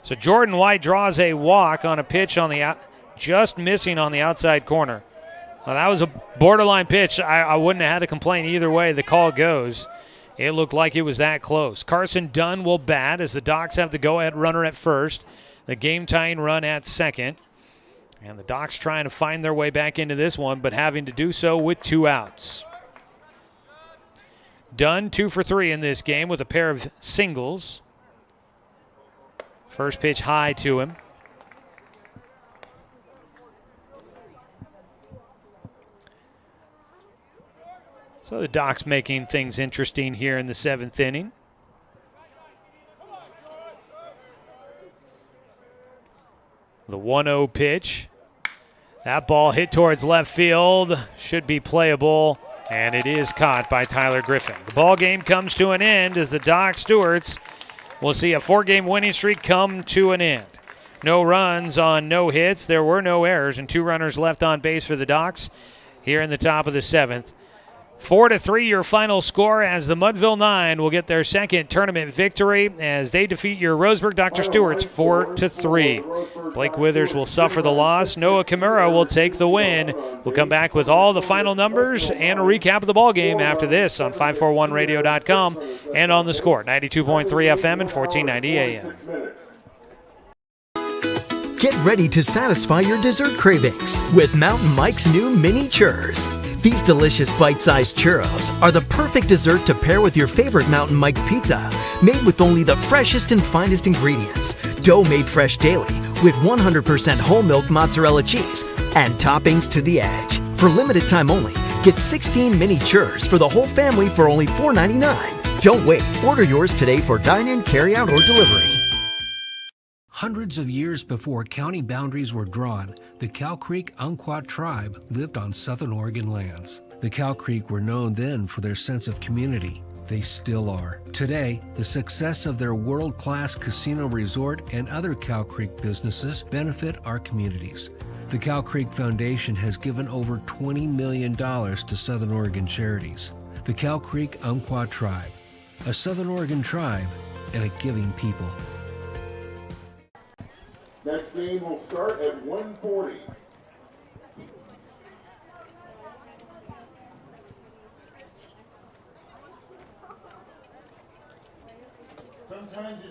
So Jordan White draws a walk on a pitch on the just missing on the outside corner. Well, that was a borderline pitch. I wouldn't have had a complaint either way the call goes. It looked like it was that close. Carson Dunn will bat as the Docs have the go-ahead runner at first. The game-tying run at second. And the Docs trying to find their way back into this one, but having to do so with 2 outs. Dunn 2 for 3 in this game with a pair of singles. First pitch high to him. So the Docs making things interesting here in the 7th inning. The 1-0 pitch. That ball hit towards left field. Should be playable, and it is caught by Tyler Griffin. The ball game comes to an end as the Doc Stewarts will see a 4-game winning streak come to an end. No runs on no hits. There were no errors, and 2 runners left on base for the Docs here in the top of the 7th. 4-3 your final score as the Mudville 9 will get their second tournament victory as they defeat your Roseburg Dr. Stewarts 4-3. Blake Withers will suffer the loss. Noah Kimura will take the win. We'll come back with all the final numbers and a recap of the ball game after this on 541radio.com and on the Score, 92.3 FM and 1490 AM. Get ready to satisfy your dessert cravings with Mountain Mike's new mini churros. These delicious bite-sized churros are the perfect dessert to pair with your favorite Mountain Mike's pizza, made with only the freshest and finest ingredients, dough made fresh daily with 100% whole milk mozzarella cheese, and toppings to the edge. For limited time only, get 16 mini churros for the whole family for only $4.99. Don't wait. Order yours today for dine-in, carry-out, or delivery. Hundreds of years before county boundaries were drawn, the Cow Creek Umpqua tribe lived on southern Oregon lands. The Cow Creek were known then for their sense of community. They still are. Today, the success of their world-class casino resort and other Cow Creek businesses benefit our communities. The Cow Creek Foundation has given over $20 million to Southern Oregon charities. The Cow Creek Umpqua Tribe, a Southern Oregon tribe and a giving people. Next game will start at 1:40. Sometimes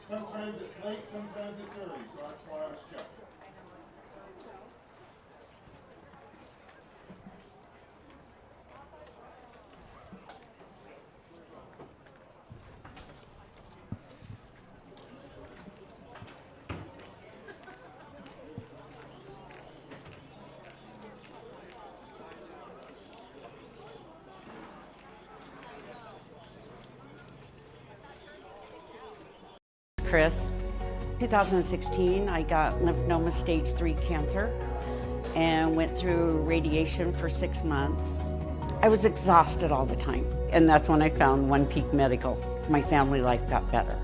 sometimes it's late, sometimes it's early, so that's why I was checking. Chris. 2016, I got lymphoma stage 3 cancer and went through radiation for 6 months. I was exhausted all the time, and that's when I found One Peak Medical. My family life got better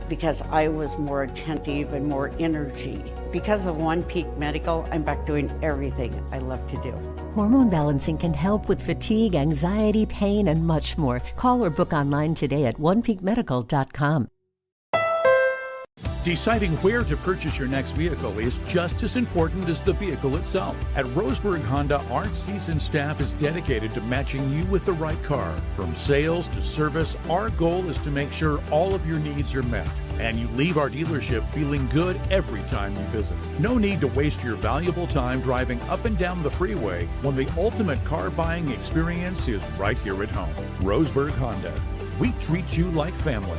because I was more attentive and more energy. Because of One Peak Medical, I'm back doing everything I love to do. Hormone balancing can help with fatigue, anxiety, pain, and much more. Call or book online today at onepeakmedical.com. Deciding where to purchase your next vehicle is just as important as the vehicle itself. At Roseburg Honda, our seasoned staff is dedicated to matching you with the right car. From sales to service, our goal is to make sure all of your needs are met, and you leave our dealership feeling good every time you visit. No need to waste your valuable time driving up and down the freeway when the ultimate car buying experience is right here at home. Roseburg Honda. We treat you like family.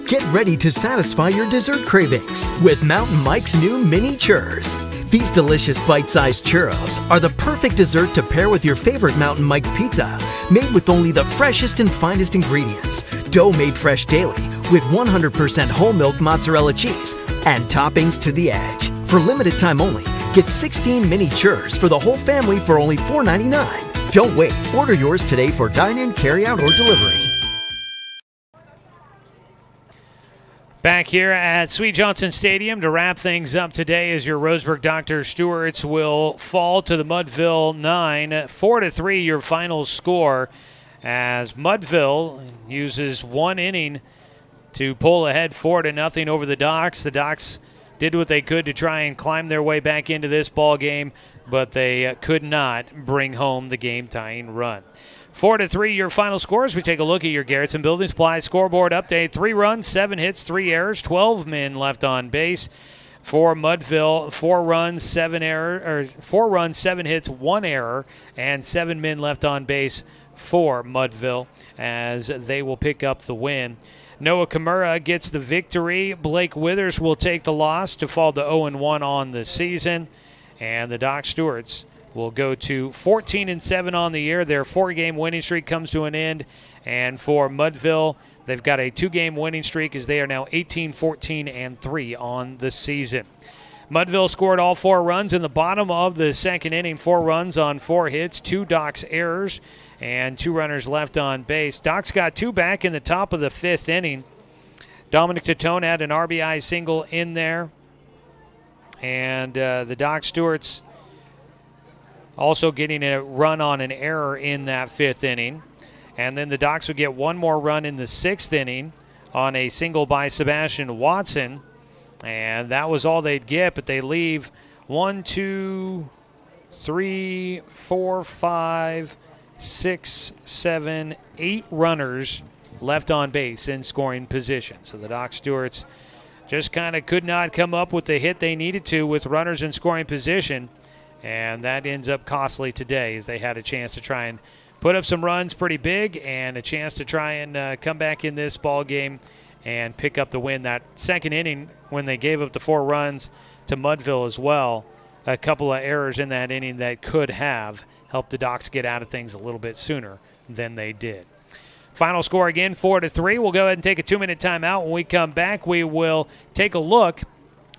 Get ready to satisfy your dessert cravings with Mountain Mike's new mini churros. These delicious bite-sized churros are the perfect dessert to pair with your favorite Mountain Mike's pizza, made with only the freshest and finest ingredients, dough made fresh daily with 100% whole milk mozzarella cheese, and toppings to the edge. For limited time only, get 16 mini churros for the whole family for only $4.99. Don't wait. Order yours today for dine-in, carry-out, or delivery. Back here at Sweet Johnson Stadium to wrap things up today as your Roseburg Dr. Stewarts will fall to the Mudville 9. 4-3 your final score as Mudville uses one inning to pull ahead 4-0 over the Docs. The Docs did what they could to try and climb their way back into this ball game, but they could not bring home the game-tying run. 4-3 your final scores. We take a look at your Garrettson Building Supply scoreboard update. 3 runs, 7 hits, 3 errors, 12 men left on base. For Mudville, 4 runs, 7 hits, 1 error, and 7 men left on base for Mudville as they will pick up the win. Noah Kimura gets the victory. Blake Withers will take the loss to fall to 0-1 on the season. And the Doc Stewarts will go to 14-7 on the year. Their 4-game winning streak comes to an end. And for Mudville, they've got a 2-game winning streak as they are now 18-14-3 on the season. Mudville scored all 4 runs in the bottom of the second inning. 4 runs on 4 hits, 2 Docs errors, and 2 runners left on base. Docs got 2 back in the top of the 5th inning. Dominic Tourn had an RBI single in there. And the Doc Stewarts also getting a run on an error in that 5th inning. And then the Docs would get 1 more run in the 6th inning on a single by Sebastian Watson. And that was all they'd get, but they leave 1, 2, 3, 4, 5, 6, 7, 8 runners left on base in scoring position. So the Doc Stewarts just kind of could not come up with the hit they needed to with runners in scoring position. And that ends up costly today as they had a chance to try and put up some runs pretty big and a chance to try and come back in this ball game and pick up the win. That second inning when they gave up the 4 runs to Mudville as well, a couple of errors in that inning that could have helped the Docs get out of things a little bit sooner than they did. Final score again, 4-3. We'll go ahead and take a 2-minute timeout. When we come back, we will take a look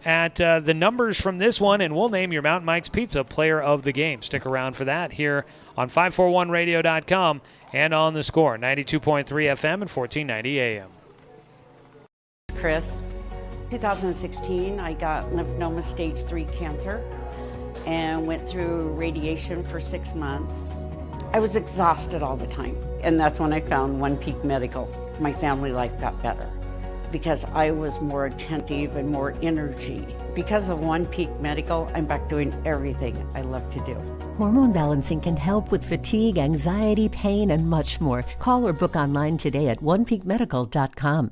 at the numbers from this one, and we'll name your Mountain Mike's Pizza player of the game. Stick around for that here on 541radio.com and on The Score, 92.3 FM and 1490 AM. Chris, 2016, I got lymphoma stage 3 cancer and went through radiation for 6 months. I was exhausted all the time, and that's when I found One Peak Medical. My family life got better because I was more attentive and more energy. Because of One Peak Medical, I'm back doing everything I love to do. Hormone balancing can help with fatigue, anxiety, pain, and much more. Call or book online today at onepeakmedical.com.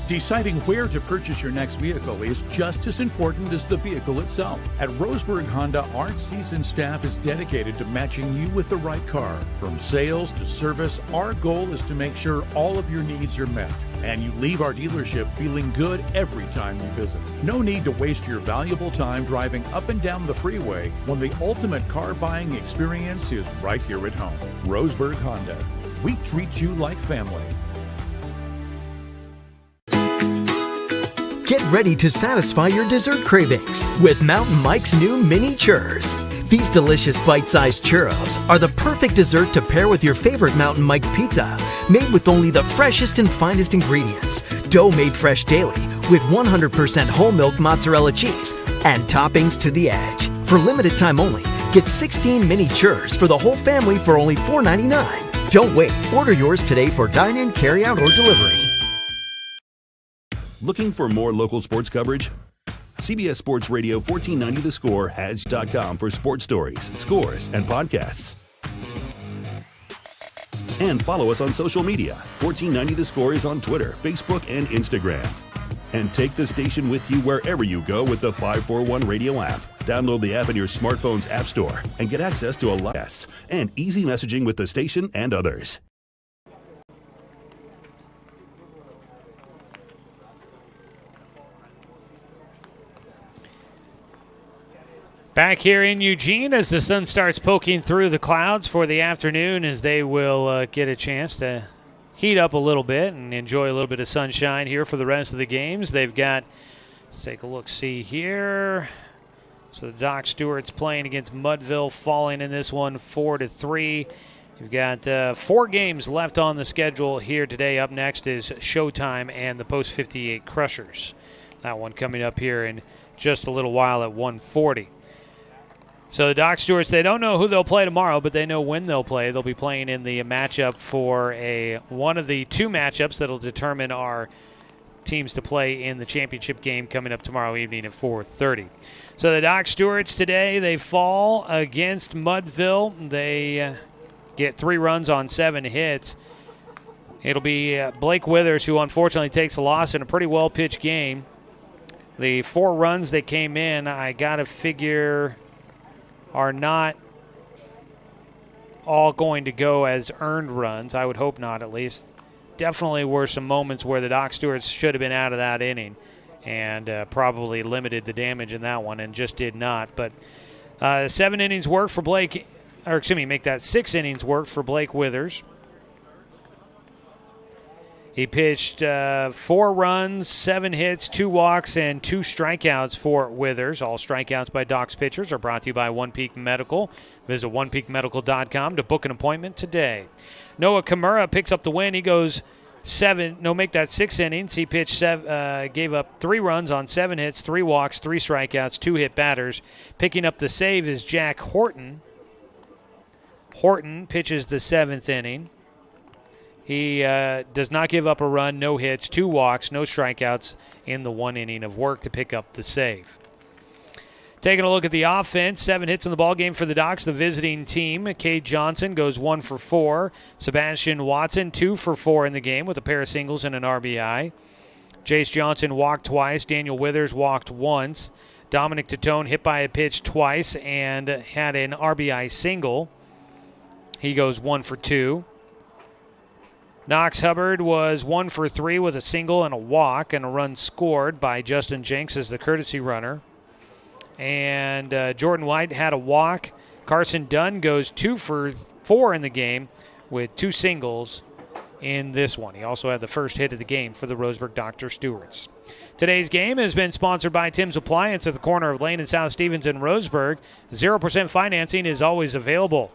Deciding where to purchase your next vehicle is just as important as the vehicle itself. At Roseburg Honda, our seasoned staff is dedicated to matching you with the right car. From sales to service, our goal is to make sure all of your needs are met, and you leave our dealership feeling good every time you visit. No need to waste your valuable time driving up and down the freeway when the ultimate car buying experience is right here at home. Roseburg Honda. We treat you like family. Get ready to satisfy your dessert cravings with Mountain Mike's new mini churros. These delicious bite-sized churros are the perfect dessert to pair with your favorite Mountain Mike's pizza, made with only the freshest and finest ingredients, dough made fresh daily with 100% whole milk mozzarella cheese, and toppings to the edge. For limited time only, get 16 mini churros for the whole family for only $4.99. Don't wait. Order yours today for dine-in, carry-out, or delivery. Looking for more local sports coverage? CBS Sports Radio 1490 The Score has .com for sports stories, scores, and podcasts. And follow us on social media. 1490 The Score is on Twitter, Facebook, and Instagram. And take the station with you wherever you go with the 541 Radio app. Download the app in your smartphone's app store and get access to a lot of guests and easy messaging with the station and others. Back here in Eugene as the sun starts poking through the clouds for the afternoon, as they will get a chance to heat up a little bit and enjoy a little bit of sunshine here for the rest of the games. They've got, let's take a look-see here. So the Doc Stewarts playing against Mudville, falling in this one 4-3. You've got 4 games left on the schedule here today. Up next is Showtime and the Post 58 Crushers. That one coming up here in just a little while at 1:40. So the Doc Stewarts, they don't know who they'll play tomorrow, but they know when they'll play. They'll be playing in the matchup for one of the 2 matchups that'll determine our teams to play in the championship game coming up tomorrow evening at 4:30. So the Doc Stewarts today, they fall against Mudville. They get 3 runs on 7 hits. It'll be Blake Withers, who unfortunately takes a loss in a pretty well-pitched game. The 4 runs that came in, I got to figure, are not all going to go as earned runs. I would hope not, at least. Definitely were some moments where the Doc Stewarts should have been out of that inning and probably limited the damage in that one and just did not. But 7 innings work for Blake, or excuse me, make that 6 innings work for Blake Withers. He pitched 4 runs, 7 hits, 2 walks, and 2 strikeouts for Withers. All strikeouts by Doc's pitchers are brought to you by One Peak Medical. Visit onepeakmedical.com to book an appointment today. Noah Kimura picks up the win. He goes 6 innings. He pitched gave up 3 runs on 7 hits, 3 walks, 3 strikeouts, 2 hit batters. Picking up the save is Jack Horton. Horton pitches the 7th inning. He does not give up a run, no hits, 2 walks, no strikeouts in the 1 inning of work to pick up the save. Taking a look at the offense, 7 hits in the ballgame for the Docs, the visiting team. Cade Johnson goes 1 for 4. Sebastian Watson, 2 for 4 in the game with a pair of singles and an RBI. Jace Johnson walked twice. Daniel Withers walked once. Dominic Tourn hit by a pitch twice and had an RBI single. He goes 1 for 2. Knox Hubbard was 1 for 3 with a single and a walk, and a run scored by Justin Jenks as the courtesy runner. And Jordan White had a walk. Carson Dunn goes 2 for 4 in the game with 2 singles in this one. He also had the first hit of the game for the Roseburg Dr. Stewarts. Today's game has been sponsored by Tim's Appliance at the corner of Lane and South Stevens in Roseburg. 0% financing is always available.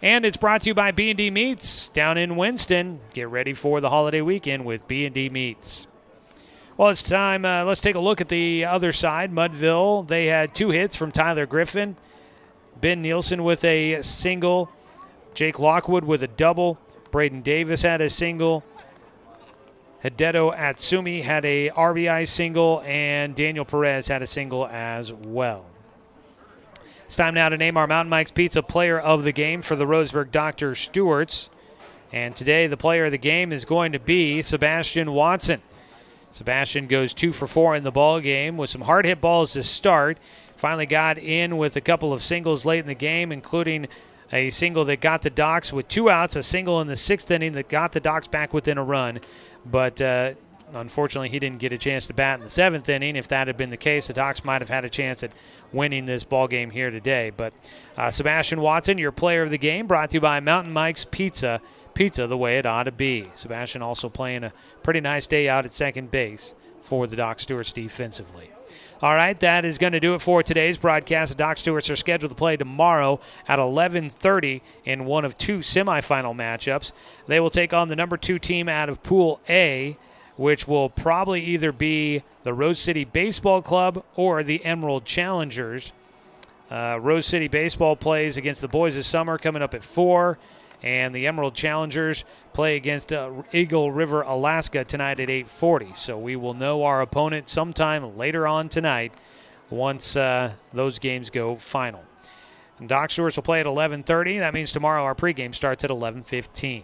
And it's brought to you by B&D Meats down in Winston. Get ready for the holiday weekend with B&D Meats. Well, it's time. Let's take a look at the other side. Mudville, they had 2 hits from Tyler Griffin. Ben Nielsen with a single. Jake Lockwood with a double. Braden Davis had a single. Hideto Atsumi had a RBI single, and Daniel Perez had a single as well. It's time now to name our Mountain Mike's Pizza player of the game for the Roseburg Dr. Stewarts. And today the player of the game is going to be Sebastian Watson. Sebastian goes 2 for 4 in the ball game with some hard hit balls to start. Finally got in with a couple of singles late in the game, including a single that got the Docs with 2 outs, a single in the 6th inning that got the Docs back within a run. But unfortunately, he didn't get a chance to bat in the 7th inning. If that had been the case, the Docs might have had a chance at winning this ball game here today. But Sebastian Watson, your player of the game, brought to you by Mountain Mike's Pizza. Pizza the way it ought to be. Sebastian also playing a pretty nice day out at second base for the Doc Stewarts defensively. All right, that is going to do it for today's broadcast. The Doc Stewarts are scheduled to play tomorrow at 11:30 in one of 2 semifinal matchups. They will take on the number 2 team out of Pool A, which will probably either be the Rose City Baseball Club or the Emerald Challengers. Rose City Baseball plays against the Boys of Summer coming up at 4. And the Emerald Challengers play against Eagle River, Alaska tonight at 8:40. So we will know our opponent sometime later on tonight once those games go final. And Doc Stewarts will play at 11:30. That means tomorrow our pregame starts at 11:15.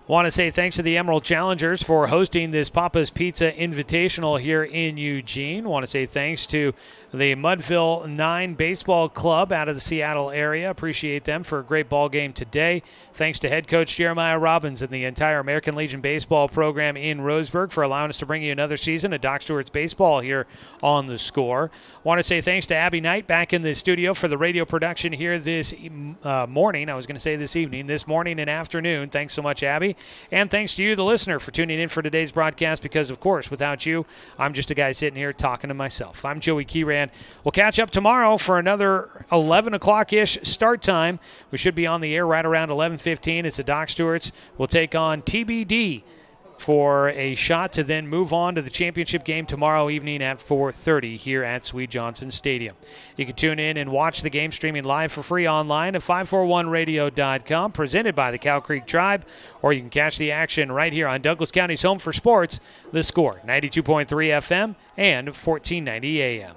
Want to say thanks to the Emerald Challengers for hosting this Papa's Pizza Invitational here in Eugene. Want to say thanks to the Mudville 9 Baseball Club out of the Seattle area. Appreciate them for a great ball game today. Thanks to head coach Jeremiah Robbins and the entire American Legion baseball program in Roseburg for allowing us to bring you another season of Doc Stewart's baseball here on The Score. Want to say thanks to Abby Knight back in the studio for the radio production here this morning. I was going to say this evening, this morning and afternoon. Thanks so much, Abby. And thanks to you, the listener, for tuning in for today's broadcast because, of course, without you, I'm just a guy sitting here talking to myself. I'm Joey Keyran. We'll catch up tomorrow for another 11 o'clock-ish start time. We should be on the air right around 11:15. It's the Doc Stewarts. We'll take on TBD for a shot to then move on to the championship game tomorrow evening at 4:30 here at Sweet Johnson Stadium. You can tune in and watch the game streaming live for free online at 541radio.com, presented by the Cow Creek Tribe, or you can catch the action right here on Douglas County's home for sports, The Score, 92.3 FM and 1490 AM.